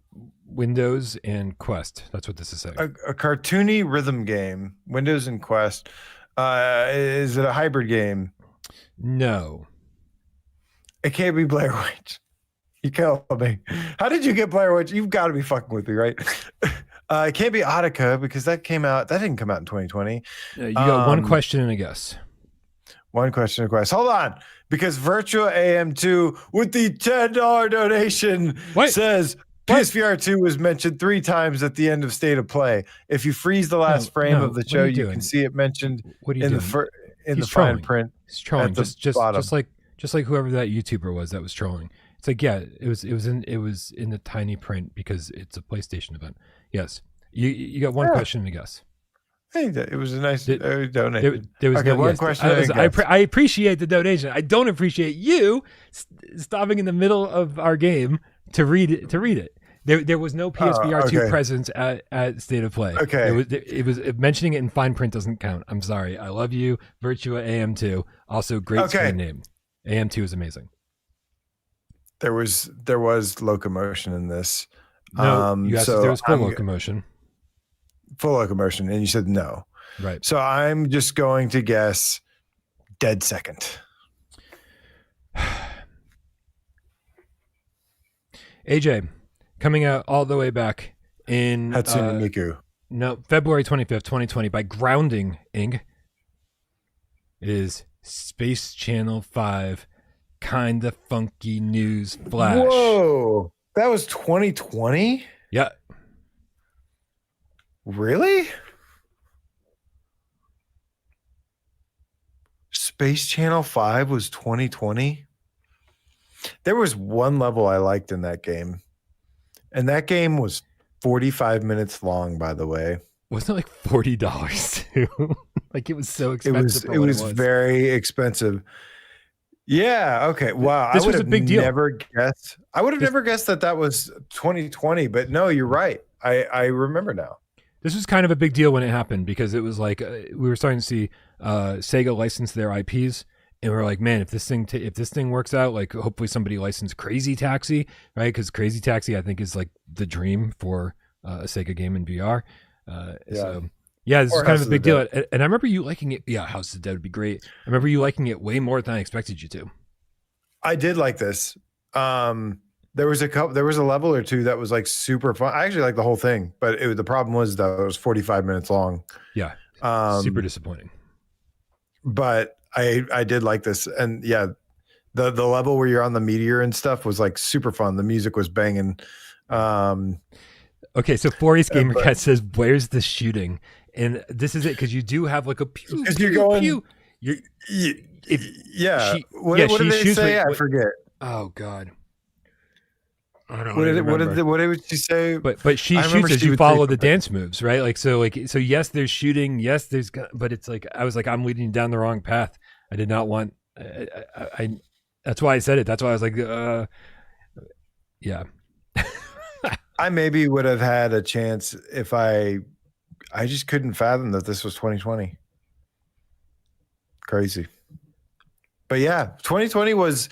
Windows and Quest. That's what this is saying. A cartoony rhythm game, Windows and Quest. Is it a hybrid game? No. It can't be Blair Witch. You kill me. How did you get Blair Witch? You've got to be fucking with me, right? It can't be Audica because that didn't come out in 2020. You got one question and a guess. One question and a guess. Hold on. Because Virtua AM2 with the $10 donation says PSVR2 was mentioned 3 times at the end of State of Play. If you freeze the last frame of the show, you can see it mentioned in the fine print. He's trolling. Just like whoever that YouTuber was that was trolling. It's like, yeah, it was in the tiny print because it's a PlayStation event. Yes. You got one question and a guess. Hey, it was a nice donation. There was one question. I appreciate the donation. I don't appreciate you stopping in the middle of our game to read it. There was no PSVR2 presence at State of Play. Okay. It was mentioning it in fine print doesn't count. I'm sorry. I love you, Virtua AM2. Also, great screen name. AM2 is amazing. There was locomotion in this. No, you asked if there was full locomotion. Full locomotion, and you said no. Right. So I'm just going to guess dead second. AJ, coming out all the way back in Hatsune Miku. No, February 25th, 2020 by Grounding Inc. It is Space Channel 5 Kinda Funky News Flash. Whoa. That was 2020? Yeah. Really? Space Channel 5 was 2020. There was one level I liked in that game, and that game was 45 minutes long, by the way. Wasn't it like $40 too? Like, it was so expensive. It was very expensive. Yeah. Okay. Wow. This was a big deal. Never guessed. I would have never guessed that was 2020. But no, you're right. I remember now. This was kind of a big deal when it happened, because it was like we were starting to see Sega license their IPs, and we were like, man, if this thing works out, like, hopefully somebody licensed Crazy Taxi, right? Because Crazy Taxi, I think, is like the dream for a Sega game in VR. So yeah, this is kind of a big deal. And I remember you liking it. Yeah, House of the Dead would be great. I remember you liking it way more than I expected you to. I did like this. There was a level or two that was like super fun. I actually liked the whole thing, but the problem was that it was 45 minutes long. Yeah, super disappointing. But I did like this, and yeah, the level where you're on the meteor and stuff was like super fun. The music was banging. Okay, so Forest Gamercat says, "Where's the shooting?" And this is it, because you do have like a pew. Because you're going. Pew. What did they say? I forget. Oh God. I don't know. What did she say? But she shoots as you follow the dance moves, right? So yes, there's shooting. Yes, there's, but it's like, I was like, I'm leading you down the wrong path. I did not want. I that's why I said it. That's why I was like, yeah. I maybe would have had a chance if I just couldn't fathom that this was 2020. Crazy. But yeah, 2020 was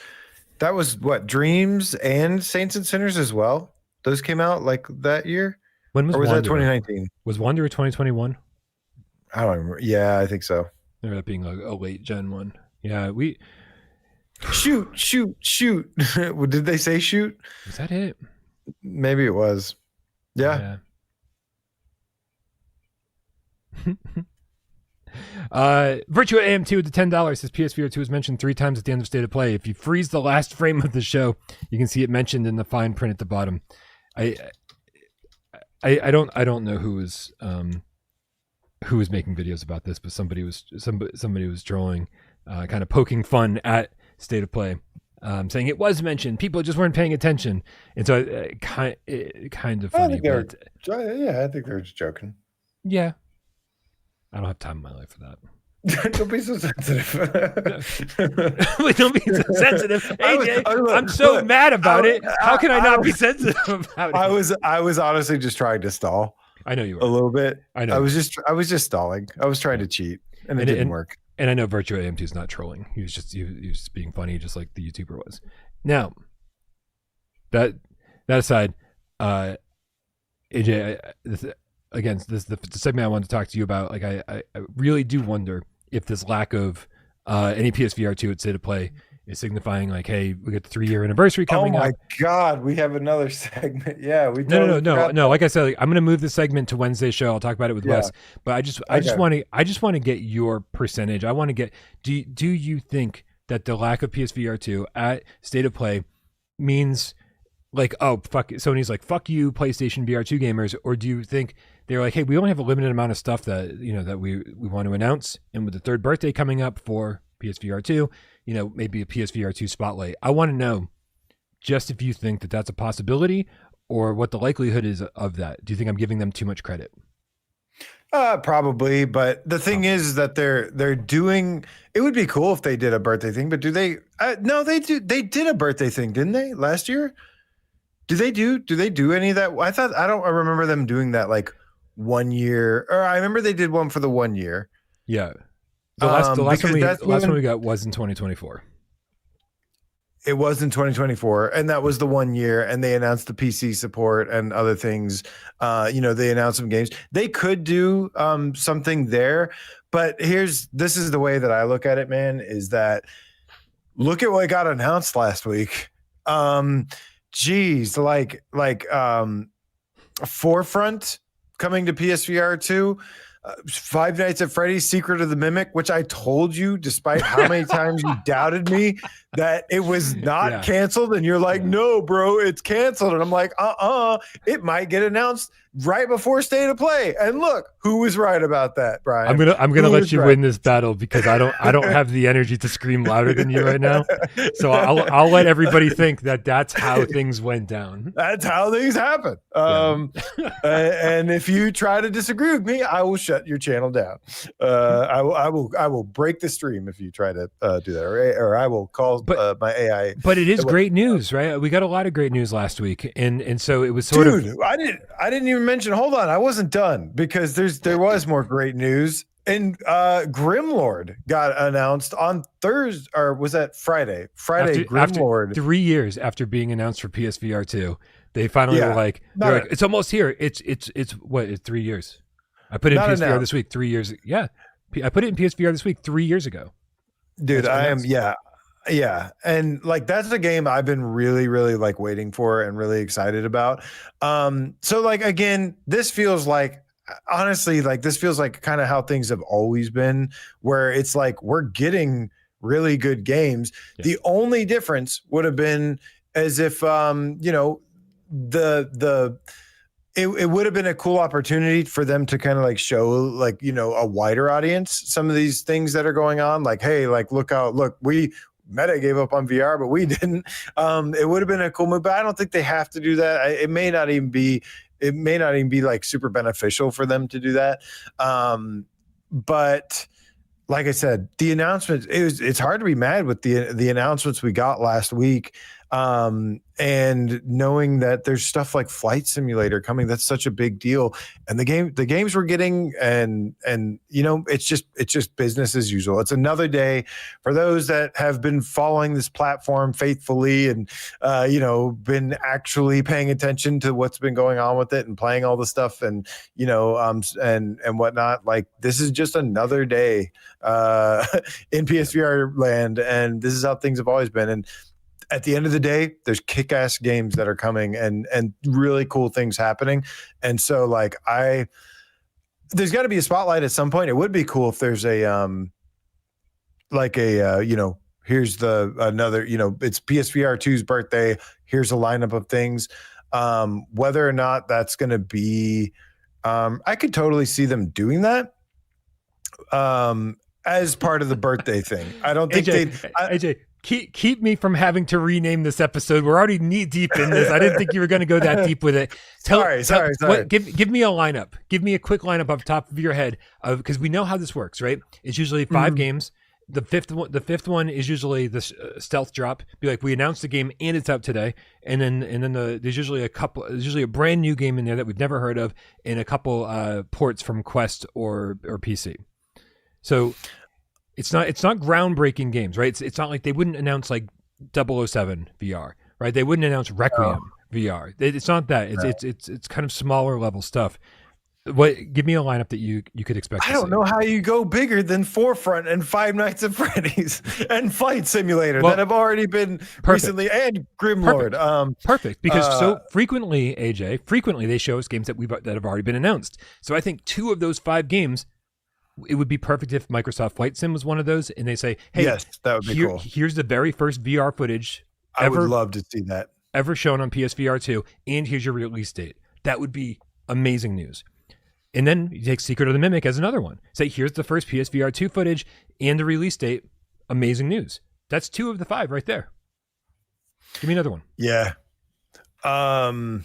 what, Dreams and Saints and Sinners as well. Those came out like that year. When was that 2019? Was Wonder 2021? I don't remember. Yeah, I think so. Ended up being a late gen one. Yeah, we shoot. Did they say shoot? Was that it? Maybe it was. Yeah. Virtua AM2 with the $10 says PSVR2 is mentioned 3 times at the end of State of Play. If you freeze the last frame of the show, you can see it mentioned in the fine print at the bottom. I don't know who was making videos about this, but somebody was trolling, kind of poking fun at State of Play, saying it was mentioned, people just weren't paying attention, and so kind of funny. I think they're just joking. Yeah. I don't have time in my life for that. Don't be so sensitive. Don't be so sensitive. AJ, I'm so mad about it. How can I not be sensitive about it? I was honestly just trying to stall. I know you were. A little bit. I know. I was just stalling. I was trying to cheat, and it didn't work. And I know Virtua AM2 is not trolling. He was just being funny, just like the YouTuber was. Now, that aside, AJ, again, this is the segment I wanted to talk to you about. Like, I really do wonder if this lack of any PSVR2 at State of Play is signifying, like, hey, we got the 3-year anniversary coming up. Oh my God, we have another segment. Yeah, we no. Like I said, like, I'm going to move the segment to Wednesday's show. I'll talk about it with Wes. But I just want to get your percentage. I want to get. Do you think that the lack of PSVR2 at State of Play means, like, oh, fuck, Sony's like, fuck you, PlayStation VR2 gamers, or do you think they're like, hey, we only have a limited amount of stuff that, you know, that we want to announce, and with the 3rd birthday coming up for PSVR2, you know, maybe a PSVR2 Spotlight. I want to know just if you think that that's a possibility, or what the likelihood is of that. Do you think I'm giving them too much credit? Probably, but the thing is that they're doing. It would be cool if they did a birthday thing, but do they? No, they do. They did a birthday thing, didn't they, last year? Do they do any of that? I don't remember them doing that, like, 1 year, or I remember they did one for the 1 year. Yeah. The last one we got was in 2024. It was in 2024, and that was the 1 year, and they announced the PC support and other things. You know, they announced some games. They could do something there, but this is the way that I look at it, man, is that look at what got announced last week. Geez, like Forefront coming to PSVR 2, Five Nights at Freddy's Secret of the Mimic, which I told you, despite how many times you doubted me, that it was not canceled, and you're like, no, bro, it's canceled, and I'm like, it might get announced right before State of Play. And look, who was right about that, Brian? I'm gonna let you win this battle because I don't have the energy to scream louder than you right now. So I'll let everybody think that that's how things went down. That's how things happen. And if you try to disagree with me, I will shut your channel down. I will break the stream if you try to do that, or I will call my AI. But it is great news, right? We got a lot of great news last week, and so it was sort of. I didn't even mention. Hold on, I wasn't done because there was more great news. And Grimlord got announced on Thursday, or was that Friday? Grimlord. After 3 years after being announced for PSVR2, they finally were like, it's almost here. It's what? It's 3 years. I put it in PSVR this week. 3 years. Yeah, I put it in PSVR this week 3 years ago. Dude, I am. Yeah. And like, that's a game I've been really, really like waiting for and really excited about. So like, again, this feels like, honestly, like this feels like kind of how things have always been, where it's like, we're getting really good games. Yeah. The only difference would have been as if, you know, it would have been a cool opportunity for them to kind of like show like, you know, a wider audience some of these things that are going on. Like, hey, like, look, Meta gave up on VR, but we didn't. It would have been a cool move, but I don't think they have to do that. It may not even be like super beneficial for them to do that. But like I said, the announcements, it's hard to be mad with the announcements we got last week. And knowing that there's stuff like Flight Simulator coming, that's such a big deal. And the games we're getting, and you know, it's just business as usual. It's another day for those that have been following this platform faithfully and you know, been actually paying attention to what's been going on with it and playing all the stuff and you know and whatnot. Like, this is just another day in PSVR land, and this is how things have always been. And at the end of the day, there's kick-ass games that are coming and really cool things happening. And so like there's got to be a spotlight at some point. It would be cool if there's a you know, here's another, you know, it's PSVR2's birthday. Here's a lineup of things. Whether or not that's going to be, I could totally see them doing that. As part of the birthday thing. I don't think AJ, keep me from having to rename this episode. We're already knee deep in this. I didn't think you were going to go that deep with it. Sorry. Give me a lineup. Give me a quick lineup off the top of your head, because we know how this works, right? It's usually 5 games. The fifth one is usually the stealth drop. Be like, we announced the game and it's out today, and then there's usually a brand new game in there that we've never heard of, and a couple ports from Quest or PC. So it's not groundbreaking games, right? It's not like they wouldn't announce like 007 VR, right? They wouldn't announce Requiem VR. It's not that. It's kind of smaller level stuff. Give me a lineup that you could expect. I don't know how you go bigger than Forefront and Five Nights at Freddy's and Flight Simulator that have already been recently, and Grimlord. Perfect, because so frequently, AJ, they show us games that have already been announced. So I think 2 of those 5 games, it would be perfect if Microsoft Flight Sim was one of those, and they say, "Hey, yes, that would be cool. Here's the very first VR footage I would love to see that ever shown on PSVR2, and here's your release date." That would be amazing news. And then you take Secret of the Mimic as another one. Say, here's the first PSVR2 footage and the release date. Amazing news. That's 2 of the 5 right there. Give me another one. Yeah. You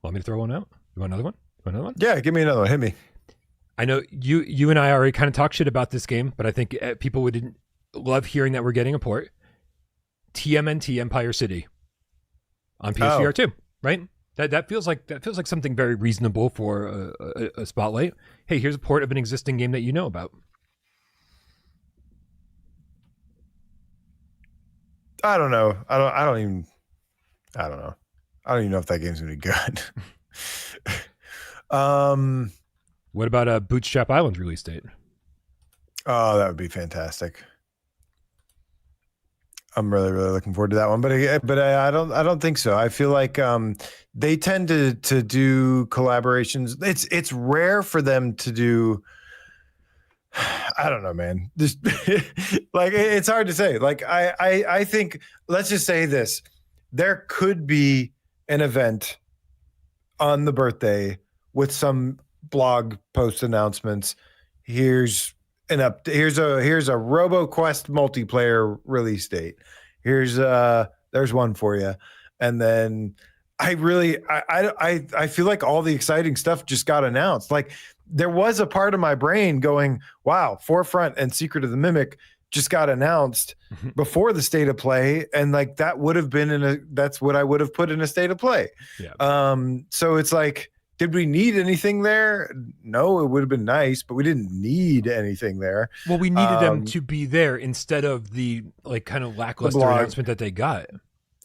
want me to throw one out? You want another one? Yeah, give me another one. Hit me. I know you and I already kind of talk shit about this game, but I think people would love hearing that we're getting a port. TMNT Empire City on PSVR2, right? That feels like something very reasonable for a spotlight. Hey, here's a port of an existing game that you know about. I don't know. I don't even know if that game's gonna be good. What about Bootstrap Island's release date? Oh, that would be fantastic. I'm really, really looking forward to that one, but I don't think so. I feel like they tend to do collaborations. It's rare for them to do. I don't know, man. Just like, it's hard to say. Like I think, let's just say this: there could be an event on the birthday with some blog post announcements. Here's an here's a RoboQuest multiplayer release date. There's one for you. And then I feel like all the exciting stuff just got announced. Like there was a part of my brain going, wow, Forefront and Secret of the Mimic just got announced before the state of play. And like, that would have been that's what I would have put in a state of play. Yeah. So it's like, did we need anything there? No, it would have been nice, but we didn't need anything there. Well, we needed them to be there instead of the like kind of lackluster announcement that they got.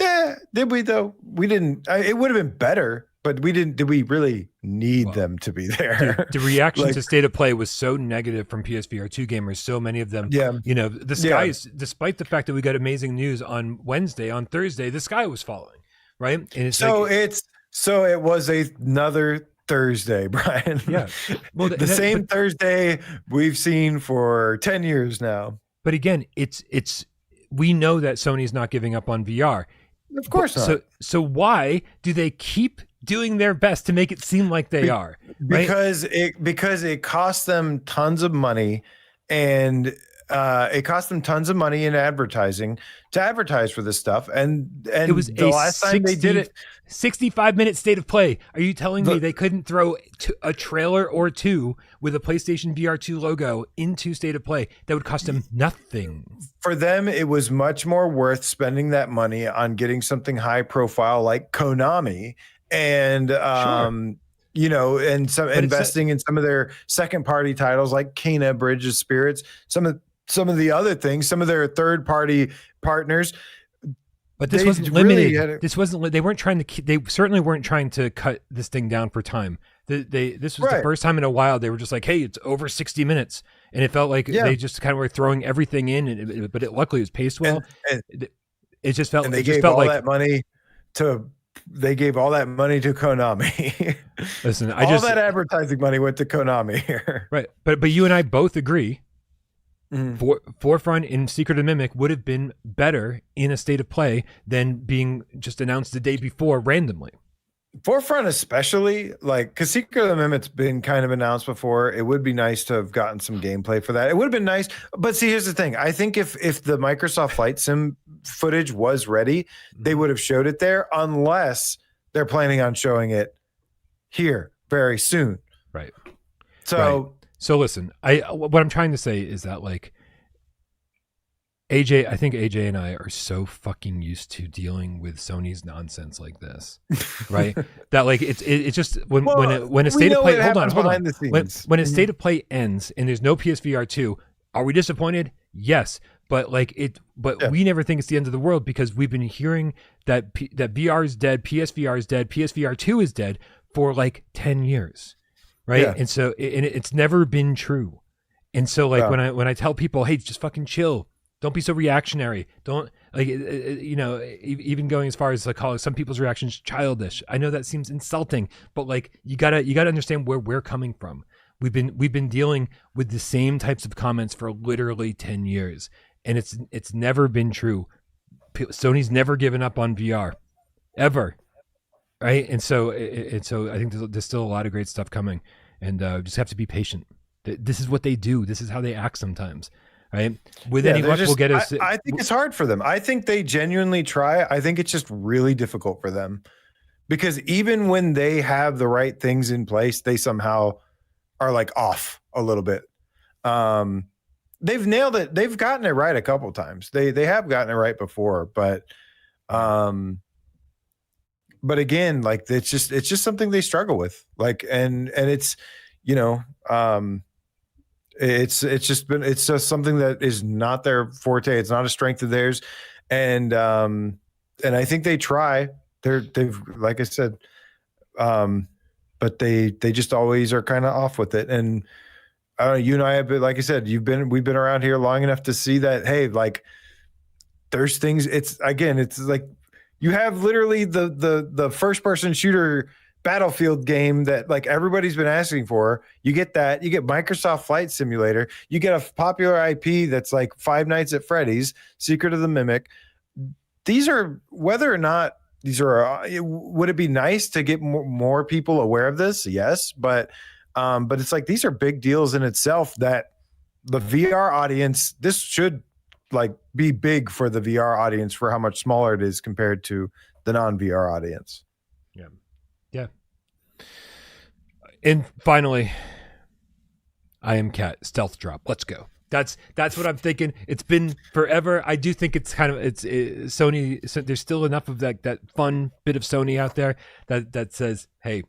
Yeah, did we though? We didn't. It would have been better, but we didn't. Did we really need them to be there? The reaction to state of play was so negative from PSVR2 gamers. So many of them, you know, the sky is, despite the fact that we got amazing news on Wednesday, on Thursday, the sky was falling, right? And it's so it was another Thursday, Brian. Yeah, well, the same Thursday we've seen for 10 years now. But again, we know that Sony's not giving up on VR. Of course not. So why do they keep doing their best to make it seem like they are? Right? Because it costs them tons of money, and it cost them tons of money in advertising to advertise for this stuff. And it was the last time they did it, 65-minute state of play. Are you telling me they couldn't throw a trailer or two with a PlayStation VR2 logo into state of play that would cost them nothing? For them, it was much more worth spending that money on getting something high profile like Konami and you know, and some investing in some of their second party titles like Kena, Bridge of Spirits, some of the other things, some of their third party partners. But this wasn't limited. They weren't trying to. They certainly weren't trying to cut this thing down for time. This was the first time in a while they were just like, "Hey, it's over 60 minutes," and it felt like they just kind of were throwing everything in. But luckily, it was paced well. It just felt. And they gave all that money to. They gave all that money to Konami. Listen, all that advertising money went to Konami here. Right, but you and I both agree. Forefront and Secret of the Mimic would have been better in a state of play than being just announced the day before randomly. Forefront especially, like, because Secret of the Mimic's been kind of announced before. It would be nice to have gotten some gameplay for that. It would have been nice. But see, here's the thing. I think if the Microsoft Flight Sim footage was ready, they would have showed it there, unless they're planning on showing it here very soon. Right. So listen, what I'm trying to say is that, like, I think AJ and I are so fucking used to dealing with Sony's nonsense like this, right? That like it's just when a state of play when a state of play ends and there's no PSVR 2, are we disappointed? Yes, but we never think it's the end of the world, because we've been hearing that VR is dead, PSVR is dead, PSVR 2 is dead for like 10 years. Right. Yeah. And so it's never been true. And so like when I tell people, hey, just fucking chill. Don't be so reactionary. Don't like, you know, even going as far as like calling some people's reactions childish. I know that seems insulting, but like you gotta understand where we're coming from. We've been dealing with the same types of comments for literally 10 years, and it's never been true. Sony's never given up on VR, ever. Right. And so I think there's still a lot of great stuff coming, and just have to be patient. This is what they do. This is how they act sometimes. Right. With any luck, we'll get us. I think it's hard for them. I think they genuinely try. I think it's just really difficult for them, because even when they have the right things in place, they somehow are like off a little bit. They've nailed it. They've gotten it right a couple of times. They have gotten it right before, but again, like it's just something they struggle with. Like, and it's, you know, it's just something that is not their forte. It's not a strength of theirs. And I think they try. They've, like I said, but they just always are kind of off with it. And I don't know, you and I have been, like I said, we've been around here long enough to see that, hey, like there's things, it's like, you have literally the first person shooter Battlefield game that like everybody's been asking for. You get that. You get Microsoft Flight Simulator. You get a popular IP that's like Five Nights at Freddy's, Secret of the Mimic. these are, whether or not these are, would it be nice to get more people aware of this? Yes, but it's like these are big deals in itself that the VR audience, this should like be big for the VR audience for how much smaller it is compared to the non-VR audience. Yeah. Yeah. And finally, I Am Cat stealth drop. Let's go. That's what I'm thinking. It's been forever. I do think it's kind of Sony. So there's still enough of that fun bit of Sony out there that says, hey,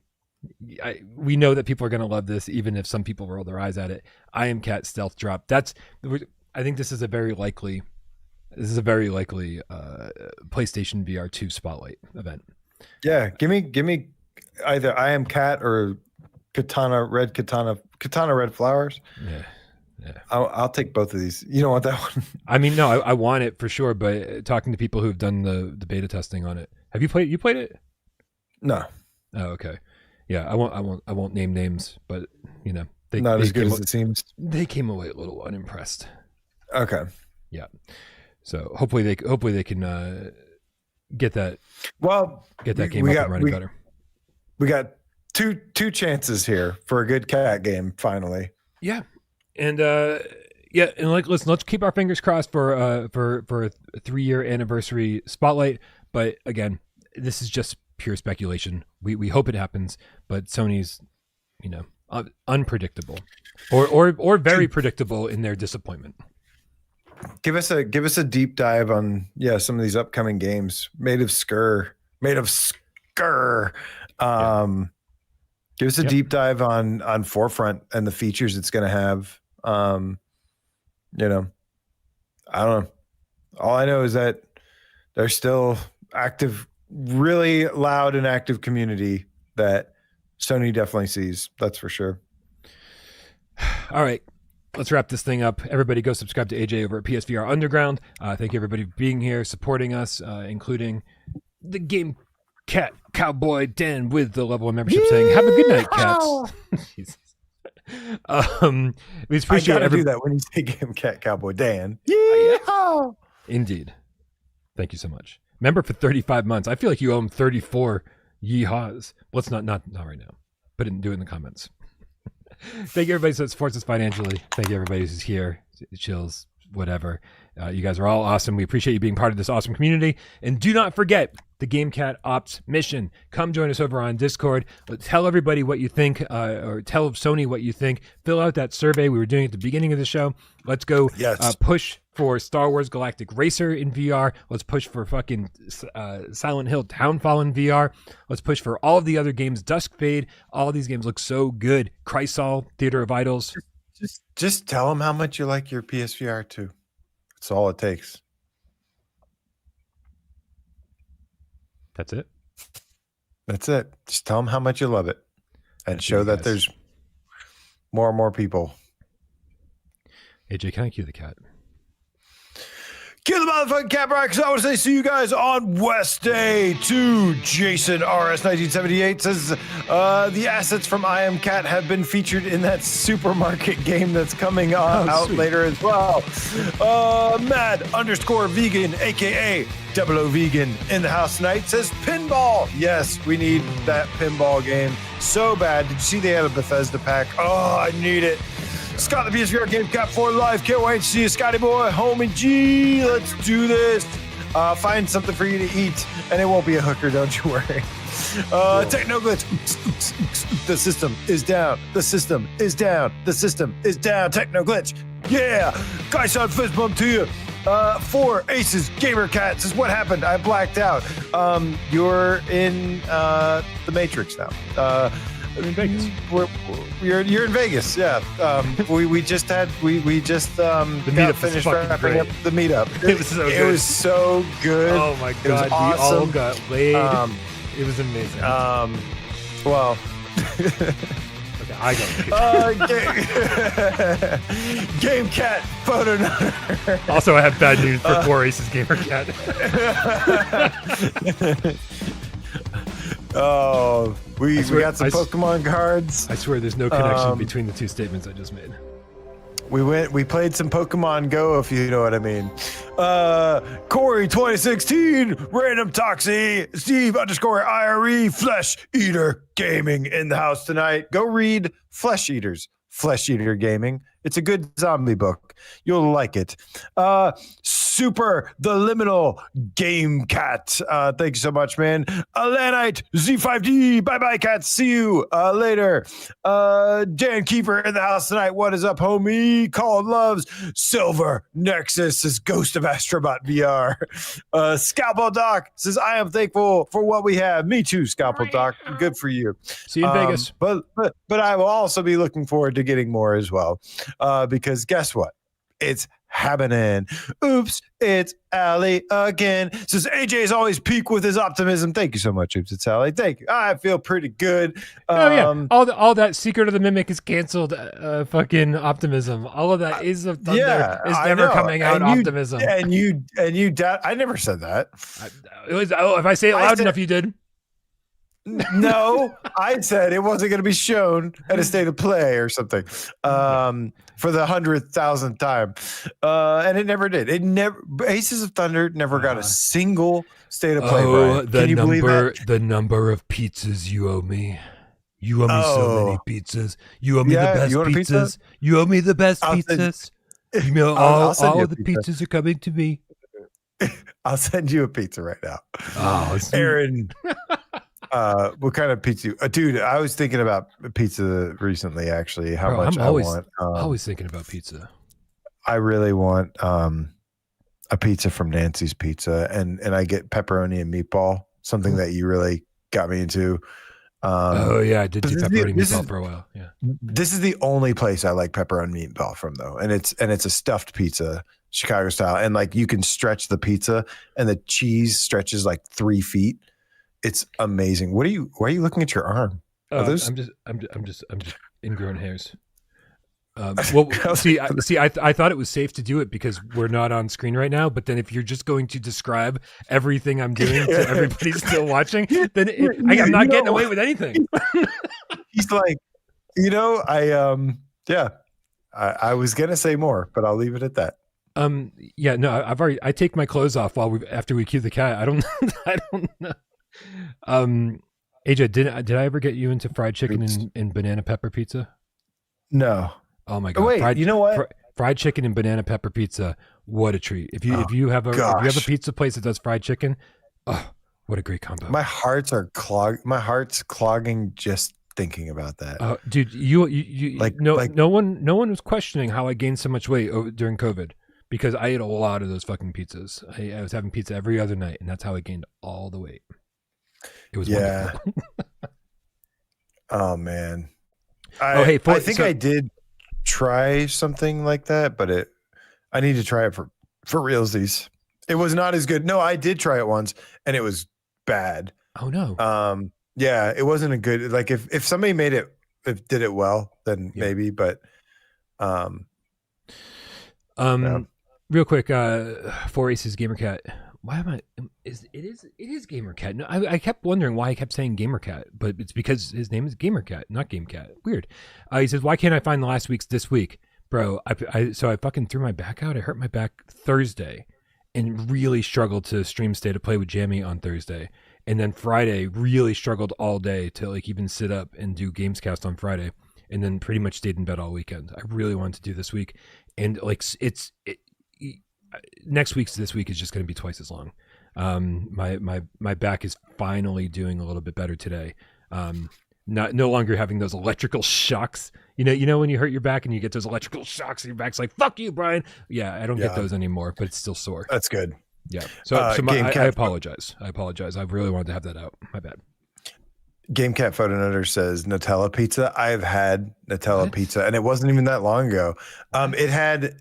we know that people are going to love this, even if some people roll their eyes at it. I Am Cat stealth drop. I think this is a very likely PlayStation VR2 Spotlight event. Yeah, give me either I Am Cat or Katana Red Flowers. Yeah. I'll take both of these. You don't want that one? I mean, no, I want it for sure. But talking to people who've done the beta testing on it, have you played? You played it? No. Oh, okay. Yeah, I won't name names, but you know, not as good as it seems. They came away a little unimpressed. Okay. Yeah. So hopefully they can get that. Well, get that game up and running better. We got two chances here for a good cat game finally. Yeah. And and like let's keep our fingers crossed for a 3-year anniversary Spotlight. But again, this is just pure speculation. We hope it happens, but Sony's, unpredictable, or very predictable in their disappointment. Give us a deep dive on some of these upcoming games made of Skur. Give us a deep dive on Forefront and the features it's going to have. I don't know. All I know is that there's still active, really loud and active community that Sony definitely sees. That's for sure. All right. Let's wrap this thing up. Everybody go subscribe to AJ over at PSVR Underground. Thank you everybody for being here, supporting us, including the Gamecat Cowboy Dan with the level of membership saying, have a good night, cats. Jesus. We appreciate do that when you say Gamecat Cowboy Dan. Yeah. Indeed. Thank you so much. Member for 35 months. I feel like you owe him 34 yeehaws. Let's not right now. Do it in the comments. Thank you everybody that supports us financially. Thank you everybody who's here, chills, whatever. You guys are all awesome. We appreciate you being part of this awesome community. And do not forget the GameCat Ops mission. Come join us over on Discord. Tell everybody what you think, or tell Sony what you think. Fill out that survey we were doing at the beginning of the show. Let's go push for Star Wars Galactic Racer in VR. Let's push for fucking Silent Hill Townfall in VR. Let's push for all of the other games. Dusk Fade. All these games look so good. Chrysal, Theater of Idols. Just tell them how much you like your PSVR 2. That's all it takes. That's it? That's it. Just tell them how much you love it and show that there's more and more people. AJ, can I cue the cat? Cue the motherfucking cat, Brian, because I want to say see you guys on West Day 2. Jason RS1978 says the assets from I Am Cat have been featured in that supermarket game that's coming out later as well. Mad_vegan, a.k.a. Double O Vegan in the house tonight says pinball. Yes, we need that pinball game so bad. Did you see they had a Bethesda pack? Oh, I need it. Scott, the PSVR Gamecat for life. Can't wait to see you, Scotty boy. Homie G, let's do this. Find something for you to eat, and it won't be a hooker, don't you worry. Techno glitch. The system is down. The system is down. The system is down. Techno glitch. Yeah. Guys on fist bump to you. 4 Aces Gamercat says, what happened? I blacked out. You're in the Matrix now. I'm in Vegas. You're in Vegas, yeah. We just the meetup finished wrapping up the meetup. It was so good. Oh my god, awesome. We all got laid. It was amazing. Well, okay, I got Gamecat photo number. Also, I have bad news for 4 Aces Gamercat. Oh, we got some Pokemon cards. I swear there's no connection between the two statements I just made. We played some Pokemon Go, if you know what I mean. Corey 2016, Random Toxie, Steve _IRE, Flesh Eater Gaming in the house tonight. Go read Flesh Eater Gaming. It's a good zombie book. You'll like it. Super the Liminal Gamecat. Thank you so much, man. Alanite Z5D. Bye, cat. See you later. Dan Kiefer in the house tonight. What is up, homie? Colin Loves. Silver Nexus is Ghost of Astrobot VR. Scalpel Doc says, I am thankful for what we have. Me too, Scalpel Doc. Good for you. See you in Vegas. But I will also be looking forward to getting more as well. Because guess what? It's happening. Oops, it's Allie again. Says AJ is always peak with his optimism. Thank you so much, Oops, it's Allie. Thank you. I feel pretty good. All that Secret of the Mimic is canceled. Fucking optimism. All of that is of thunder. Is never coming out. Optimism. And you. I never said that. If I say it loud enough, you did. No, I said it wasn't going to be shown at a state of play or something for the 100,000th time. And it never did. Aces of Thunder never got a single state of play. Brian. Can you believe that? The number of pizzas you owe me. You owe me so many pizzas. You owe me the best pizzas. You owe me the best pizzas. All the pizzas are coming to me. I'll send you a pizza right now. Oh, Aaron. What kind of pizza? Dude, I was thinking about pizza recently, actually. I want. Always thinking about pizza. I really want a pizza from Nancy's Pizza, and I get pepperoni and meatball, something that you really got me into. I did do pepperoni meatball for a while. Yeah. This is the only place I like pepperoni meatball from, though. And it's a stuffed pizza, Chicago style. And like you can stretch the pizza and the cheese stretches like 3 feet. It's amazing. Why are you looking at your arm? I'm just ingrown hairs. I thought it was safe to do it because we're not on screen right now. But then if you're just going to describe everything I'm doing to everybody still watching, then I'm not getting away with anything. He's like, I was gonna say more, but I'll leave it at that. I take my clothes off after we cue the cat. I don't know. AJ, did I ever get you into fried chicken and banana pepper pizza? No. Oh my god! Wait, you know what? Fried chicken and banana pepper pizza. What a treat! If you have a pizza place that does fried chicken, oh, what a great combo! My heart's clogging just thinking about that. Dude, no one was questioning how I gained so much weight during COVID because I ate a lot of those fucking pizzas. I was having pizza every other night, and that's how I gained all the weight. It was wonderful. Oh man. I think I did try something like that, but I need to try it for realsies. It was not as good. No, I did try it once and it was bad. Oh no. Yeah, it wasn't a good, like if somebody did it well, then maybe, but real quick, 4 Aces Gamercat. Why am I? It is Gamercat. No, I kept wondering why I kept saying Gamercat, but it's because his name is Gamercat, not Gamecat. Weird. He says, "Why can't I find the last week's this week, bro?" So I fucking threw my back out. I hurt my back Thursday, and really struggled to stream State of Play with Jamie on Thursday, and then Friday really struggled all day to like even sit up and do GamesCast on Friday, and then pretty much stayed in bed all weekend. I really wanted to do this week, and like next week's this week is just going to be twice as long. My back is finally doing a little bit better today. No longer having those electrical shocks. You know when you hurt your back and you get those electrical shocks and your back's like, fuck you, Brian. Yeah, I don't get those anymore, but it's still sore. That's good. Yeah. So I apologize. I really wanted to have that out. My bad. Gamecat Photo Nutter says Nutella pizza. I've had Nutella pizza, and it wasn't even that long ago. It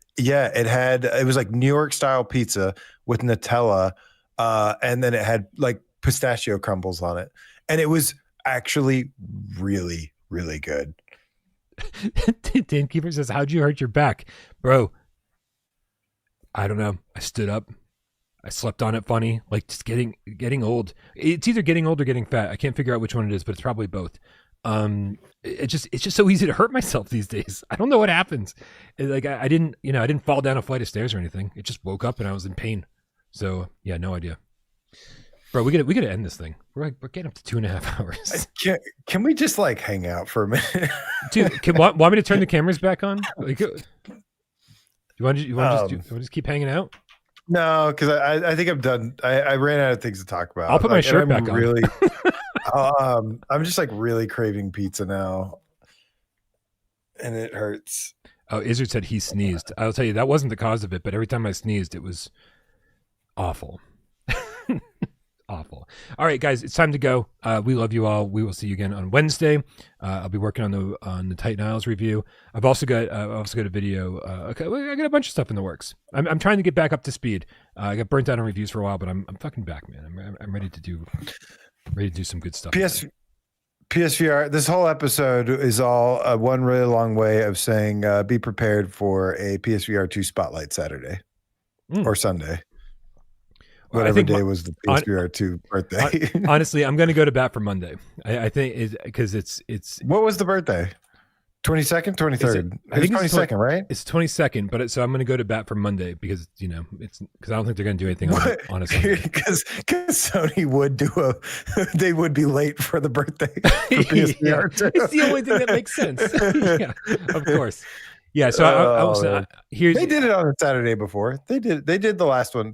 was like New York style pizza with Nutella, and then it had like pistachio crumbles on it, and it was actually really, really good. Dan Keeper says, "How'd you hurt your back, bro?" I don't know. I stood up. I slept on it funny, like just getting old. It's either getting old or getting fat. I can't figure out which one it is, but it's probably both. It's just so easy to hurt myself these days. I don't know what happens. Like I didn't fall down a flight of stairs or anything. It just woke up and I was in pain. So yeah, no idea. Bro, we gotta end this thing. We're getting up to 2.5 hours. Can we just like hang out for a minute? Dude, want me to turn the cameras back on? Like, you want to just keep hanging out? No, because I think I'm done. I ran out of things to talk about. I'll put my shirt back on. Really, I'm just like really craving pizza now, and it hurts. Oh, Izzard said he sneezed. I'll tell you, that wasn't the cause of it, but every time I sneezed, it was awful. Awful. All right, guys, it's time to go. We love you all. We will see you again on Wednesday. I'll be working on the Titan review. I've also got a video. Okay, I got a bunch of stuff in the works. I'm trying to get back up to speed. I got burnt out on reviews for a while, but I'm fucking back, man. I'm ready to do some good stuff. PSVR. This whole episode is all one really long way of saying be prepared for a PSVR2 Spotlight Saturday or Sunday. Whatever day was the PSVR2 birthday. Honestly, I'm going to go to bat for Monday. I think because it's. What was the birthday? 22nd, 23rd. I think it's 22nd, right? It's 22nd, but so I'm going to go to bat for Monday because it's because I don't think they're going to do anything on a Sunday. Because Sony would they would be late for the birthday. For PSVR2. It's the only thing that makes sense. Yeah, of course. Yeah, so here's. They did it on a Saturday before. They did the last one.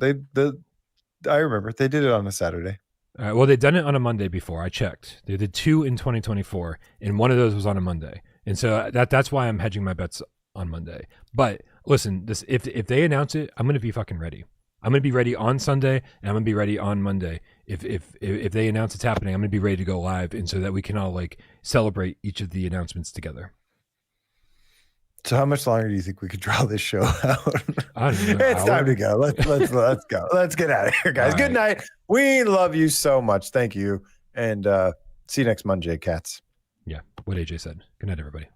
I remember they did it on a Saturday. All right, well, they've done it on a Monday before. I checked. They did 2 in 2024, and one of those was on a Monday. And so that's why I'm hedging my bets on Monday. But listen, if they announce it, I'm going to be fucking ready. I'm going to be ready on Sunday, and I'm going to be ready on Monday. If they announce it's happening, I'm going to be ready to go live, and so that we can all like celebrate each of the announcements together. So how much longer do you think we could draw this show out? I don't know, it's time to go. Let's go. Let's get out of here, guys. Good night. We love you so much. Thank you. And see you next Monday, cats. Yeah, what AJ said. Good night, everybody.